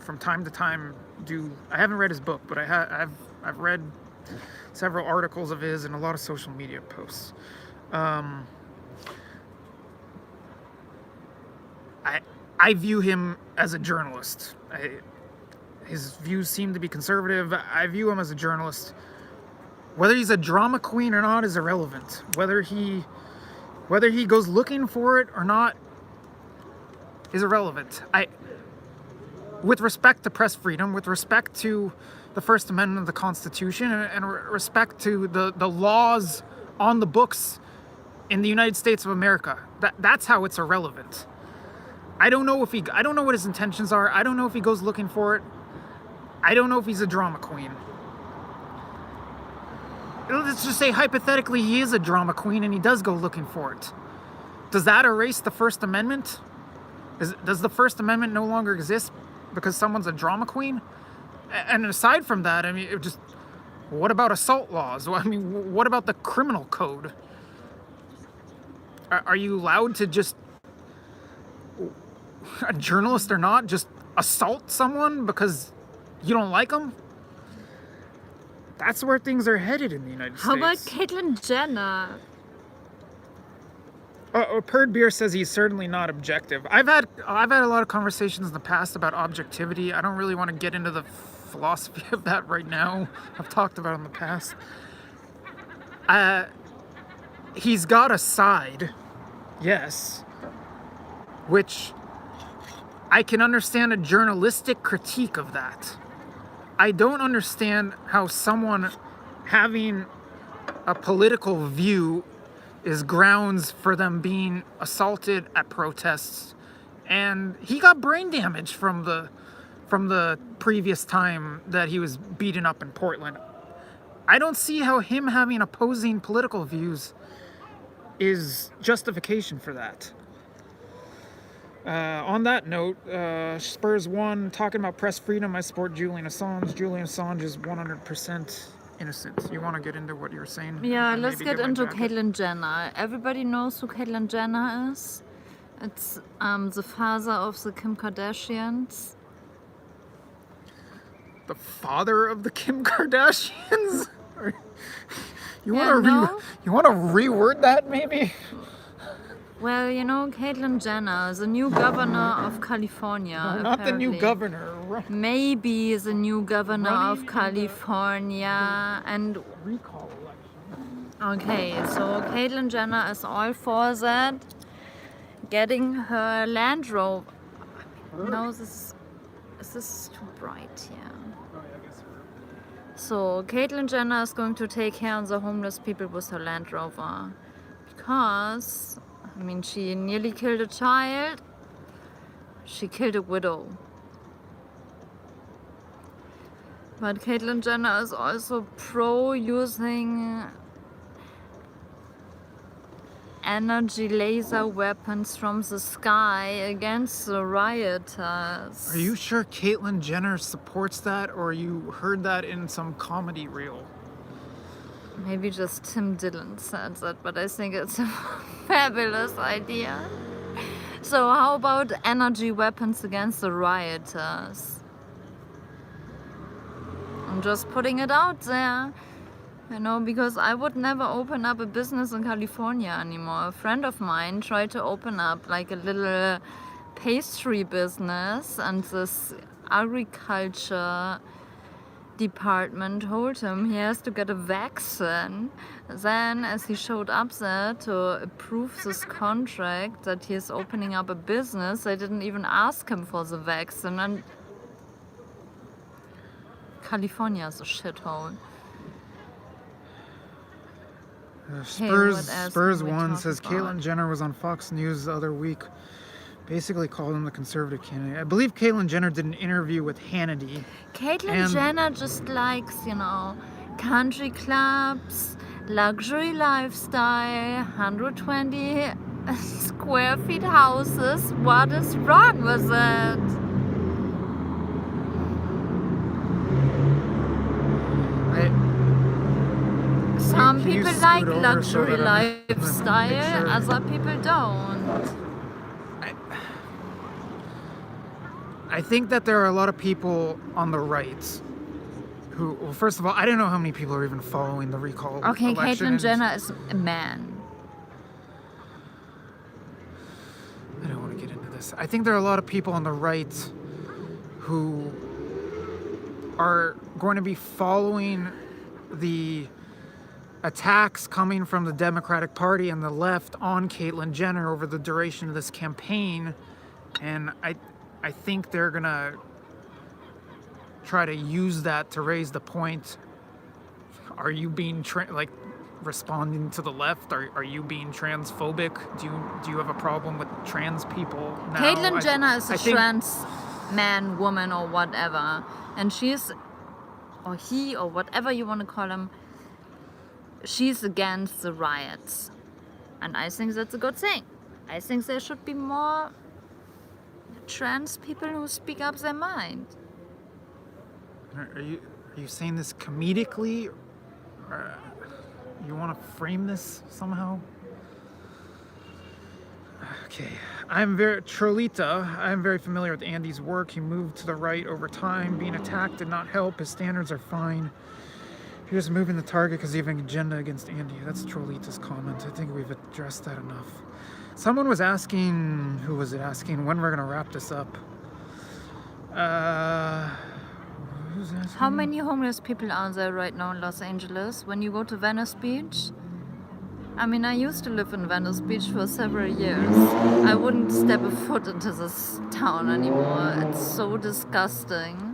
from time to time I haven't read his book, but I've read several articles of his and a lot of social media posts. I view him as a journalist. His views seem to be conservative. I view him as a journalist. Whether he's a drama queen or not is irrelevant. Whether he goes looking for it or not is irrelevant. With respect to press freedom, with respect to the First Amendment of the Constitution, and respect to the laws on the books in the United States of America, that's how it's irrelevant. I don't know what his intentions are. I don't know if he goes looking for it. I don't know if he's a drama queen. Let's just say hypothetically he is a drama queen and he does go looking for it. Does that erase the First Amendment? Does the First Amendment no longer exist because someone's a drama queen? And aside from that, I mean, what about assault laws? I mean, what about the criminal code? Are you allowed to just, a journalist or not, just assault someone because you don't like them? That's where things are headed in the United States. How about Caitlyn Jenner? Purd Beer says he's certainly not objective. I've had a lot of conversations in the past about objectivity. I don't really want to get into the philosophy of that right now. I've talked about it in the past. He's got a side, yes, which I can understand a journalistic critique of that. I don't understand how someone having a political view is grounds for them being assaulted at protests. And he got brain damage from the previous time that he was beaten up in Portland. I don't see how him having opposing political views is justification for that. On that note, Spurs 1, talking about press freedom, I support Julian Assange. Julian Assange is 100% innocent. You want to get into what you're saying? Yeah, let's get into Caitlyn Jenner. Everybody knows who Caitlyn Jenner is. It's the father of the Kim Kardashians. The father of the Kim Kardashians? You want to reword that maybe? Well, you know, Caitlyn Jenner, the new governor of California. No, not the new governor. Maybe the new governor of California. And recall election. okay, so Caitlyn Jenner is all for that. Getting her Land Rover. No, this is too bright here. So Caitlyn Jenner is going to take care of the homeless people with her Land Rover. Because, I mean, she nearly killed a child. She killed a widow. But Caitlyn Jenner is also pro using energy laser weapons from the sky against the rioters. Are you sure Caitlyn Jenner supports that, or you heard that in some comedy reel? Maybe just Tim Dillon said that, but I think it's a fabulous idea. So how about energy weapons against the rioters? I'm just putting it out there, because I would never open up a business in California anymore. A friend of mine tried to open up like a little pastry business, and this agriculture department told him he has to get a vaccine. Then, as he showed up there to approve this contract that he is opening up a business, they didn't even ask him for the vaccine. And California is a shithole. Spurs One says Caitlyn Jenner was on Fox News the other week, basically called him the conservative candidate. I believe Caitlyn Jenner did an interview with Hannity. Caitlyn Jenner just likes, country clubs, luxury lifestyle, 120 square feet houses. What is wrong with it? Some people like luxury lifestyle, other people don't. I think that there are a lot of people on the right who, well, first of all, I don't know how many people are even following the recall election. Caitlyn Jenner is a man. I don't want to get into this. I think there are a lot of people on the right who are going to be following the attacks coming from the Democratic Party and the left on Caitlyn Jenner over the duration of this campaign, and I think they're gonna try to use that to raise the point. Are you being responding to the left? Are you being transphobic? Do you have a problem with trans people now? Caitlyn Jenner is a trans man, woman, or whatever, and she's, or he, or whatever you want to call him, she's against the riots, and I think that's a good thing. I think there should be more trans people who speak up their mind. Are you saying this comedically, or you want to frame this somehow? Okay, Trolita. I'm very familiar with Andy's work. He moved to the right over time. Being attacked did not help. His standards are fine. You're just moving the target because you have an agenda against Andy. That's Trolita's comment. I think we've addressed that enough. Someone was asking, who was it asking, when we're going to wrap this up? Who's asking? How many homeless people are there right now in Los Angeles? When you go to Venice Beach? I mean, I used to live in Venice Beach for several years. I wouldn't step a foot into this town anymore. It's so disgusting.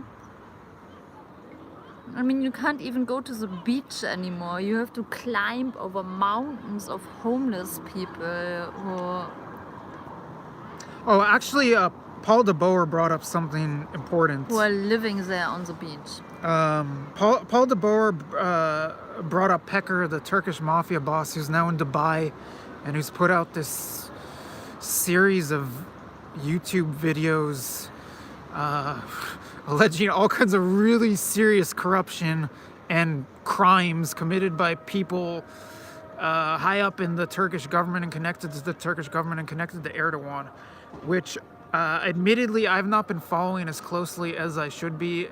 I mean, you can't even go to the beach anymore. You have to climb over mountains of homeless people who... Oh, actually, Paul DeBoer brought up something important. Who are living there on the beach. Paul DeBoer brought up Peker, the Turkish mafia boss, who's now in Dubai, and who's put out this series of YouTube videos alleging all kinds of really serious corruption and crimes committed by people high up in the Turkish government and connected to the Turkish government and connected to Erdogan, which admittedly I've not been following as closely as I should be.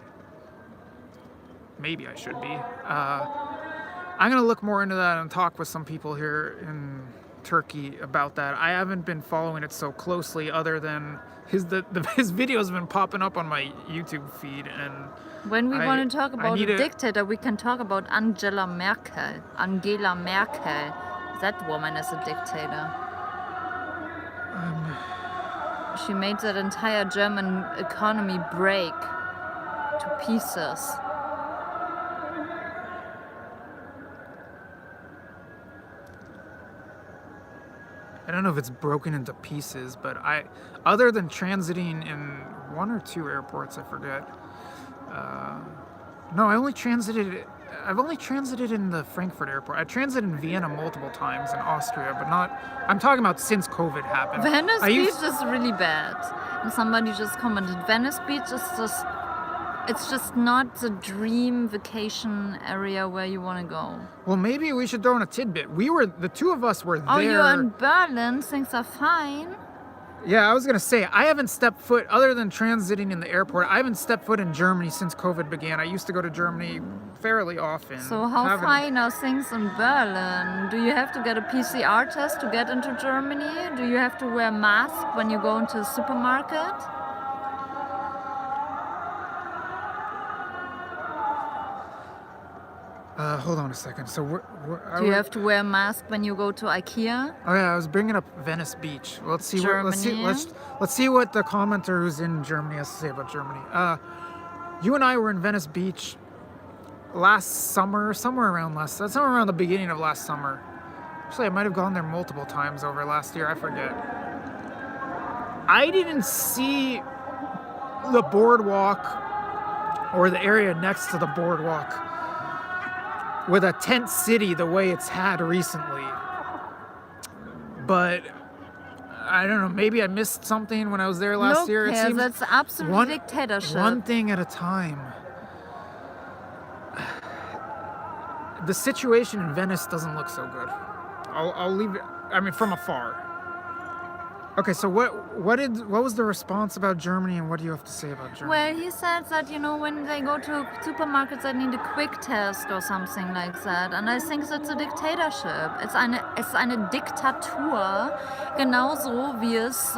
Maybe I should be. I'm going to look more into that and talk with some people here in Turkey about that. I haven't been following it so closely, other than his videos have been popping up on my YouTube feed. And when we want to talk about a dictator, we can talk about Angela Merkel. Angela Merkel. That woman is a dictator. She made that entire German economy break to pieces. I don't know if it's broken into pieces, but other than transiting in one or two airports, I forget. No, I've only transited in the Frankfurt airport. I transited in Vienna multiple times, in Austria, but not. I'm talking about since COVID happened. Venice Beach is really bad. And somebody just commented, Venice Beach is just It's just not the dream vacation area where you want to go. Well, maybe we should throw in a tidbit. The two of us were there. Oh, you're in Berlin, things are fine. Yeah, I was gonna say, I haven't stepped foot, other than transiting in the airport, I haven't stepped foot in Germany since COVID began. I used to go to Germany fairly often. So how fine are things in Berlin? Do you have to get a PCR test to get into Germany? Do you have to wear a mask when you go into the supermarket? Hold on a second. So do you have to wear a mask when you go to IKEA? Oh yeah, I was bringing up Venice Beach. Let's see. Let's see what the commenter who's in Germany has to say about Germany. You and I were in Venice Beach last summer, somewhere around the beginning of last summer. Actually, I might have gone there multiple times over last year. I forget. I didn't see the boardwalk or the area next to the boardwalk with a tent city the way it's had recently. But I don't know, maybe I missed something when I was there last year. It seems that's absolute dictatorship. One thing at a time. The situation in Venice doesn't look so good. I'll leave it, I mean, from afar. Okay, so what was the response about Germany, and what do you have to say about Germany? Well, he said that, when they go to supermarkets, they need a quick test or something like that. And I think that's a dictatorship. Es ist eine Diktatur, genauso wie es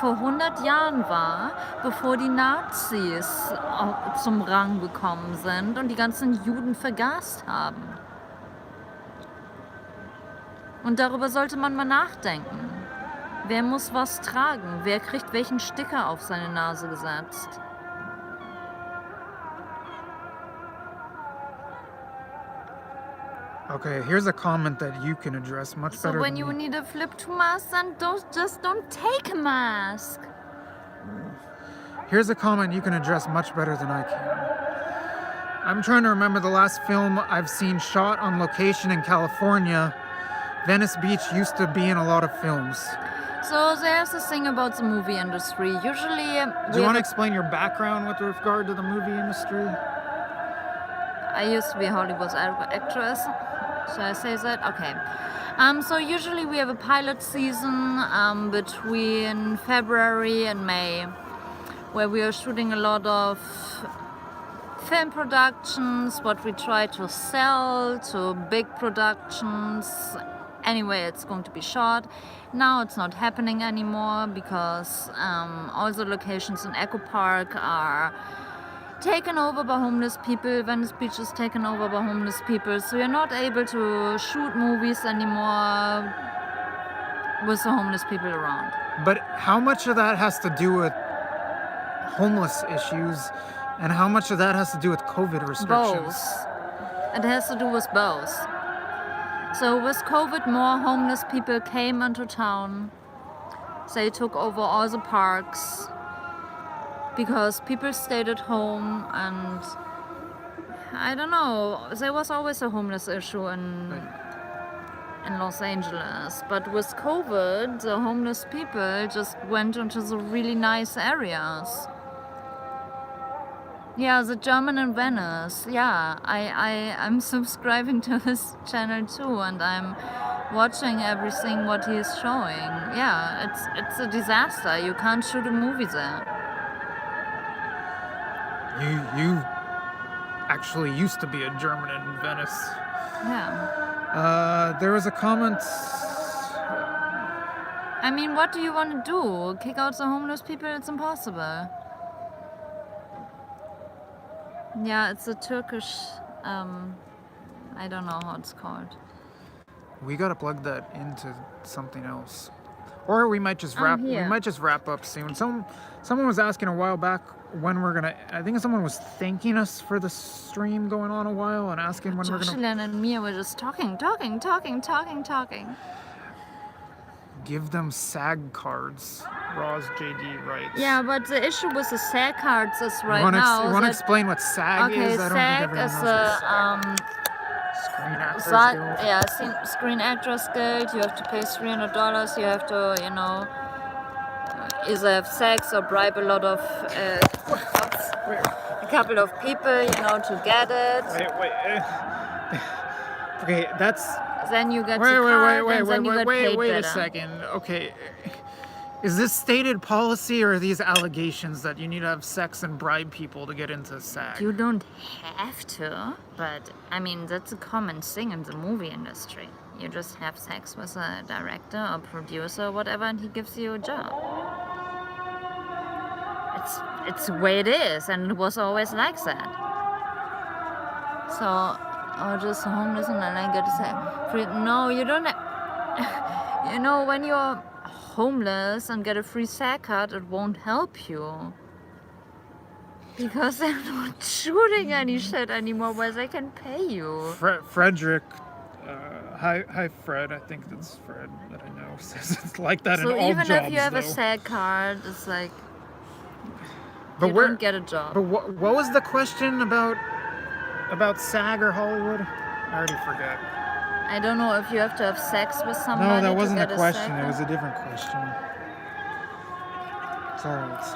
vor 100 Jahren war, bevor die Nazis zum Rang gekommen sind und die ganzen Juden vergast haben. Und darüber sollte man mal nachdenken. Wer muss was tragen? Wer kriegt welchen Sticker auf seine Nase gesetzt? Okay, here's a comment that you can address much better. So when you need a flip to mask, then don't take a mask. Here's a comment you can address much better than I can. I'm trying to remember the last film I've seen shot on location in California. Venice Beach used to be in a lot of films. So there's this thing about the movie industry. Usually, do you want to explain your background with regard to the movie industry? I used to be a Hollywood actress. Should I say that? Okay. So usually we have a pilot season between February and May, where we are shooting a lot of film productions, what we try to sell to big productions. Anyway, it's going to be shot. Now it's not happening anymore because all the locations in Echo Park are taken over by homeless people. Venice Beach is taken over by homeless people. So you're not able to shoot movies anymore with the homeless people around. But how much of that has to do with homeless issues and how much of that has to do with COVID restrictions? Both. It has to do with both. So with COVID, more homeless people came into town. They took over all the parks because people stayed at home, and I don't know, there was always a homeless issue in Los Angeles. But with COVID, the homeless people just went into the really nice areas. Yeah, the German in Venice. Yeah, I'm subscribing to his channel too, and I'm watching everything what he is showing. Yeah, it's a disaster. You can't shoot a movie there. You actually used to be a German in Venice. Yeah. There was a comment. I mean, what do you want to do? Kick out the homeless people? It's impossible. Yeah, it's a Turkish, I don't know how it's called. We gotta plug that into something else, or we might just wrap. We might just wrap up soon. Someone was asking a while back when we're gonna. I think someone was thanking us for the stream going on a while and asking when we're gonna. Jocelyn and Mia were just talking. Give them SAG cards. Roz JD writes. Yeah, but the issue with the SAG cards is now. You want to explain what SAG is? I don't SAG think everyone is knows Screen Actors Guild. Yeah, Screen Actors Guild. You have to pay $300. You have to, either have sex or bribe a lot of. couple of people, to get it. Wait. Okay, that's. Then you get the card, and then you get paid Wait better. a second. Okay, is this stated policy or are these allegations that you need to have sex and bribe people to get into SAG? You don't have to, but I mean that's a common thing in the movie industry. You just have sex with a director or producer or whatever, and he gives you a job. It's the way it is, and it was always like that. So, or just homeless and then I get to say, no, you don't. When you're homeless and get a free SAG card, it won't help you. Because they're not shooting any shit anymore where they can pay you. Frederick, hi Fred, I think that's Fred that I know, says it's like that in all jobs. So even if you have though. a SAG card, it's like, but you don't get a job. But what was the question about SAG or Hollywood? I already forget. I don't know if you have to have sex with somebody. No, that wasn't to a get question. SAG It was a different question. It's alright.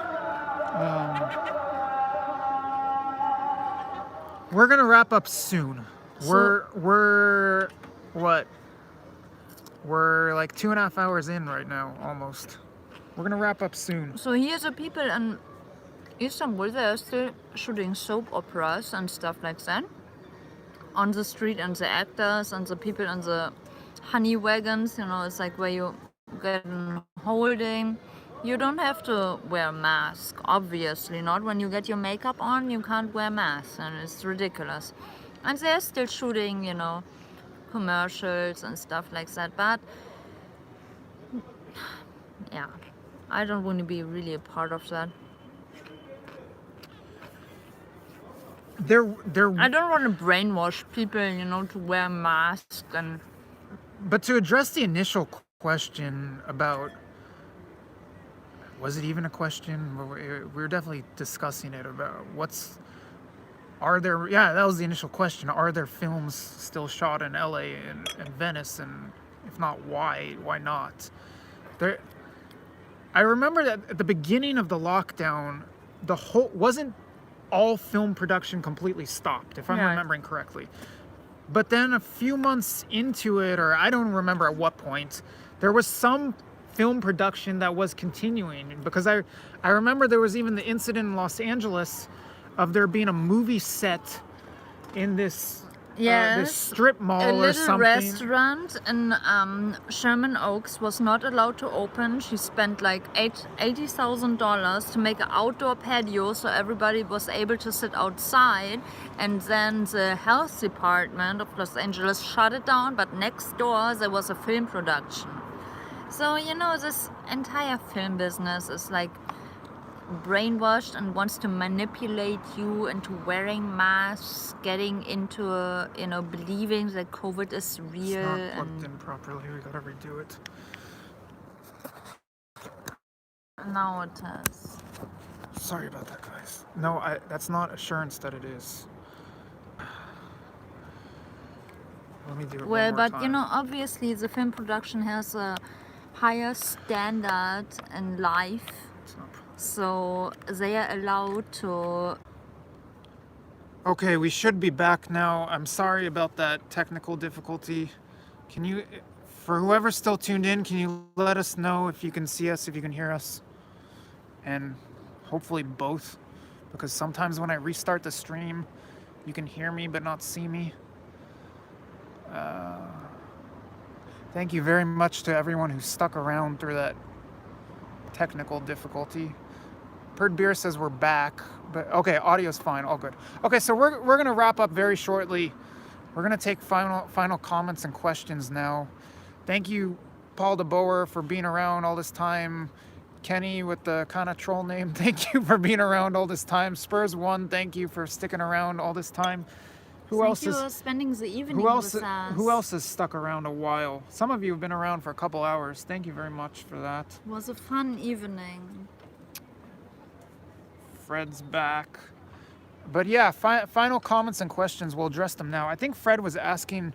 We're gonna wrap up soon. We're what? We're like 2.5 hours in right now, almost. We're gonna wrap up soon. So here's the people in Istanbul. They are still shooting soap operas and stuff like that on the street, and the actors and the people in the honey wagons. It's like where you get in holding. You don't have to wear a mask, obviously not. When you get your makeup on, you can't wear masks, and it's ridiculous. And they're still shooting, commercials and stuff like that. But yeah, I don't want to be really a part of that. I don't want to brainwash people, to wear masks and. But to address the initial question about. Was it even a question? We were definitely discussing it about that was the initial question. Are there films still shot in LA and Venice? And if not, why? Why not? I remember that at the beginning of the lockdown, wasn't all film production completely stopped, if I'm remembering correctly. But then a few months into it, or I don't remember at what point, there was some film production that was continuing, because I remember there was even the incident in Los Angeles of there being a movie set in this this strip mall or something. A little restaurant in Sherman Oaks was not allowed to open. She spent like $80,000 to make an outdoor patio so everybody was able to sit outside, and then the health department of Los Angeles shut it down, but next door there was a film production. So, this entire film business is like brainwashed and wants to manipulate you into wearing masks, getting into, believing that COVID is real. It's not plugged in properly. We gotta redo it. Now it is. Sorry about that, guys. No, that's not assurance that it is. Let me do it one more time. Obviously the film production has a higher standard in life, so they are allowed to. Okay, we should be back now. I'm sorry about that technical difficulty. Can you, for whoever's still tuned in, can you let us know if you can see us, if you can hear us? And hopefully both, because sometimes when I restart the stream, you can hear me but not see me. Thank you very much to everyone who stuck around through that technical difficulty. Perd Beer says we're back, but okay, audio's fine, all good. Okay, so we're gonna wrap up very shortly. We're gonna take final comments and questions now. Thank you, Paul DeBoer, for being around all this time. Kenny with the kind of troll name, thank you for being around all this time. Spurs1, thank you for sticking around all this time. Thank you for spending the evening with us. Who else has stuck around a while? Some of you have been around for a couple hours. Thank you very much for that. It was a fun evening. Fred's back. But yeah, final comments and questions. We'll address them now. I think Fred was asking,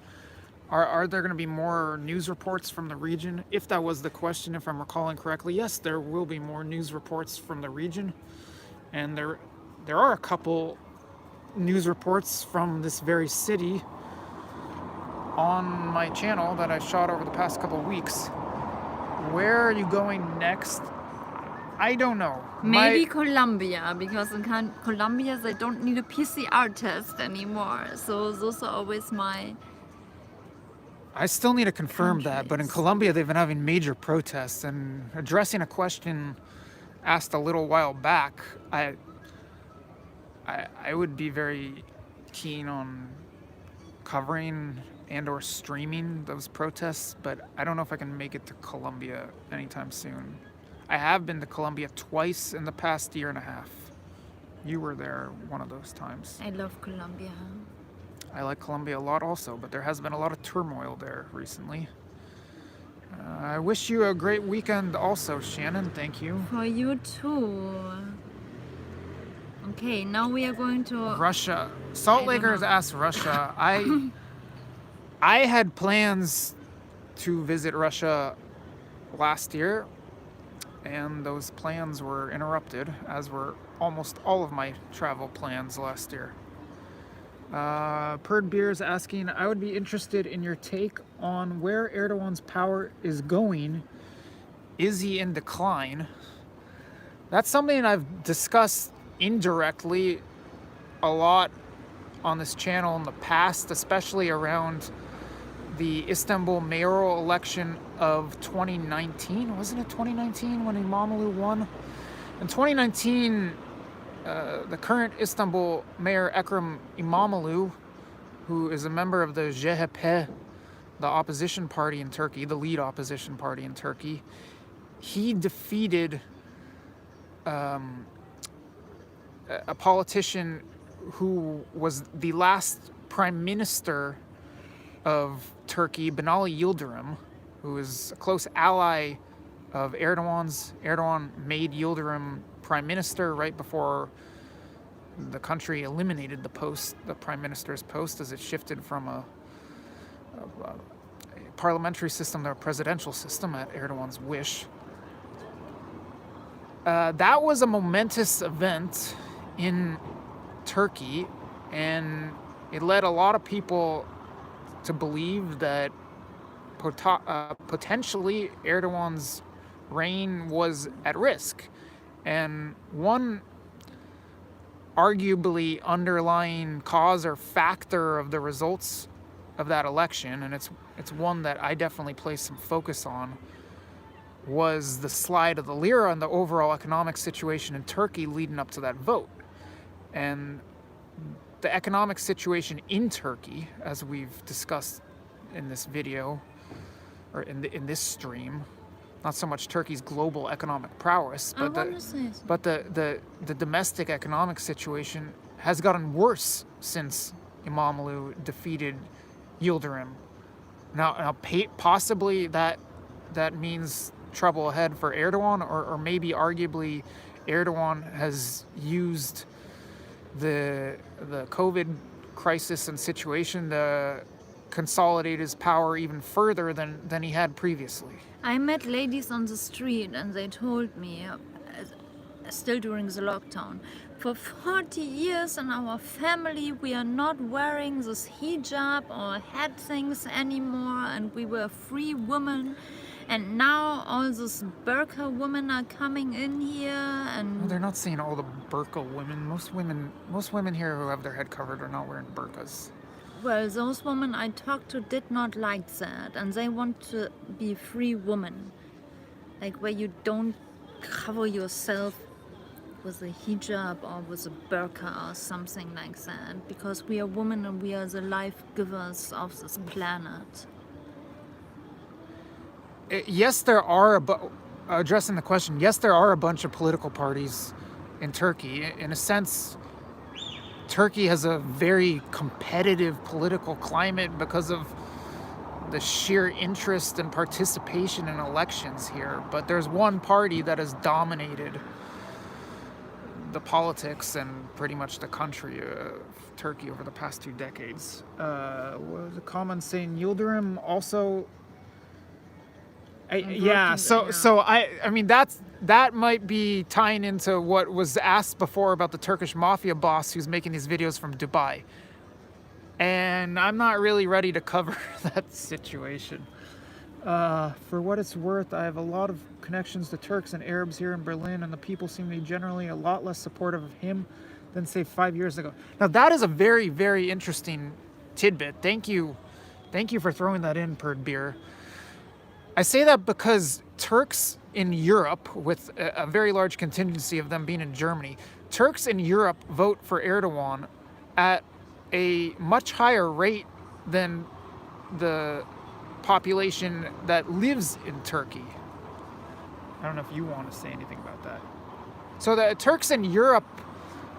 are there going to be more news reports from the region? If that was the question, if I'm recalling correctly, yes, there will be more news reports from the region. And there are a couple news reports from this very city on my channel that I shot over the past couple weeks. Where are you going next? I don't know. Maybe Colombia, because in Colombia they don't need a PCR test anymore. So those are always my... I still need to confirm that, but in countries. Colombia they've been having major protests, and addressing a question asked a little while back, I would be very keen on covering and or streaming those protests, but I don't know if I can make it to Colombia anytime soon. I have been to Colombia twice in the past year and a half. You were there one of those times. I love Colombia. I like Colombia a lot also, but there has been a lot of turmoil there recently. I wish you a great weekend also, Shannon. Thank you. For you too. Okay, now we are going to... Russia. Salt Lakers asked Russia. I had plans to visit Russia last year, and those plans were interrupted, as were almost all of my travel plans last year. Perd Beers asking, I would be interested in your take on where Erdogan's power is going. Is he in decline? That's something I've discussed indirectly a lot on this channel in the past, especially around the Istanbul mayoral election of 2019. Wasn't it 2019 when Imamoglu won? In 2019, the current Istanbul mayor Ekrem Imamoglu, who is a member of the CHP, the opposition party in Turkey, the lead opposition party in Turkey, he defeated a politician who was the last prime minister of Turkey, Binali Yildirim, who is a close ally of Erdogan's. Erdogan made Yildirim prime minister right before the country eliminated the prime minister's post, as it shifted from a parliamentary system to a presidential system at Erdogan's wish. That was a momentous event in Turkey, and it led a lot of people to believe that potentially Erdogan's reign was at risk. And one arguably underlying cause or factor of the results of that election, and it's one that I definitely placed some focus on, was the slide of the lira and the overall economic situation in Turkey leading up to that vote. And the economic situation in Turkey, as we've discussed in this video, or in this stream, not so much Turkey's global economic prowess, but the domestic economic situation has gotten worse since Imamoglu defeated Yildirim. Now possibly that means trouble ahead for Erdogan, or maybe arguably Erdogan has used the COVID crisis and situation to consolidate his power even further than he had previously. I met ladies on the street and they told me, still during the lockdown, for 40 years in our family we are not wearing this hijab or head things anymore, and we were free women. And now all those burqa women are coming in here, and Well, they're not seeing all the burqa women. Most women here who have their head covered are not wearing burqas. well, those women I talked to did not like that, and they want to be free women, like where you don't cover yourself with a hijab or with a burqa or something like that, because we are women and we are the life givers of this planet. Yes, there are, addressing the question, yes, there are a bunch of political parties in Turkey. In a sense, Turkey has a very competitive political climate because of the sheer interest and participation in elections here. But there's one party that has dominated the politics and pretty much the country of Turkey over the past 2 decades. Was a comment saying Yildirim also... I mean, that might be tying into what was asked before about the Turkish mafia boss who's making these videos from Dubai. And I'm not really ready to cover that situation. For what it's worth, I have a lot of connections to Turks and Arabs here in Berlin, and the people seem to be generally a lot less supportive of him than, say, 5 years ago. Now, that is a very, very interesting tidbit. Thank you for throwing that in, Perd Beer. I say that because Turks in Europe, with a very large contingency of them being in Germany, Turks in Europe vote for Erdogan at a much higher rate than the population that lives in Turkey. I don't know if you want to say anything about that. So the Turks in Europe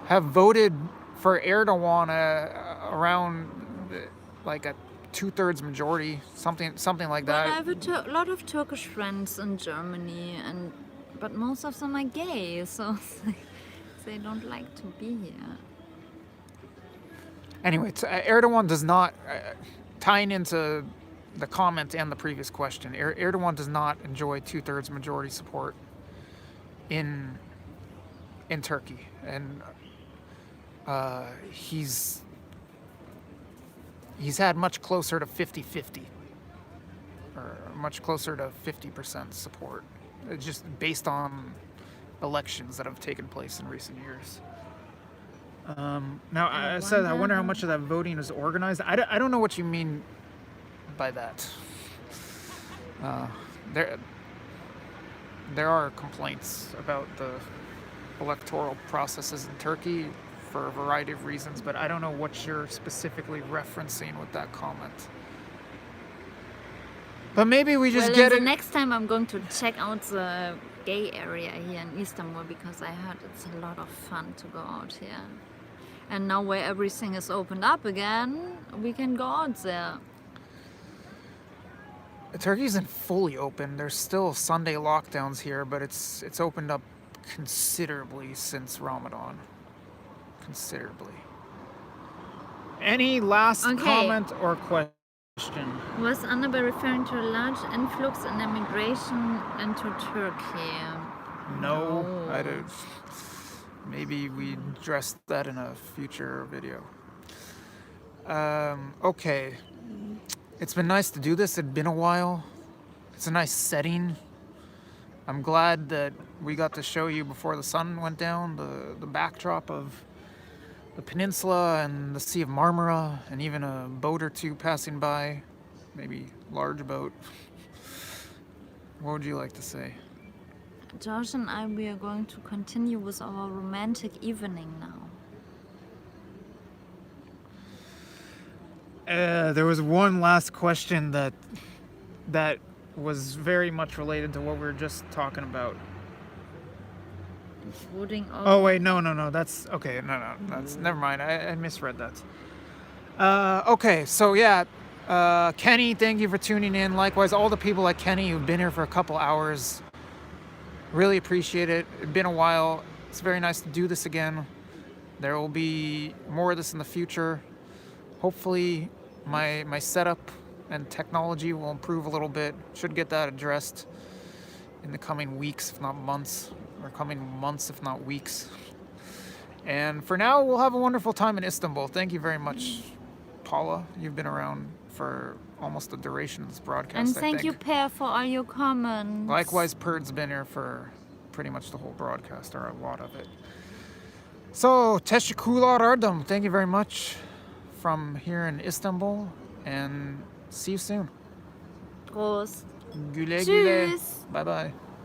have voted for Erdogan around like a 2/3 majority, something like that. Well, I have a lot of Turkish friends in Germany, but most of them are gay, so they don't like to be here. Anyway, Erdogan does not, tying into the comment and the previous question, Erdogan does not enjoy 2/3 majority support in Turkey, and he's had much closer to 50-50, or much closer to 50% support, just based on elections that have taken place in recent years. Now, I said, I wonder how much of that voting is organized. I don't know what you mean by that. There are complaints about the electoral processes in Turkey for a variety of reasons, but I don't know what you're specifically referencing with that comment. But maybe we just get it. Next time I'm going to check out the gay area here in Istanbul, because I heard it's a lot of fun to go out here. And now where everything is opened up again, we can go out there. Turkey isn't fully open. There's still Sunday lockdowns here, but it's opened up considerably since Ramadan. Considerably. Any last comment or question? Was Annabelle referring to a large influx in immigration into Turkey? No. I don't. Maybe we address that in a future video. Okay. It's been nice to do this. It'd been a while. It's a nice setting. I'm glad that we got to show you before the sun went down the backdrop of the peninsula and the Sea of Marmara, and even a boat or two passing by, maybe large boat. What would you like to say? George and I, we are going to continue with our romantic evening now. There was one last question that was very much related to what we were just talking about. Voting. Oh wait, no. That's okay. No. That's never mind. I misread that. Okay, so yeah, Kenny, thank you for tuning in. Likewise, all the people like Kenny who've been here for a couple hours. Really appreciate it. It's been a while. It's very nice to do this again. There will be more of this in the future. Hopefully my setup and technology will improve a little bit. Should get that addressed in the coming weeks, if not months, or coming months, if not weeks. And for now, we'll have a wonderful time in Istanbul. Thank you very much, Paula. You've been around for almost the duration of this broadcast. And thank you, Per, for all your comments. Likewise, Perd's been here for pretty much the whole broadcast, or a lot of it. So, teşekkürler Erdem. Thank you very much from here in Istanbul, and see you soon. Prost. Güle güle. Tschüss. Bye bye.